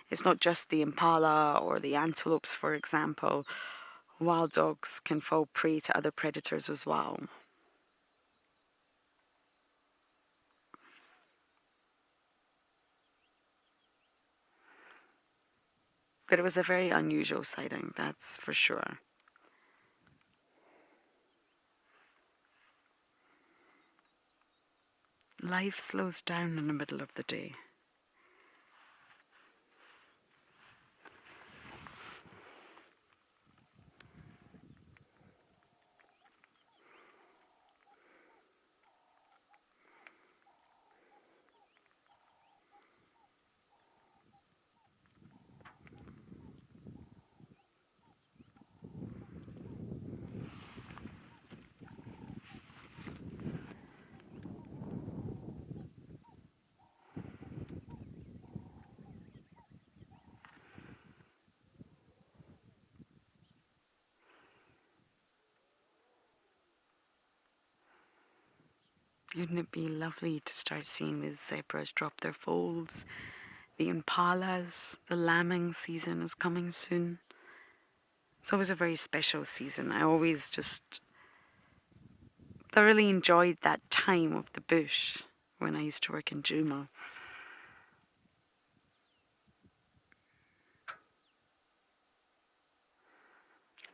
it's not just the impala or the antelopes, for example. Wild dogs can fall prey to other predators as well. But it was a very unusual sighting, that's for sure. Life slows down in the middle of the day. Wouldn't it be lovely to start seeing the zebras drop their foals? The impalas, the lambing season is coming soon. It's always a very special season. I always just thoroughly enjoyed that time of the bush when I used to work in Djuma.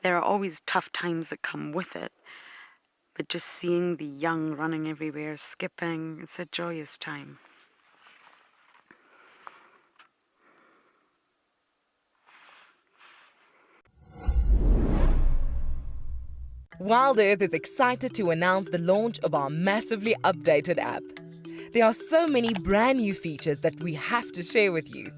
There are always tough times that come with it, but just seeing the young running everywhere, skipping, it's a joyous time. Wild Earth is excited to announce the launch of our massively updated app. There are so many brand new features that we have to share with you.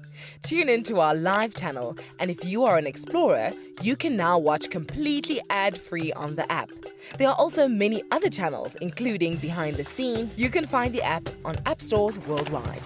Tune into our live channel, and if you are an explorer, you can now watch completely ad-free on the app. There are also many other channels, including behind the scenes. You can find the app on app stores worldwide.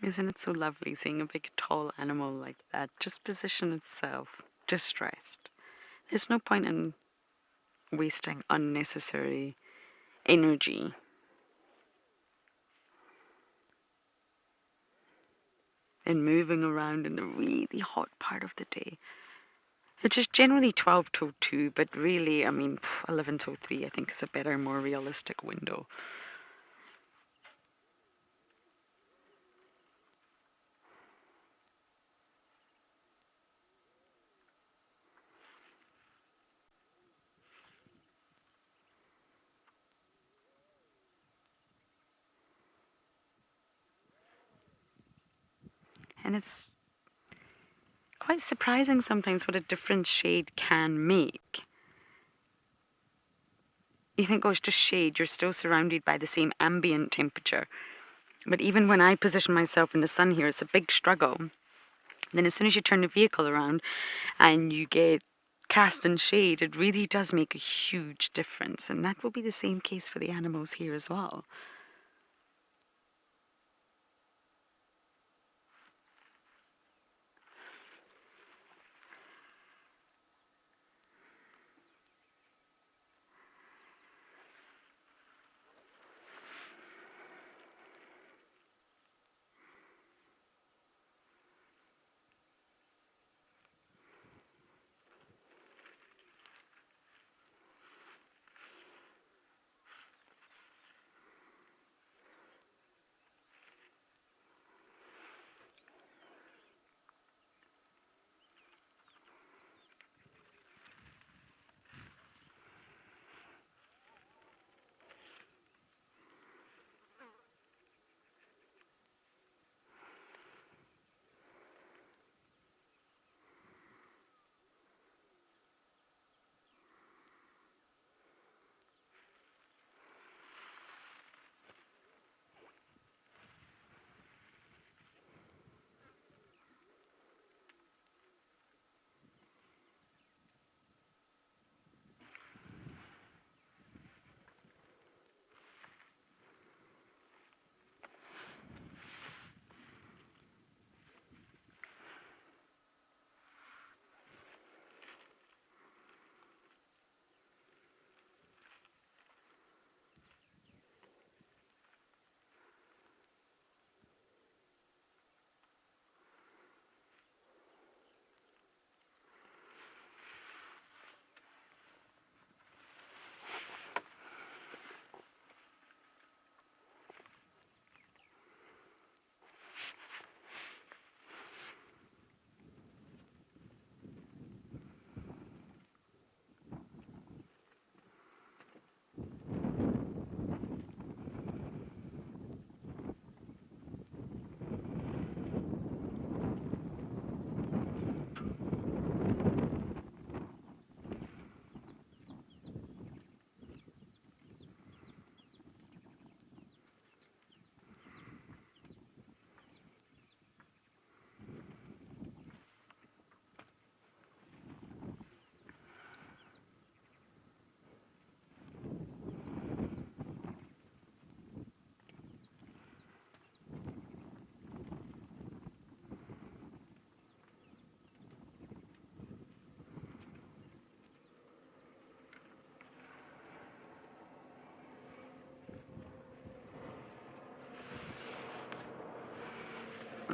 Isn't it so lovely seeing a big tall animal like that just position itself, distressed? There's no point in wasting unnecessary energy. And moving around in the really hot part of the day. It's just generally 12 till 2, but really, 11 till 3 I think is a better, more realistic window. And it's quite surprising sometimes what a different shade can make. You think, oh, it's just shade, you're still surrounded by the same ambient temperature. But even when I position myself in the sun here, it's a big struggle. Then as soon as you turn the vehicle around and you get cast in shade, it really does make a huge difference. And that will be the same case for the animals here as well.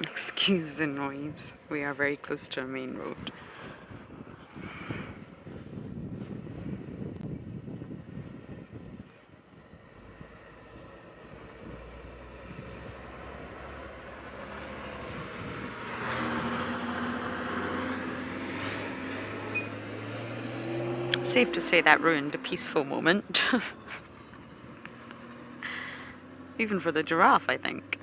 Excuse the noise. We are very close to a main road. Safe to say that ruined a peaceful moment. Even for the giraffe, I think.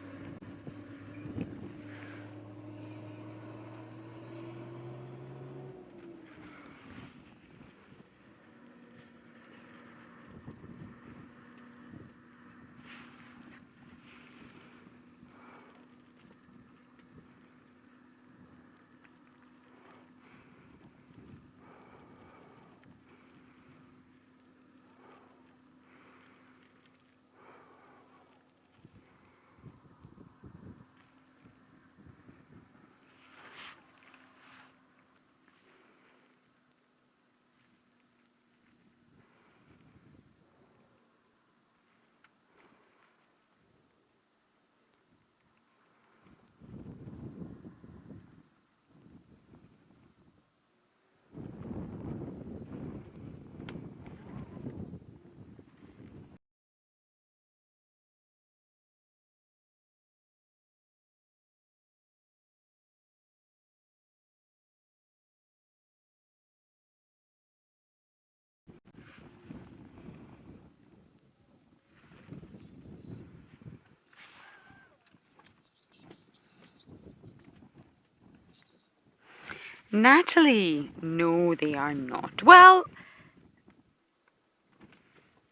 Natalie, no, they are not. Well,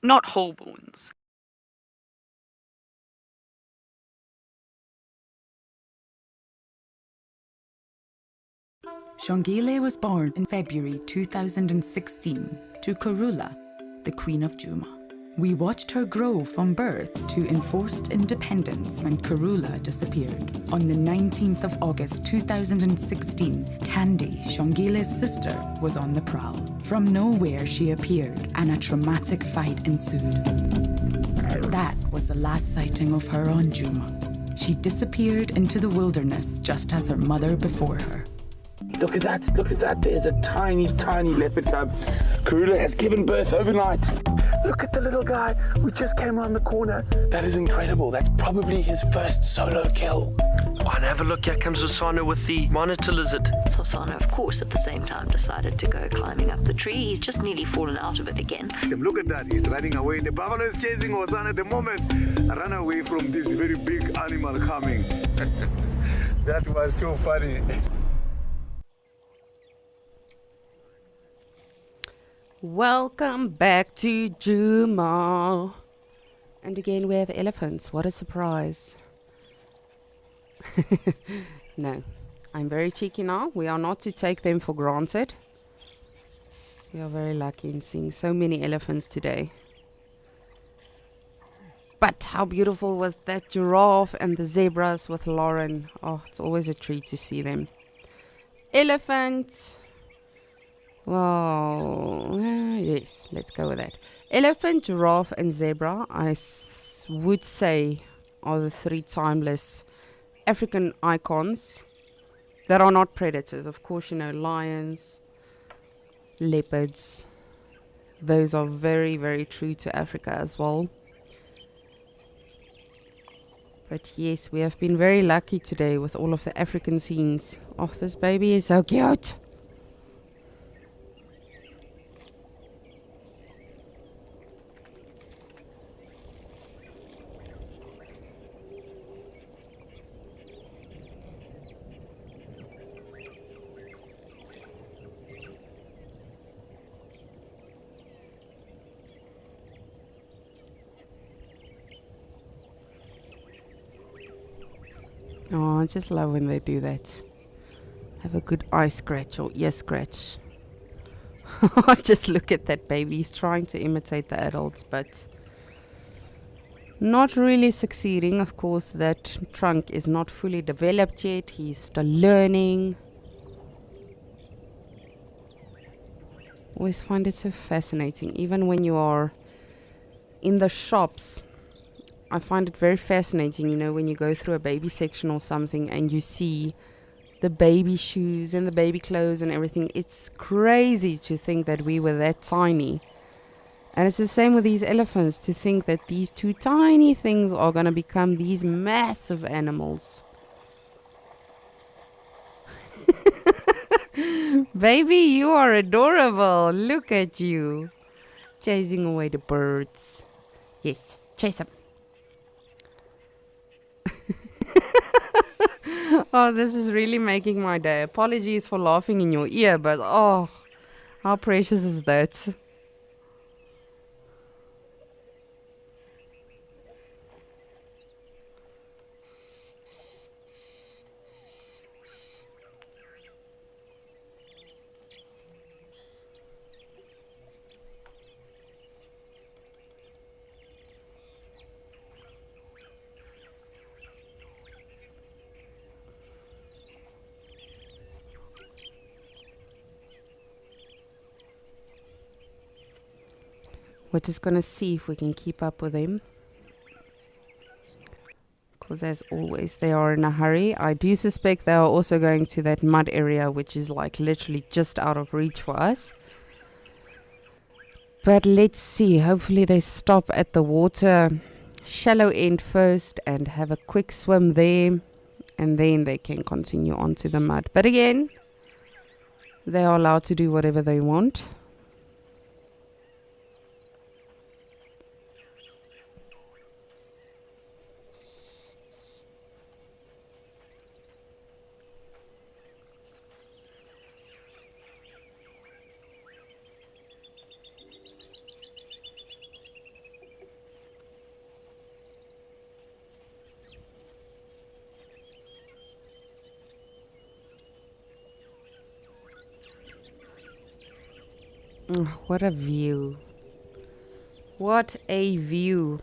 not whole bones. Shongile was born in February 2016 to Karula, the Queen of Juma. We watched her grow from birth to enforced independence when Karula disappeared. On the 19th of August 2016, Tandy, Shongile's sister, was on the prowl. From nowhere she appeared, and a traumatic fight ensued. That was the last sighting of her on Juma. She disappeared into the wilderness just as her mother before her. Look at that, look at that. There's a tiny, tiny leopard cub. Karula has given birth overnight. Look at the little guy. We just came around the corner. That is incredible. That's probably his first solo kill. Oh, and have a look. Here comes Osana with the monitor lizard. Osana, of course, at the same time decided to go climbing up the tree. He's just nearly fallen out of it again. Look at that. He's running away. The buffalo is chasing Osana at the moment. Run away from this very big animal coming. That was so funny. Welcome back to Juma. And again we have elephants. What a surprise. No, I'm very cheeky now. We are not to take them for granted. We are very lucky in seeing so many elephants today. But how beautiful was that giraffe and the zebras with Lauren. Oh, it's always a treat to see them. Elephant. Well, yes, let's go with that. Elephant, giraffe, and zebra, I would say, are the three timeless African icons that are not predators. Of course, you know, lions, leopards. Those are very, very true to Africa as well. But yes, we have been very lucky today with all of the African scenes. Oh, this baby is so cute. Oh, I just love when they do that. Have a good eye scratch or ear scratch. Just look at that baby. He's trying to imitate the adults, but not really succeeding. Of course, that trunk is not fully developed yet. He's still learning. Always find it so fascinating. Even when you are in the shops I find it very fascinating, you know, when you go through a baby section or something and you see the baby shoes and the baby clothes and everything. It's crazy to think that we were that tiny. And it's the same with these elephants, to think that these two tiny things are going to become these massive animals. Baby, you are adorable. Look at you. Chasing away the birds. Yes, chase them. Oh, this is really making my day. Apologies for laughing in your ear, but oh, how precious is that? We're just going to see if we can keep up with them. Because as always, they are in a hurry. I do suspect they are also going to that mud area, which is like literally just out of reach for us. But let's see. Hopefully they stop at the water shallow end first and have a quick swim there. And then they can continue on to the mud. But again, they are allowed to do whatever they want. What a view. What a view.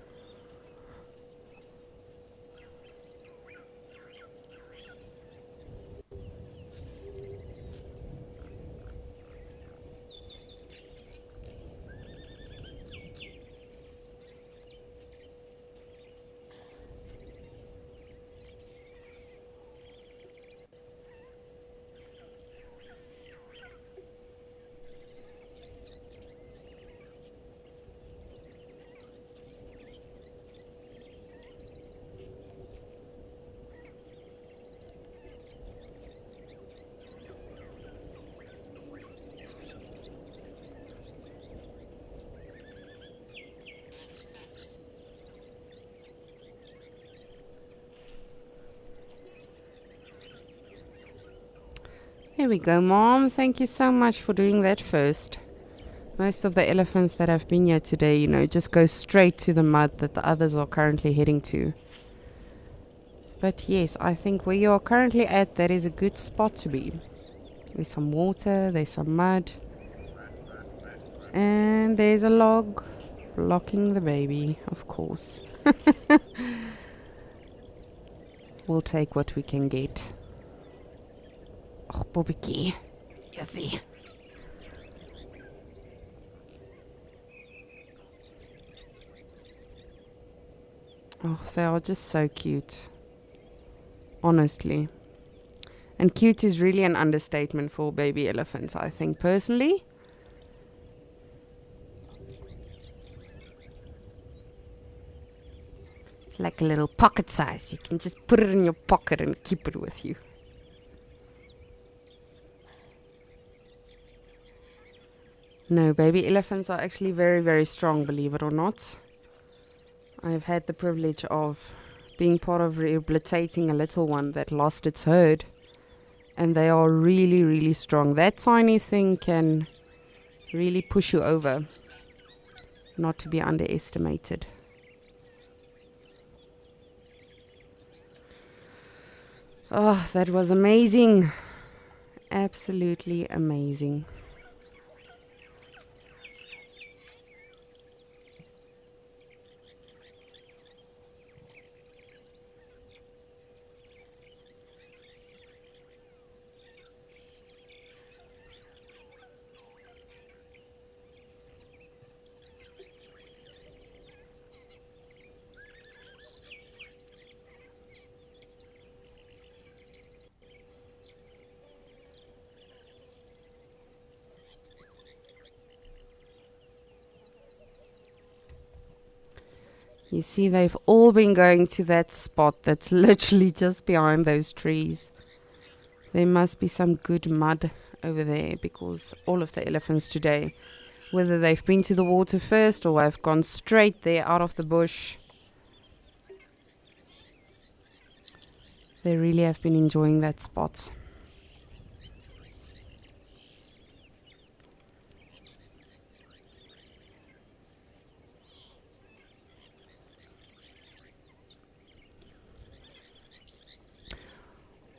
Here we go, Mom. Thank you so much for doing that first. Most of the elephants that have been here today, you know, just go straight to the mud that the others are currently heading to. But yes, I think where you are currently at, that is a good spot to be. There's some water, there's some mud. And there's a log blocking the baby, of course. We'll take what we can get. Oh, Bobbikie. You see. Oh, they are just so cute. Honestly. And cute is really an understatement for baby elephants, I think, personally. It's like a little pocket size. You can just put it in your pocket and keep it with you. No, baby elephants are actually very, very strong, believe it or not. I've had the privilege of being part of rehabilitating a little one that lost its herd. And they are really, really strong. That tiny thing can really push you over. Not to be underestimated. Oh, that was amazing. Absolutely amazing. You see, they've all been going to that spot that's literally just behind those trees. There must be some good mud over there because all of the elephants today, whether they've been to the water first or have gone straight there out of the bush, they really have been enjoying that spot.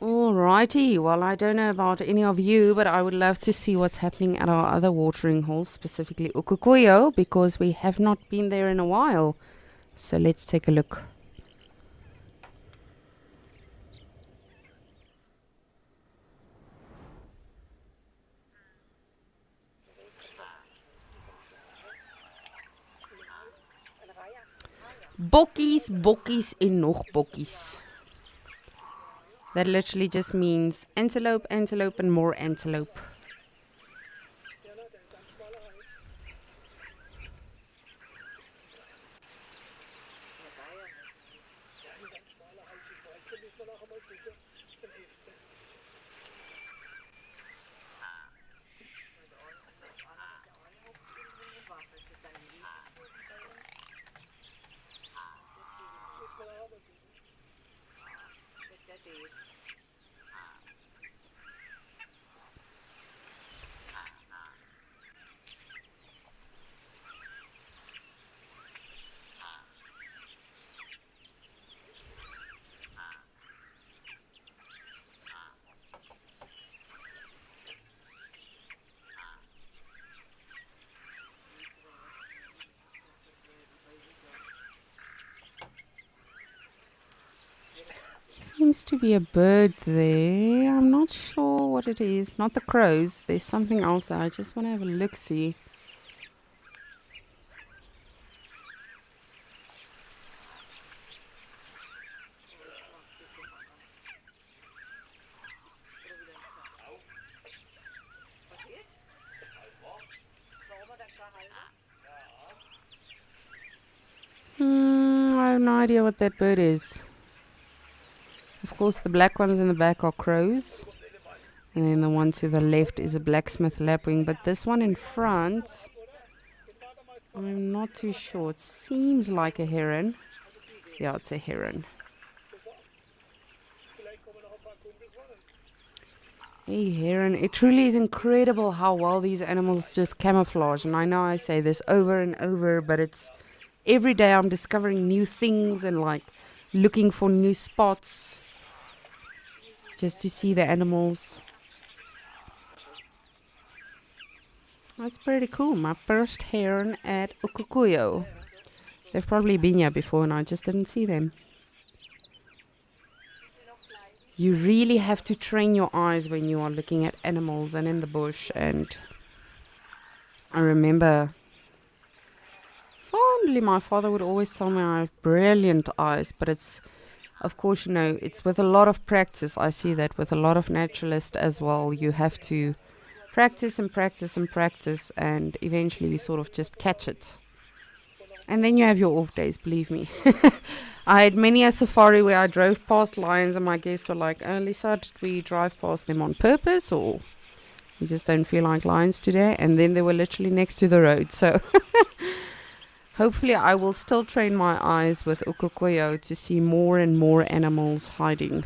Alrighty, well, I don't know about any of you, but I would love to see what's happening at our other watering holes, specifically Ukukuyo, because we have not been there in a while. So let's take a look. Bokkies, bokkies en nog bokkies. That literally just means antelope, antelope, and more antelope. Seems to be a bird there. I'm not sure what it is. Not the crows. There's something else there. I just want to have a look-see. I have no idea what that bird is. Of course, the black ones in the back are crows. And then the one to the left is a blacksmith lapwing. But this one in front, I'm not too sure. It seems like a heron. Yeah, it's a heron. A heron. It truly is incredible how well these animals just camouflage. And I know I say this over and over, but it's every day I'm discovering new things and like looking for new spots just to see the animals. That's pretty cool. My first heron at Ukukuyo. They've probably been here before and I just didn't see them. You really have to train your eyes when you are looking at animals and in the bush. And I remember fondly my father would always tell me I have brilliant eyes, but it's, of course, you know, it's with a lot of practice. I see that with a lot of naturalists as well. You have to practice and practice and practice, and eventually you sort of just catch it. And then you have your off days, believe me. I had many a safari where I drove past lions and my guests were like, "Oh, Lisa, did we drive past them on purpose or we just don't feel like lions today?" And then they were literally next to the road. So hopefully I will still train my eyes with Ukukuyo to see more and more animals hiding.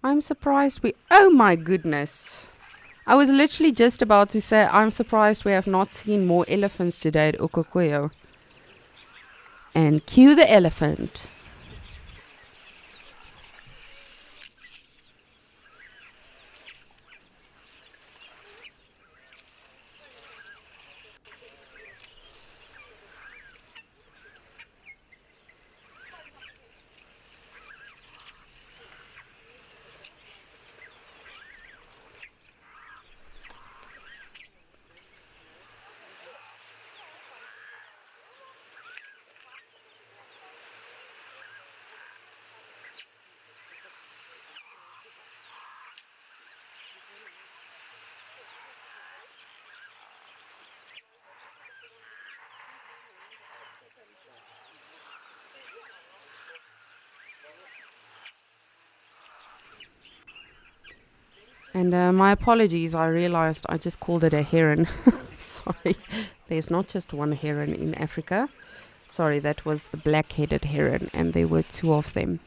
I'm surprised oh my goodness. I was literally just about to say, I'm surprised we have not seen more elephants today at Ukukuyo. And cue the elephant. And my apologies, I realized I just called it a heron. Sorry, there's not just one heron in Africa. Sorry, that was the black-headed heron, and there were two of them.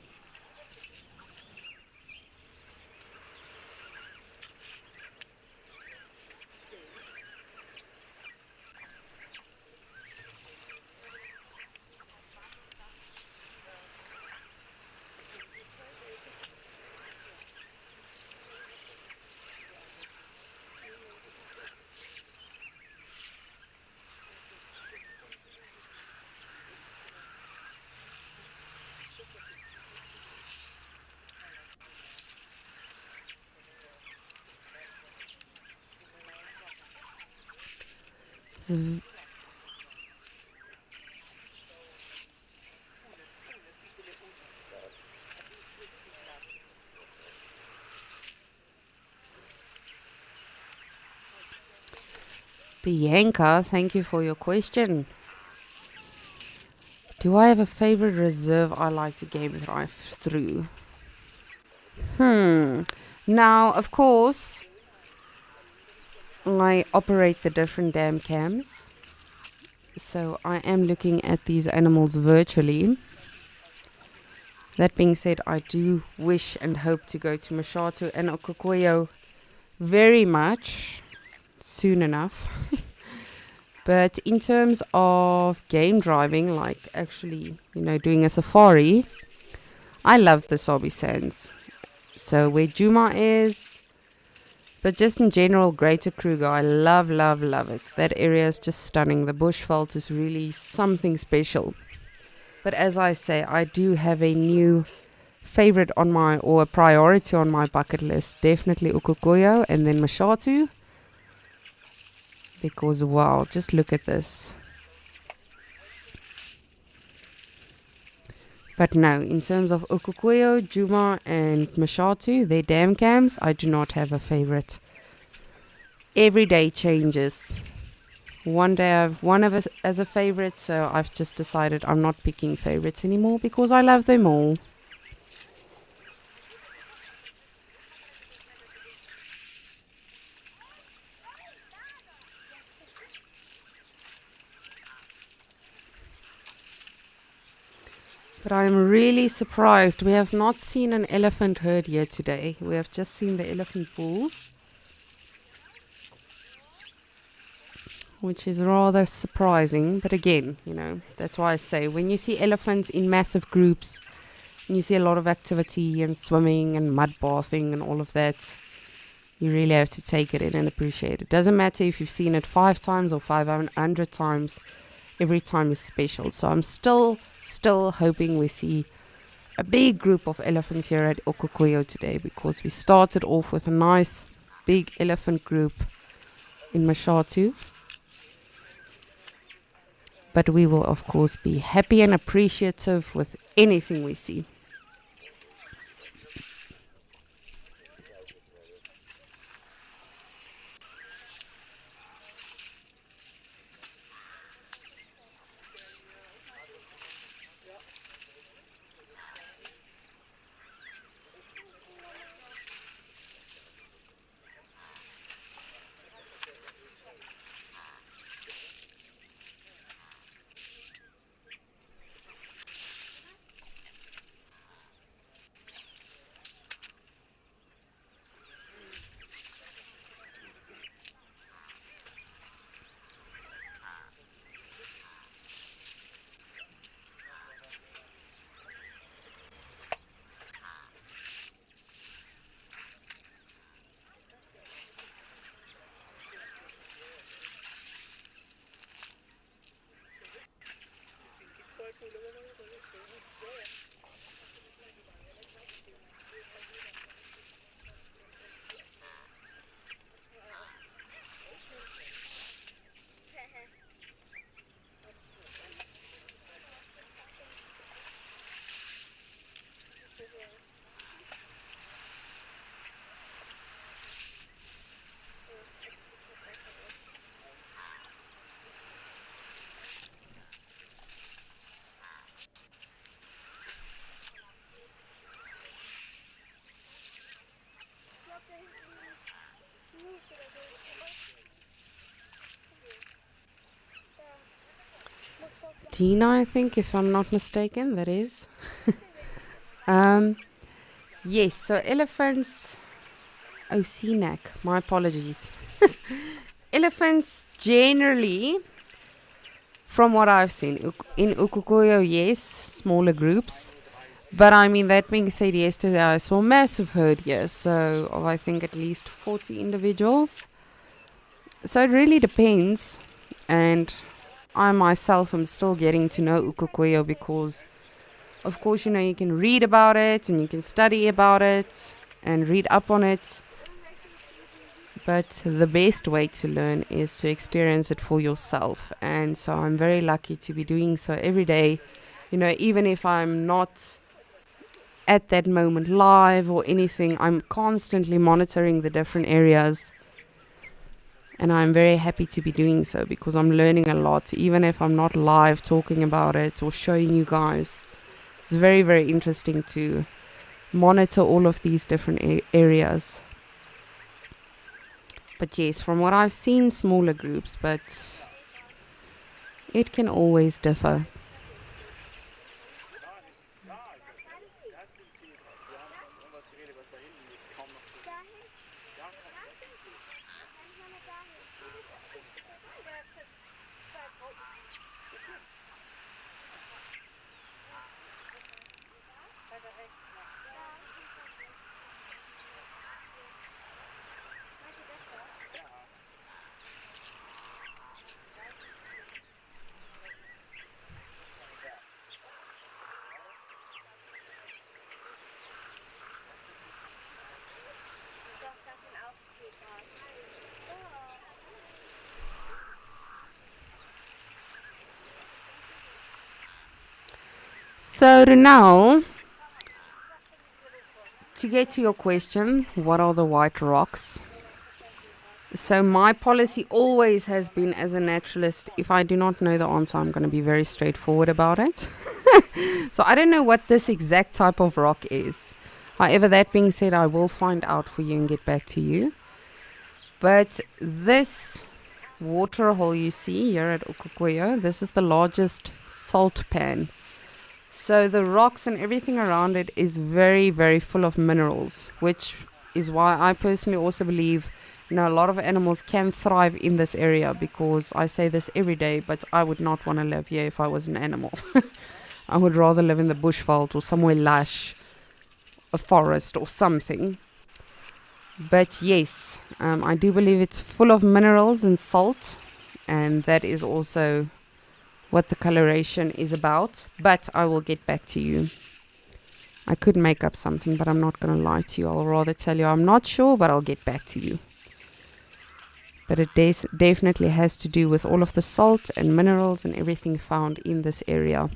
Bianca, thank you for your question. Do I have a favorite reserve I like to game drive through? Now, of course, I operate the different dam cams. So I am looking at these animals virtually. That being said, I do wish and hope to go to Mashatu and Okokoyo very much soon enough. But in terms of game driving, like actually, doing a safari, I love the Sabi Sands. So where Djuma is, but just in general, Greater Kruger, I love, love, love it. That area is just stunning. The Bushveld is really something special. But as I say, I do have a new favorite or a priority on my bucket list. Definitely Okokoyo and then Mashatu. Because wow, just look at this. But no, in terms of Okokoyo, Djuma and Mashatu, their dam cams, I do not have a favorite. Every day changes. One day I have one of us as a favorite, so I've just decided I'm not picking favorites anymore because I love them all. But I'm really surprised. We have not seen an elephant herd here today. We have just seen the elephant bulls, which is rather surprising. But again, that's why I say when you see elephants in massive groups, and you see a lot of activity and swimming and mud bathing and all of that, you really have to take it in and appreciate it. Doesn't matter if you've seen it 5 times or 500 times. Every time is special. So I'm still hoping we see a big group of elephants here at Okokoyo today, because we started off with a nice big elephant group in Mashatu. But we will of course be happy and appreciative with anything we see. Argentina, I think, if I'm not mistaken, that is. Yes, so elephants... Oh, CNAC, my apologies. Elephants generally, from what I've seen, in Ukukuyo, yes, smaller groups. But I mean, that being said, yesterday I saw a massive herd here, so of I think at least 40 individuals. So it really depends, and I myself am still getting to know Ukukuyo because, of course, you know, you can read about it and you can study about it and read up on it. But the best way to learn is to experience it for yourself. And so I'm very lucky to be doing so every day. You know, even if I'm not at that moment live or anything, I'm constantly monitoring the different areas. And I'm very happy to be doing so because I'm learning a lot, even if I'm not live talking about it or showing you guys. It's very, very interesting to monitor all of these different areas. But yes, from what I've seen, smaller groups, but it can always differ. So now, to get to your question, what are the white rocks? So my policy always has been, as a naturalist, if I do not know the answer, I'm going to be very straightforward about it. So I don't know what this exact type of rock is. However, that being said, I will find out for you and get back to you. But this water hole you see here at Ukukuyo, this is the largest salt pan. So the rocks and everything around it is very, very full of minerals, which is why I personally also believe, you know, a lot of animals can thrive in this area, because I say this every day, but I would not want to live here if I was an animal. I would rather live in the bushveld or somewhere lush, a forest or something. But yes, I do believe it's full of minerals and salt, and that is also what the coloration is about, but I will get back to you. I could make up something, but I'm not going to lie to you. I'll rather tell you I'm not sure, but I'll get back to you. But it definitely has to do with all of the salt and minerals and everything found in this area.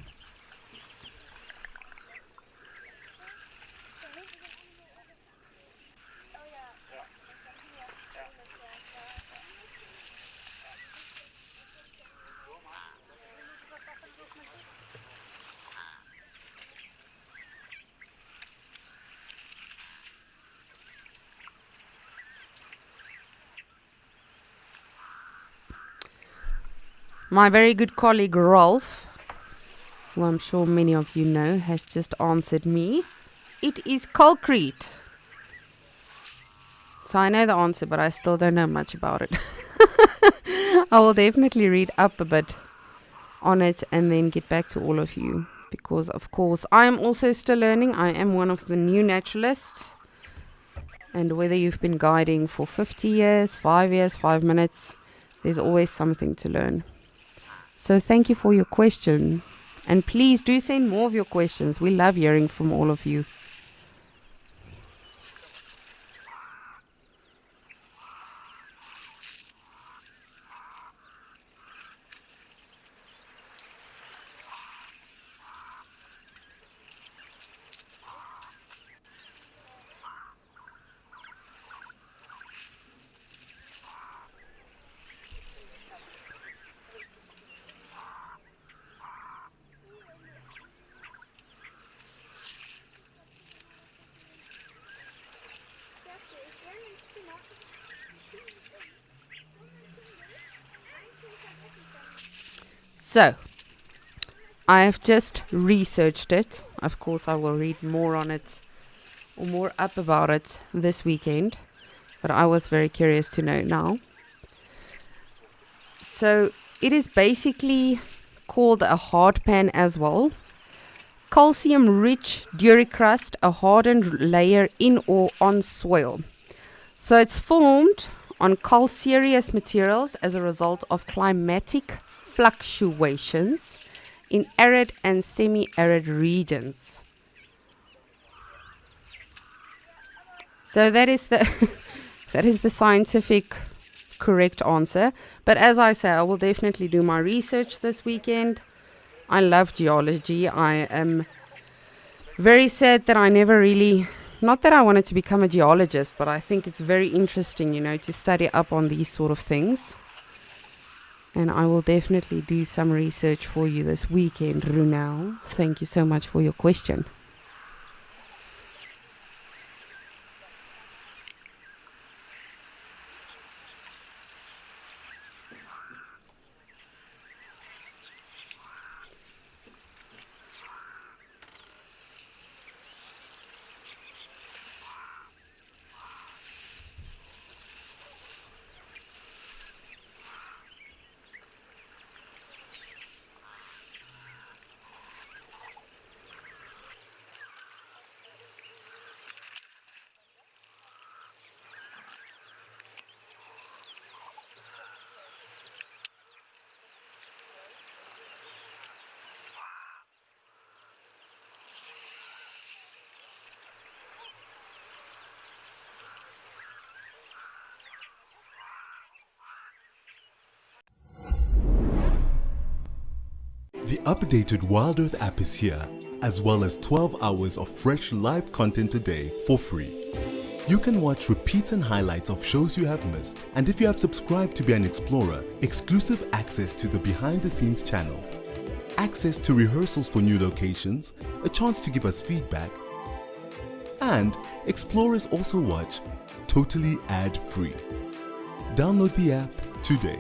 My very good colleague Rolf, who I'm sure many of you know, has just answered me. It is concrete. So I know the answer, but I still don't know much about it. I will definitely read up a bit on it and then get back to all of you. Because, of course, I am also still learning. I am one of the new naturalists. And whether you've been guiding for 50 years, 5 minutes, there's always something to learn. So thank you for your question. And please do send more of your questions. We love hearing from all of you. So, I have just researched it. Of course, I will read more on it or more up about it this weekend, but I was very curious to know now. So it is basically called a hard pan as well. Calcium-rich duricrust, a hardened layer in or on soil. So it's formed on calcareous materials as a result of climatic fluctuations in arid and semi-arid regions. So that is the that is the scientific correct answer. But as I say, I will definitely do my research this weekend. I love geology. I am very sad that I never really, not that I wanted to become a geologist, but I think it's very interesting, to study up on these sort of things. And I will definitely do some research for you this weekend, Runel. Thank you so much for your question. The updated Wild Earth app is here, as well as 12 hours of fresh live content a day for free. You can watch repeats and highlights of shows you have missed, and if you have subscribed to be an explorer, exclusive access to the behind the scenes channel, access to rehearsals for new locations, a chance to give us feedback, and explorers also watch totally ad-free. Download the app today.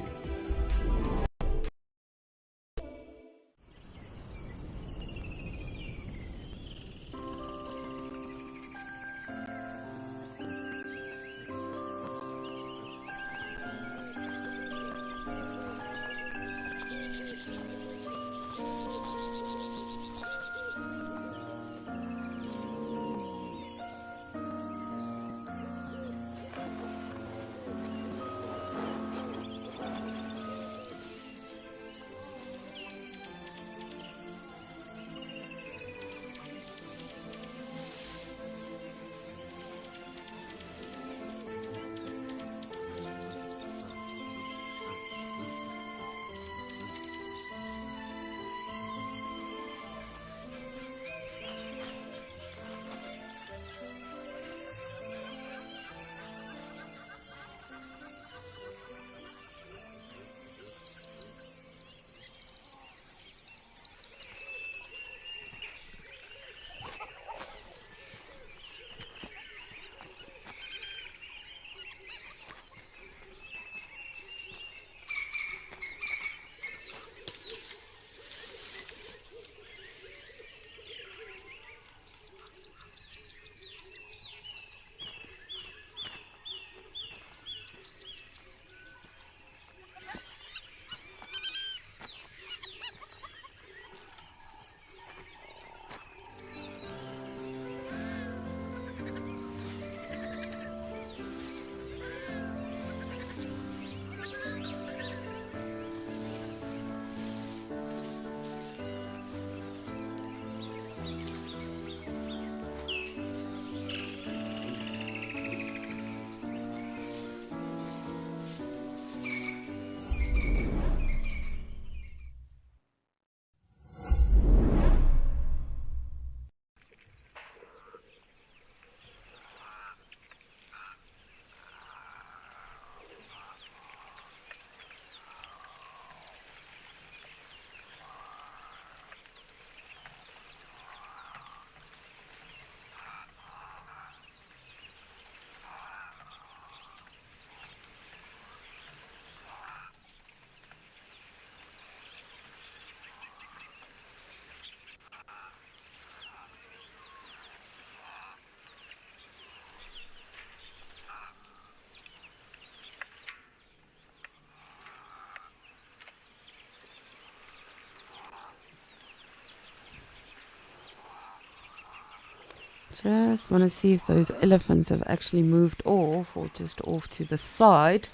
Just want to see if those elephants have actually moved off or just off to the side.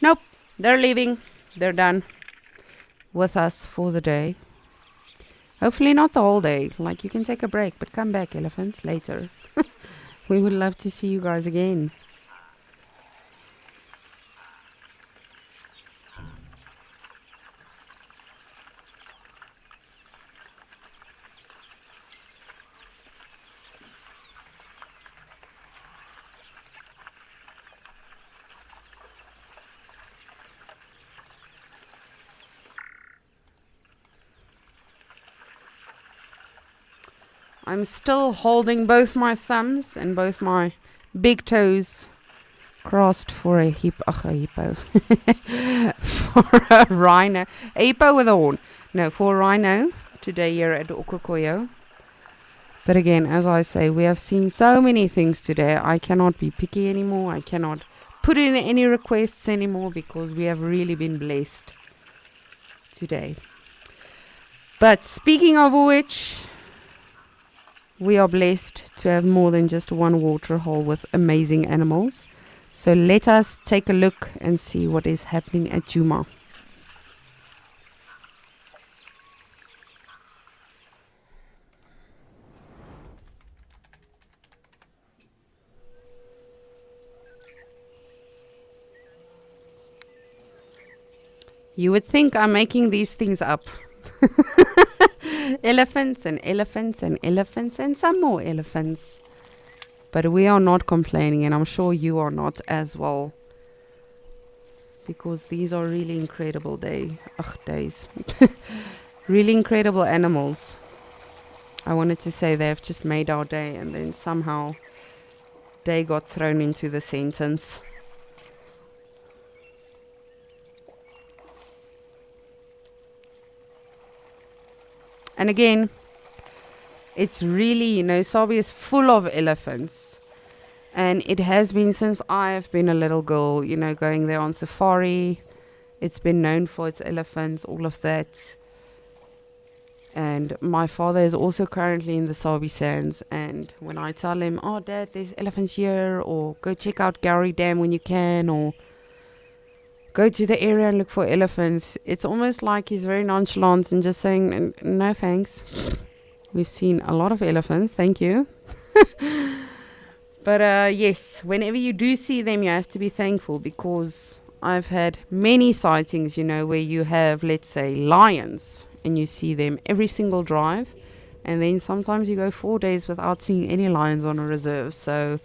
Nope, they're leaving. They're done with us for the day. Hopefully not the whole day. Like, you can take a break, but come back, elephants, later. We would love to see you guys again. I'm still holding both my thumbs and both my big toes crossed for a hippo. For a rhino. A hippo with a horn. No, for a rhino today here at Okokoyo. But again, as I say, we have seen so many things today. I cannot be picky anymore. I cannot put in any requests anymore because we have really been blessed today. But speaking of which, we are blessed to have more than just one water hole with amazing animals. So let us take a look and see what is happening at Djuma. You would think I'm making these things up. Elephants and elephants and elephants and some more elephants. But we are not complaining, and I'm sure you are not as well. Because these are really incredible days. Really incredible animals. I wanted to say they've just made our day, and then somehow day got thrown into the sentence. And again, it's really, Sabi is full of elephants. And it has been since I've been a little girl, going there on safari. It's been known for its elephants, all of that. And my father is also currently in the Sabi Sands. And when I tell him, oh, Dad, there's elephants here, or go check out Gowrie Dam when you can, or go to the area and look for elephants, it's almost like he's very nonchalant and just saying, no thanks. We've seen a lot of elephants, thank you. But yes, whenever you do see them, you have to be thankful, because I've had many sightings, where you have, let's say, lions, and you see them every single drive, and then sometimes you go 4 days without seeing any lions on a reserve. So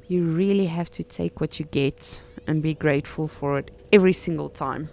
you really have to take what you get and be grateful for it every single time.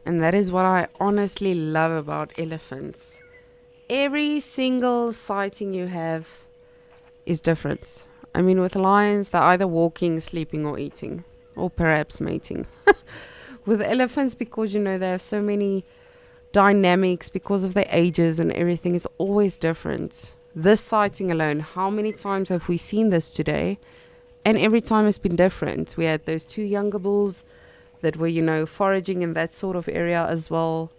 And that is what I honestly love about elephants. Every single sighting you have is different. I mean, with lions, they're either walking, sleeping, or eating, or perhaps mating. With elephants, because, they have so many dynamics because of their ages and everything, is always different. This sighting alone, how many times have we seen this today? And every time it's been different. We had those 2 younger bulls that were, foraging in that sort of area as well.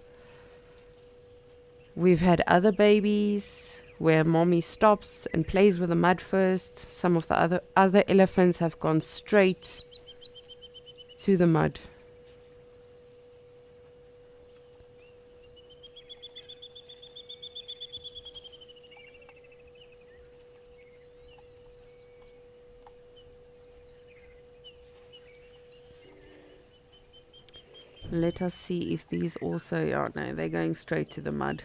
We've had other babies where mommy stops and plays with the mud first. Some of the other elephants have gone straight to the mud. Let us see if these also... Oh, no, they're going straight to the mud.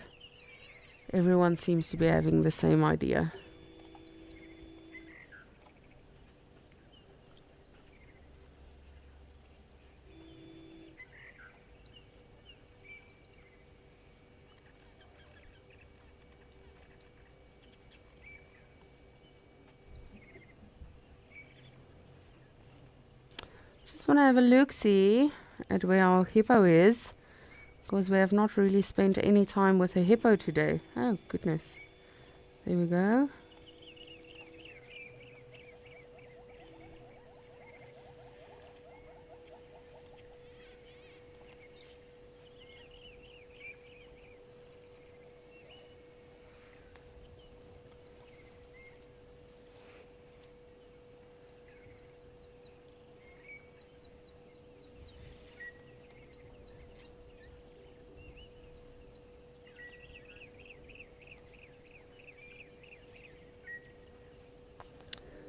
Everyone seems to be having the same idea. Just want to have a look-see at where our hippo is, because we have not really spent any time with a hippo today. Oh goodness, there we go.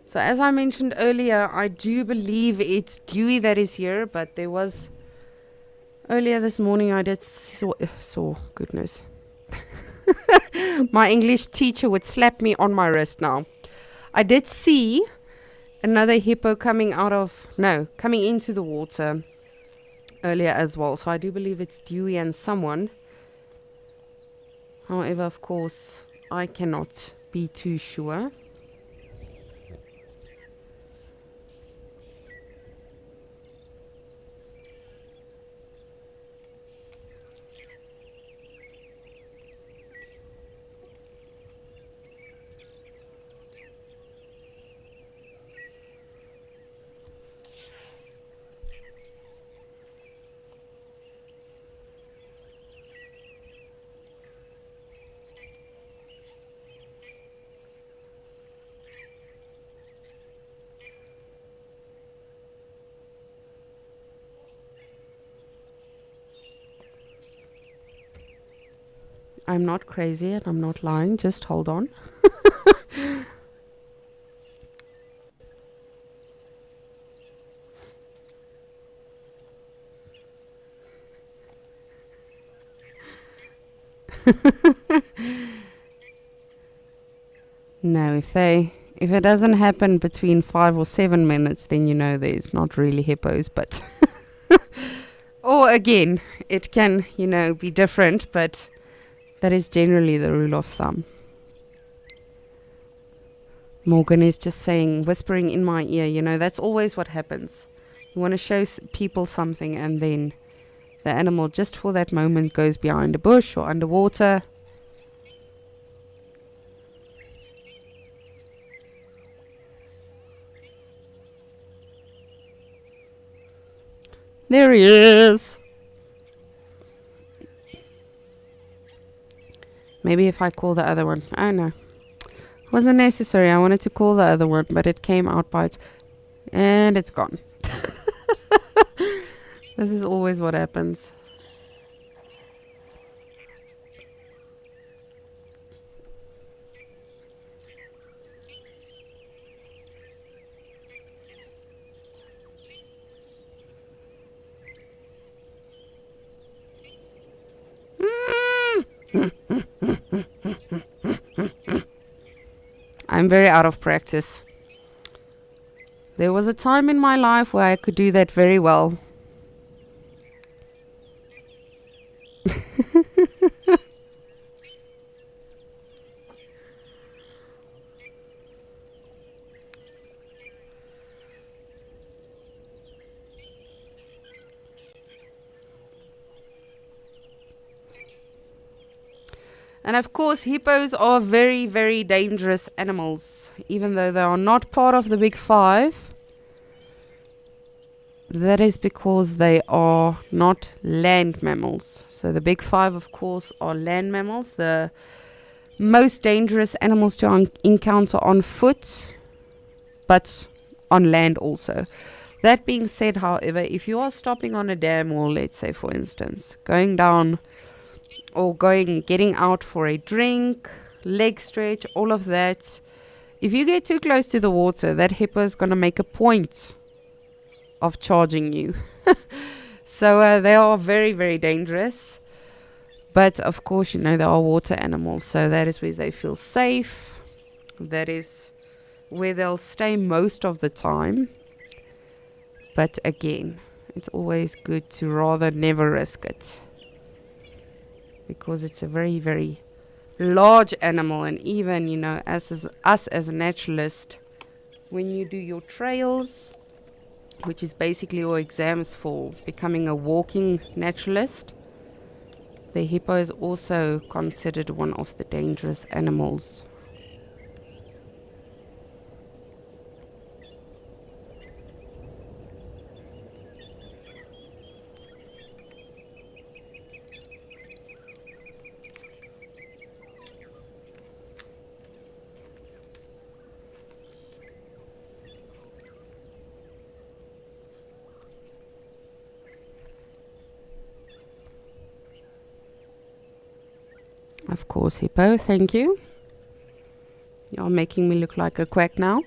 So as I mentioned earlier, I do believe it's Dewey that is here, but there was... Earlier this morning I did saw goodness. My English teacher would slap me on my wrist now. I did see another hippo coming into the water earlier as well. So I do believe it's Dewey and someone. However, of course, I cannot be too sure. I'm not crazy and I'm not lying, just hold on. No, if it doesn't happen between 5 or 7 minutes, then you know there's not really hippos, but or again, it can, be different, but that is generally the rule of thumb. Morgan is just whispering in my ear, that's always what happens. You want to show people something and then the animal just for that moment goes behind a bush or underwater. There he is. Maybe if I call the other one. Oh no. Wasn't necessary. I wanted to call the other one, but it came out by its... And it's gone. This is always what happens. I'm very out of practice. There was a time in my life where I could do that very well. And of course, hippos are very, very dangerous animals. Even though they are not part of the big five, that is because they are not land mammals. So the big five, of course, are land mammals. The most dangerous animals to encounter on foot, but on land also. That being said, however, if you are stopping on a dam wall, let's say, for instance, going down or getting out for a drink, leg stretch, all of that. If you get too close to the water, that hippo is going to make a point of charging you. So they are very, very dangerous. But of course, you know, they are water animals. So that is where they feel safe. That is where they'll stay most of the time. But again, it's always good to rather never risk it. Because it's a very, very large animal. And even, you know, us as a naturalist, when you do your trails, which is basically your exams for becoming a walking naturalist, the hippo is also considered one of the dangerous animals. Of course, hippo, thank you. You're making me look like a quack now.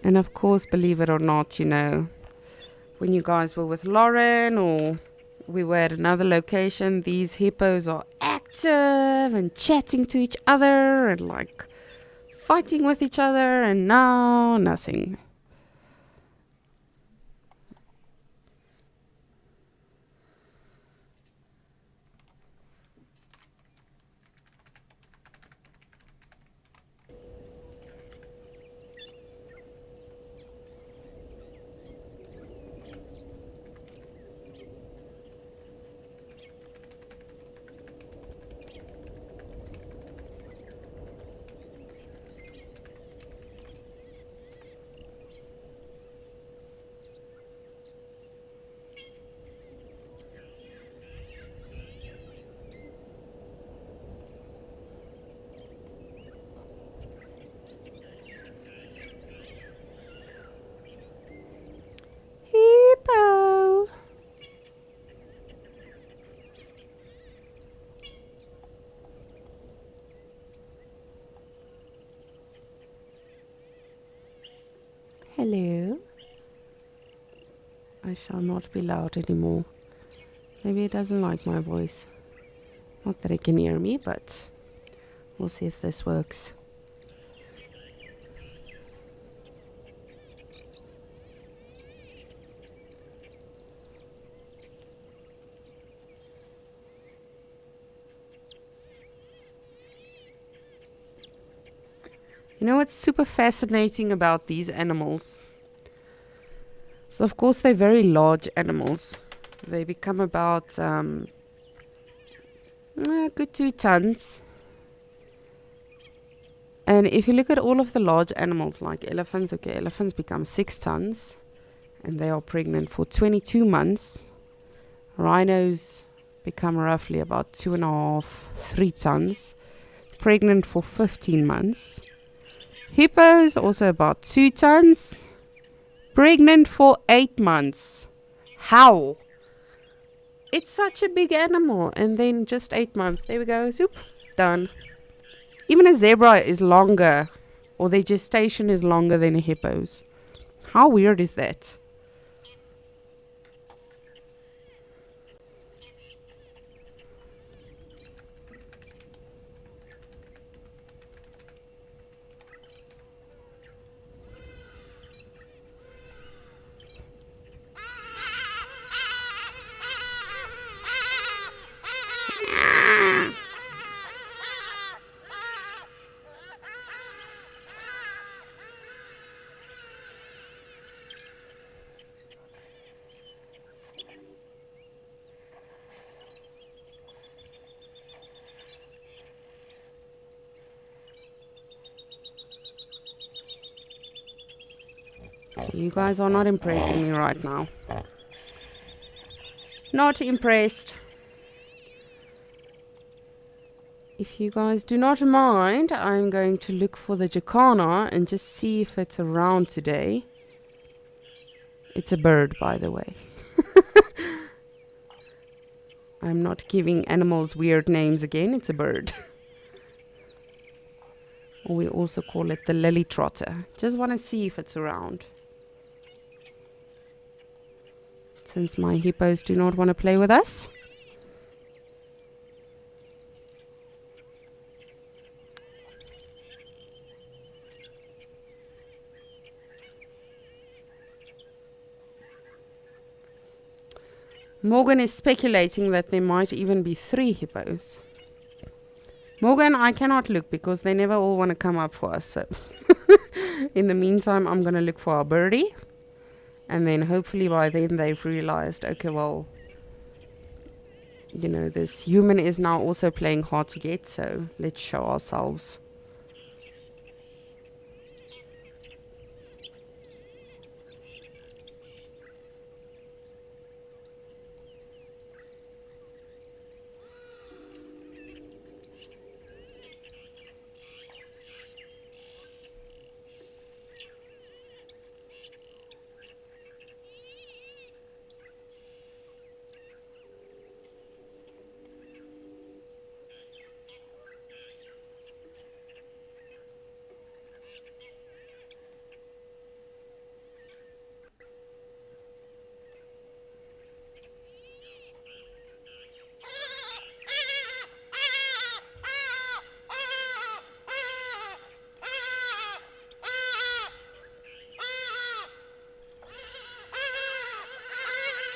And of course, believe it or not, you know, when you guys were with Lauren or we were at another location, these hippos are active and chatting to each other and like fighting with each other, and now nothing. Hippo. Hello. I shall not be loud anymore. Maybe it doesn't like my voice. Not that it can hear me, but we'll see if this works. You know what's super fascinating about these animals? So of course they're very large animals. They become about a good 2 tons. And if you look at all of the large animals like elephants, okay, elephants become 6 tons and they are pregnant for 22 months. Rhinos become roughly about 2.5, 3 tons, pregnant for 15 months. Hippos also about 2 tons, pregnant for 8 months. How? It's such a big animal, and then just 8 months. There we go, zoop, done. Even a zebra is longer, or their gestation is longer than a hippo's. How weird is that? You guys are not impressing me right now. Not impressed. If you guys do not mind, I'm going to look for the jacana and just see if it's around today. It's a bird, by the way. I'm not giving animals weird names again. It's a bird. Or we also call it the lily trotter. Just want to see if it's around. Since my hippos do not want to play with us. Morgan is speculating that there might even be 3 hippos. Morgan, I cannot look because they never all want to come up for us. So in the meantime, I'm going to look for our birdie. And then hopefully by then they've realized, okay, well, you know, this human is now also playing hard to get. So let's show ourselves.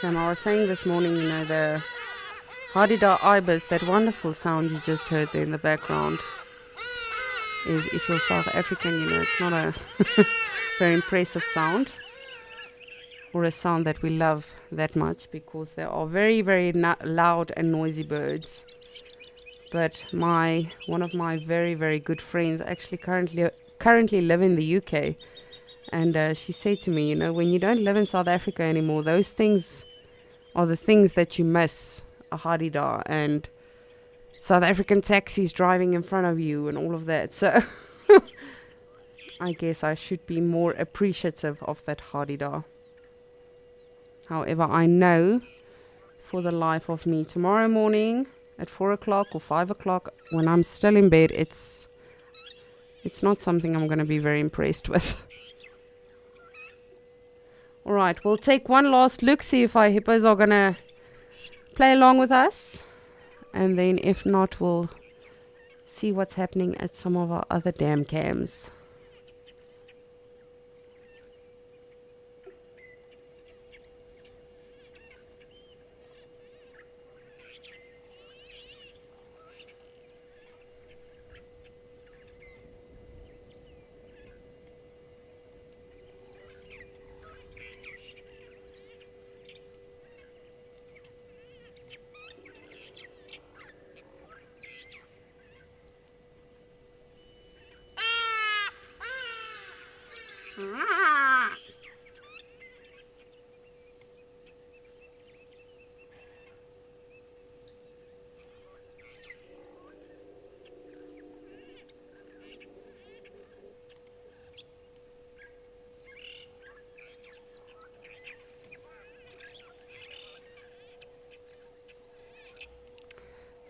And I was saying this morning, you know, the Hadida ibis, that wonderful sound you just heard there in the background, is, if you're South African, you know, it's not a very impressive sound or a sound that we love that much, because they are very, very loud and noisy birds. But one of my very, very good friends actually currently live in the UK, and she said to me, you know, when you don't live in South Africa anymore, those things are the things that you miss. A Hadida and South African taxis driving in front of you and all of that. So I guess I should be more appreciative of that Hadida. However, I know for the life of me, tomorrow morning at 4 o'clock or 5 o'clock, when I'm still in bed, it's not something I'm going to be very impressed with. All right, we'll take one last look, see if our hippos are going to play along with us. And then if not, we'll see what's happening at some of our other dam cams.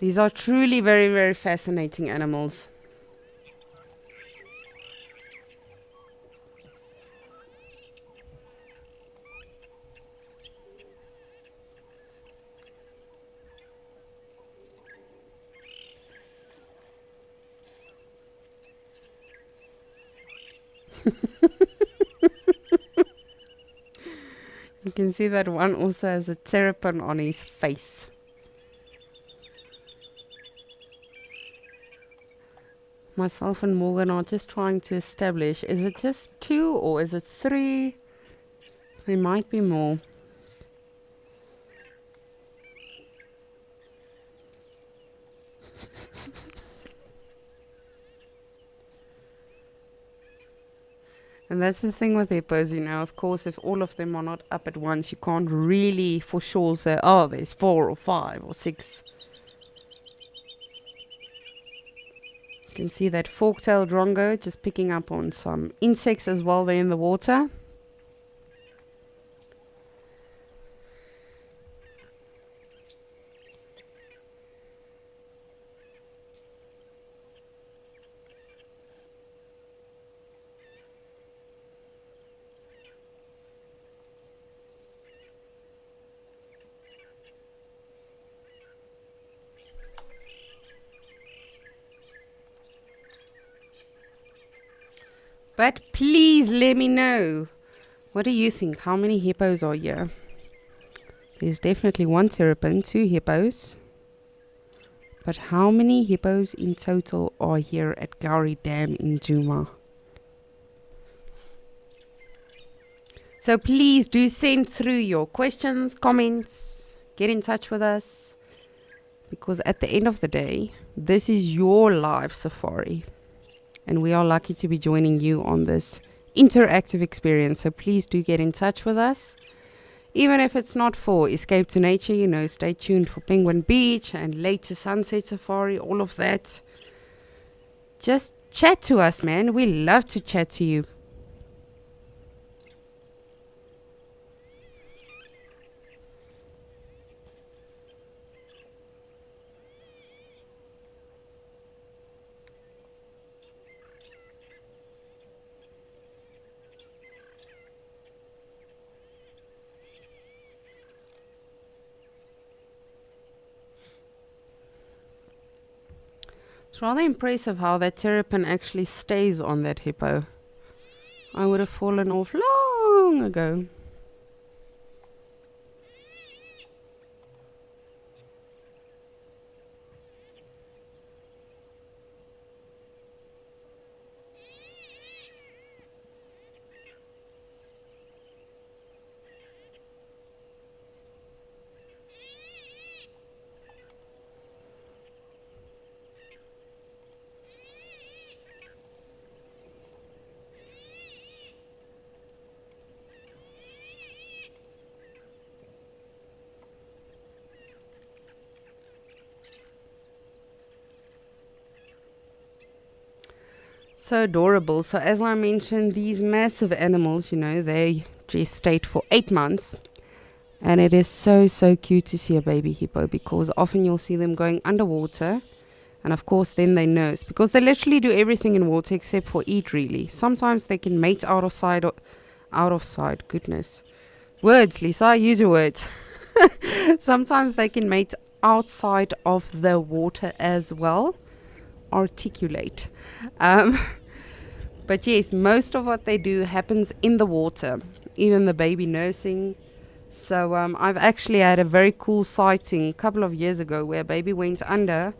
These are truly very, very fascinating animals. You can see that one also has a terrapin on his face. Myself and Morgan are just trying to establish, is it just 2 or is it 3? There might be more. And that's the thing with hippos, you know, of course, if all of them are not up at once, you can't really for sure say, oh, there's 4 or 5 or 6. You can see that fork-tailed drongo just picking up on some insects as well there in the water. But please let me know. What do you think? How many hippos are here? There's definitely one terrapin, 2 hippos. But how many hippos in total are here at Gowrie Dam in Djuma? So please do send through your questions, comments, get in touch with us. Because at the end of the day, this is your live safari. And we are lucky to be joining you on this interactive experience. So please do get in touch with us. Even if it's not for Escape to Nature, you know, stay tuned for Penguin Beach and later Sunset Safari, all of that. Just chat to us, man. We love to chat to you. It's rather impressive how that terrapin actually stays on that hippo. I would have fallen off long ago. So adorable. So as I mentioned, these massive animals, you know, they gestate for 8 months. And it is so, so cute to see a baby hippo, because often you'll see them going underwater. And of course, then they nurse, because they literally do everything in water except for eat, really. Sometimes they can mate out of sight. Goodness. Words, Lisa, use your words. Sometimes they can mate outside of the water as well. Articulate. But yes, most of what they do happens in the water, even the baby nursing. So I've actually had a very cool sighting a couple of years ago where a baby went under,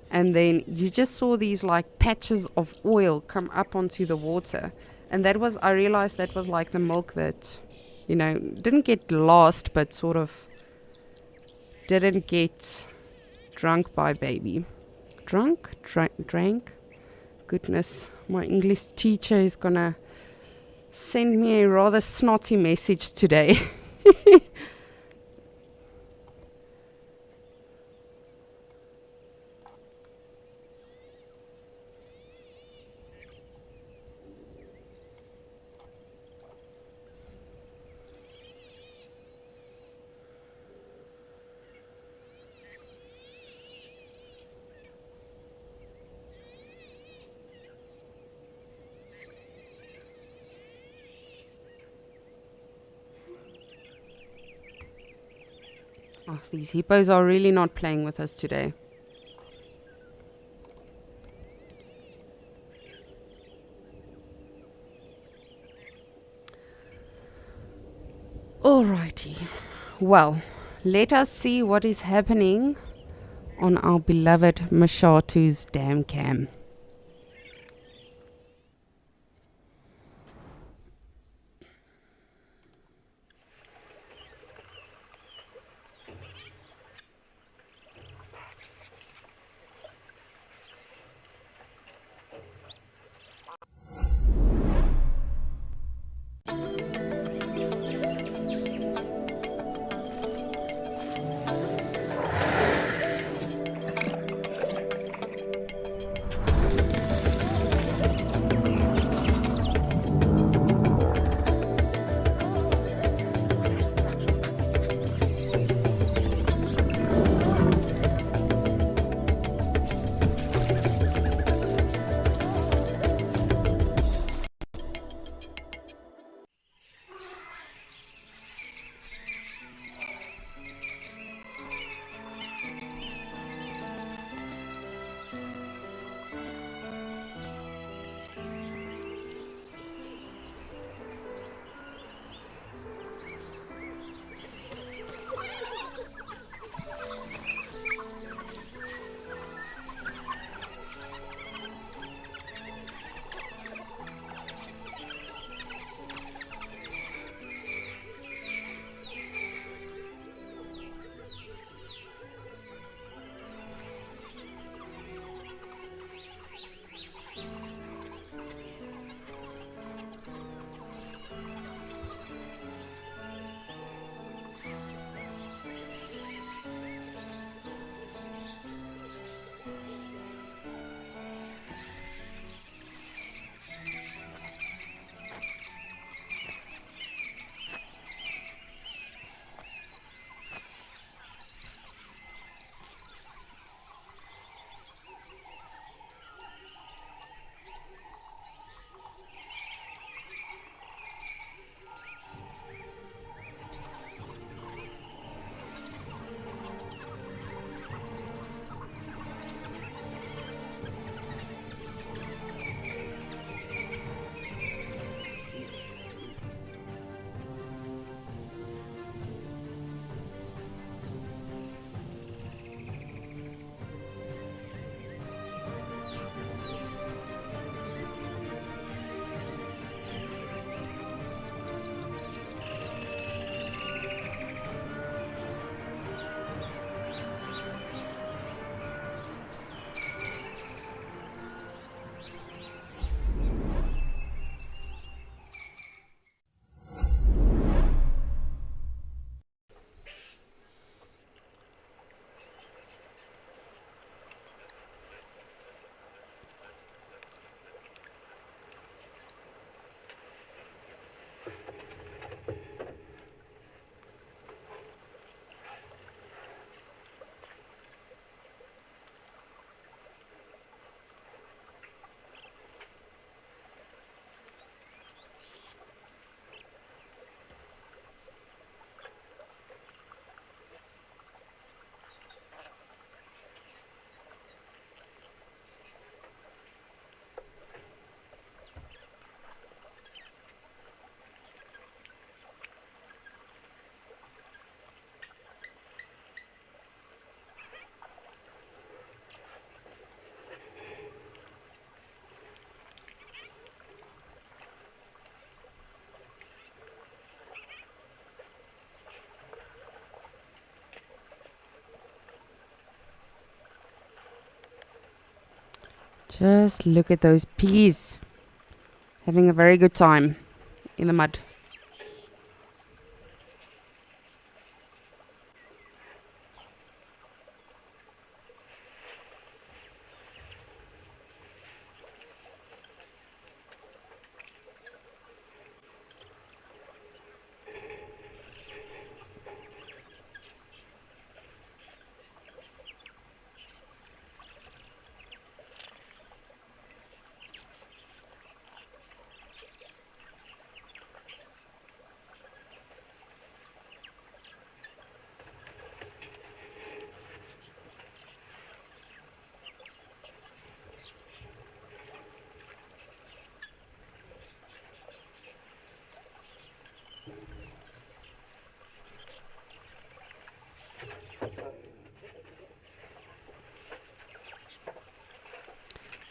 and then you just saw these like patches of oil come up onto the water. And that was, I realized that was like the milk that, you know, didn't get lost, but sort of didn't get drunk by baby. Drank? Goodness, my English teacher is gonna send me a rather snotty message today. Oh, these hippos are really not playing with us today. Alrighty. Well, let us see what is happening on our beloved Mashatu's dam cam. Just look at those piggies having a very good time in the mud.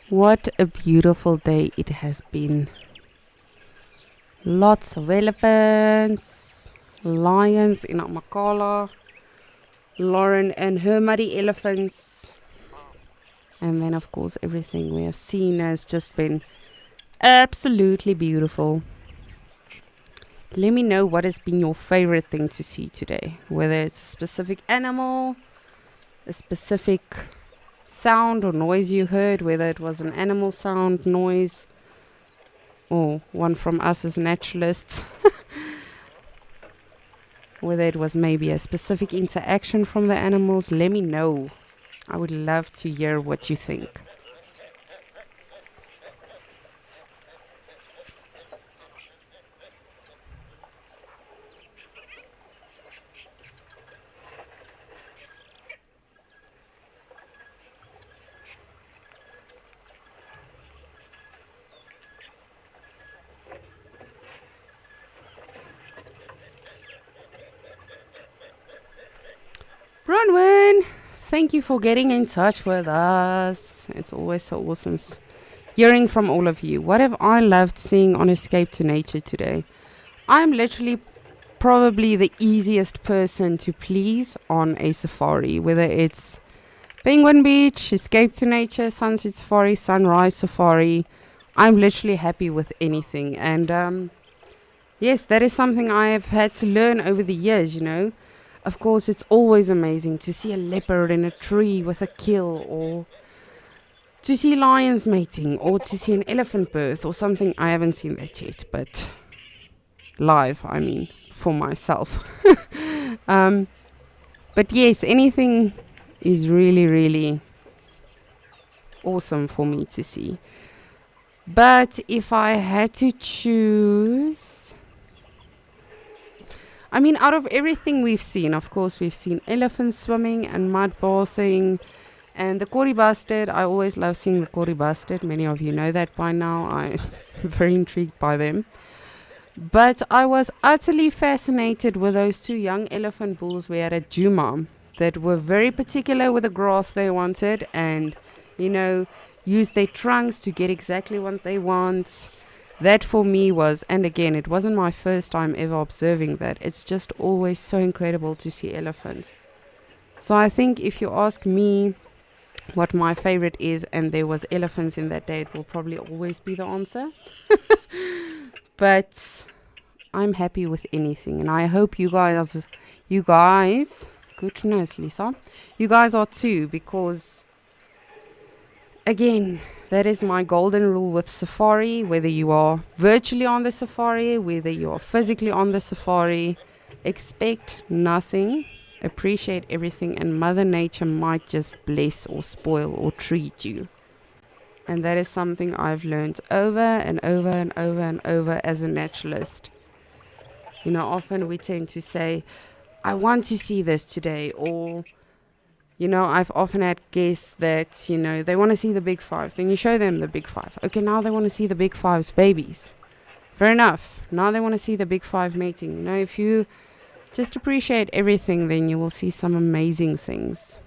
What a beautiful day it has been. Lots of elephants, lions in Amakala, Lauren and her muddy elephants. And then of course everything we have seen has just been absolutely beautiful. Let me know what has been your favorite thing to see today. Whether it's a specific animal, a specific sound or noise you heard, whether it was an animal sound, noise, or one from us as naturalists. Whether it was maybe a specific interaction from the animals, let me know. I would love to hear what you think. Bronwyn, thank you for getting in touch with us. It's always so awesome hearing from all of you. What have I loved seeing on Escape to Nature today? I'm literally probably the easiest person to please on a safari, whether it's Penguin Beach, Escape to Nature, Sunset Safari, Sunrise Safari. I'm literally happy with anything. And yes, that is something I have had to learn over the years, you know. Of course, it's always amazing to see a leopard in a tree with a kill, or to see lions mating, or to see an elephant birth, or something. I haven't seen that yet, but live, I mean, for myself. But yes, anything is really, really awesome for me to see. But if I had to choose, I mean, out of everything we've seen, of course, we've seen elephants swimming and mud bathing, and the Kori bustard. I always love seeing the Kori bustard. Many of you know that by now. I'm very intrigued by them. But I was utterly fascinated with those two young elephant bulls we had at Djuma that were very particular with the grass they wanted, and, you know, used their trunks to get exactly what they want. That for me was, and again, it wasn't my first time ever observing that. It's just always so incredible to see elephants. So I think if you ask me what my favorite is, and there was elephants in that day, it will probably always be the answer. But I'm happy with anything, and I hope you guys, goodness, Lisa, you guys are too, because again, that is my golden rule with safari. Whether you are virtually on the safari, whether you are physically on the safari, expect nothing, appreciate everything, and Mother Nature might just bless or spoil or treat you. And that is something I've learned over and over and over and over as a naturalist. You know, often we tend to say, I want to see this today, or, you know, I've often had guests that, you know, they want to see the big five. Then you show them the big five. Okay, now they want to see the big five's babies. Fair enough. Now they want to see the big five mating. You know, if you just appreciate everything, then you will see some amazing things.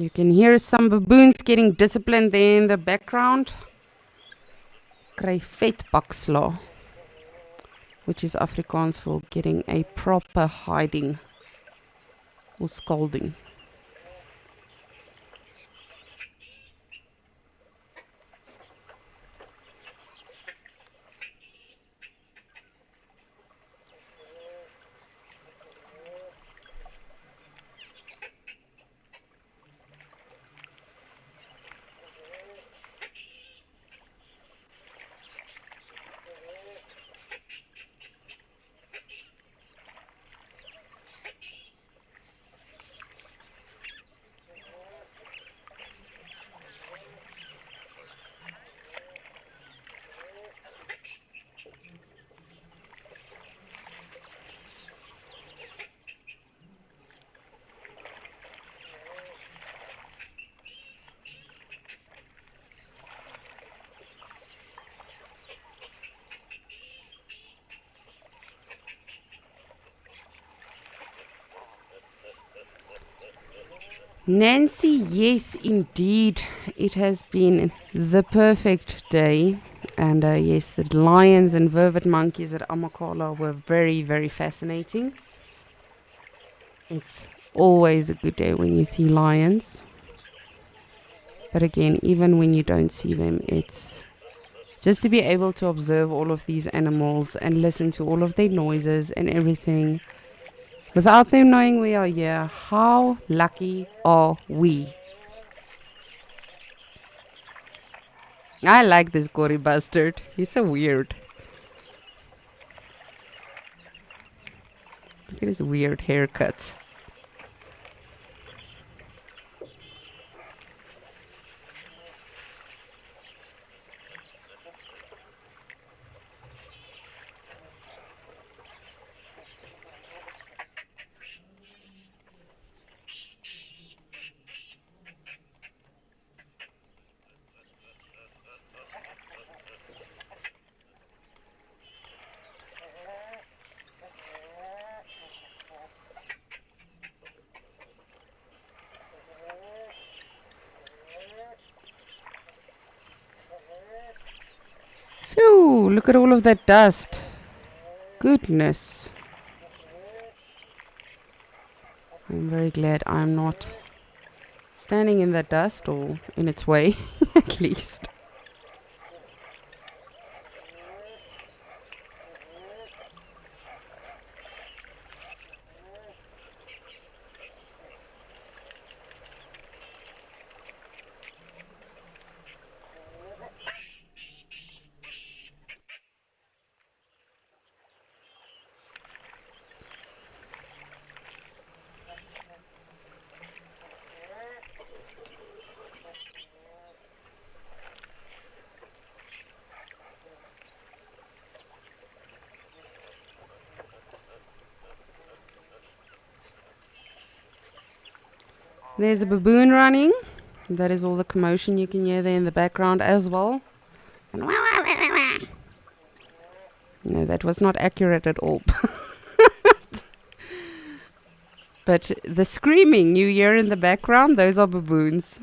You can hear some baboons getting disciplined there in the background. Kry vet bakslaw, which is Afrikaans for getting a proper hiding or scolding. Nancy, yes, indeed. It has been the perfect day. And yes, the lions and vervet monkeys at Amakhala were very, very fascinating. It's always a good day when you see lions. But again, even when you don't see them, it's just to be able to observe all of these animals and listen to all of their noises and everything. Without them knowing we are here, how lucky are we? I like this gory bastard. He's so weird. Look at his weird haircut. Phew, look at all of that dust. Goodness. I'm very glad I'm not standing in that dust, or in its way, at least. There's a baboon running. That is all the commotion you can hear there in the background as well. No, that was not accurate at all. But the screaming you hear in the background, those are baboons.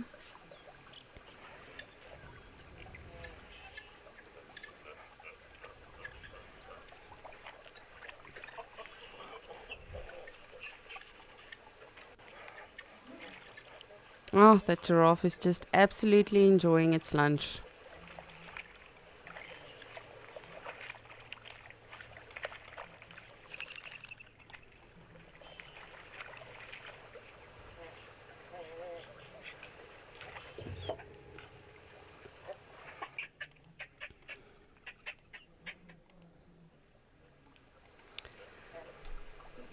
Oh, that giraffe is just absolutely enjoying its lunch.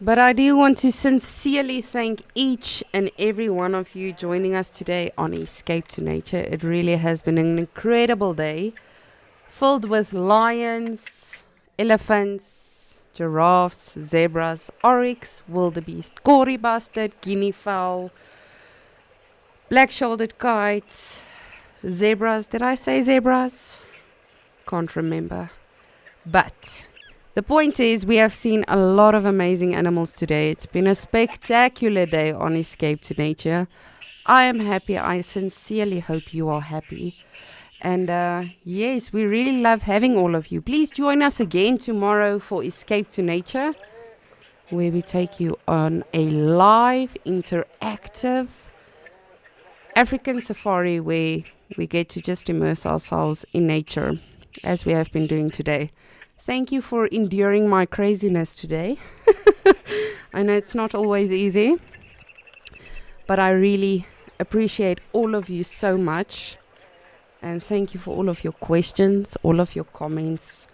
But I do want to sincerely thank each and every one of you joining us today on Escape to Nature. It really has been an incredible day, filled with lions, elephants, giraffes, zebras, oryx, wildebeest, gory bastard, guinea fowl, black-shouldered kites, zebras. Did I say zebras? Can't remember. But the point is, we have seen a lot of amazing animals today. It's been a spectacular day on Escape to Nature. I am happy. I sincerely hope you are happy. And yes, we really love having all of you. Please join us again tomorrow for Escape to Nature, where we take you on a live, interactive African safari where we get to just immerse ourselves in nature, as we have been doing today. Thank you for enduring my craziness today. I know it's not always easy, but I really appreciate all of you so much. And thank you for all of your questions, all of your comments,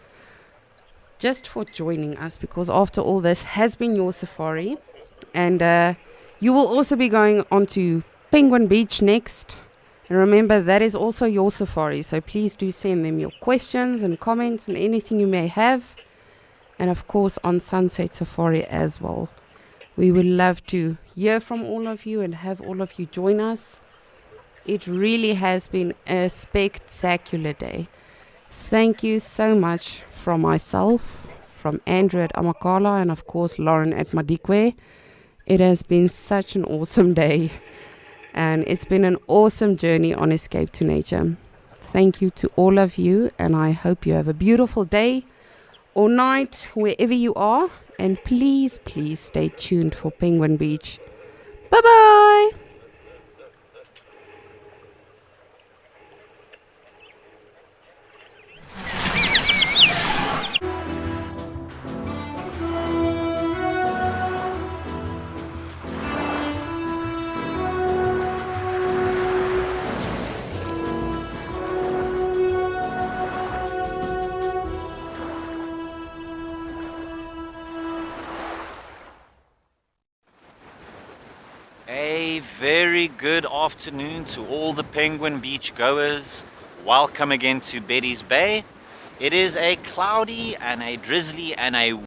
just for joining us, because after all, this has been your safari. And you will also be going on to Penguin Beach next. And remember, that is also your safari. So please do send them your questions and comments and anything you may have. And of course, on Sunset Safari as well. We would love to hear from all of you and have all of you join us. It really has been a spectacular day. Thank you so much from myself, from Andrew at Amakala, and of course Lauren at Madikwe. It has been such an awesome day, and it's been an awesome journey on Escape to Nature. Thank you to all of you, and I hope you have a beautiful day or night wherever you are. And please, please stay tuned for Penguin Beach. Bye-bye! A very good afternoon to all the Penguin Beach goers. Welcome again to Betty's Bay. It is a cloudy and a drizzly and a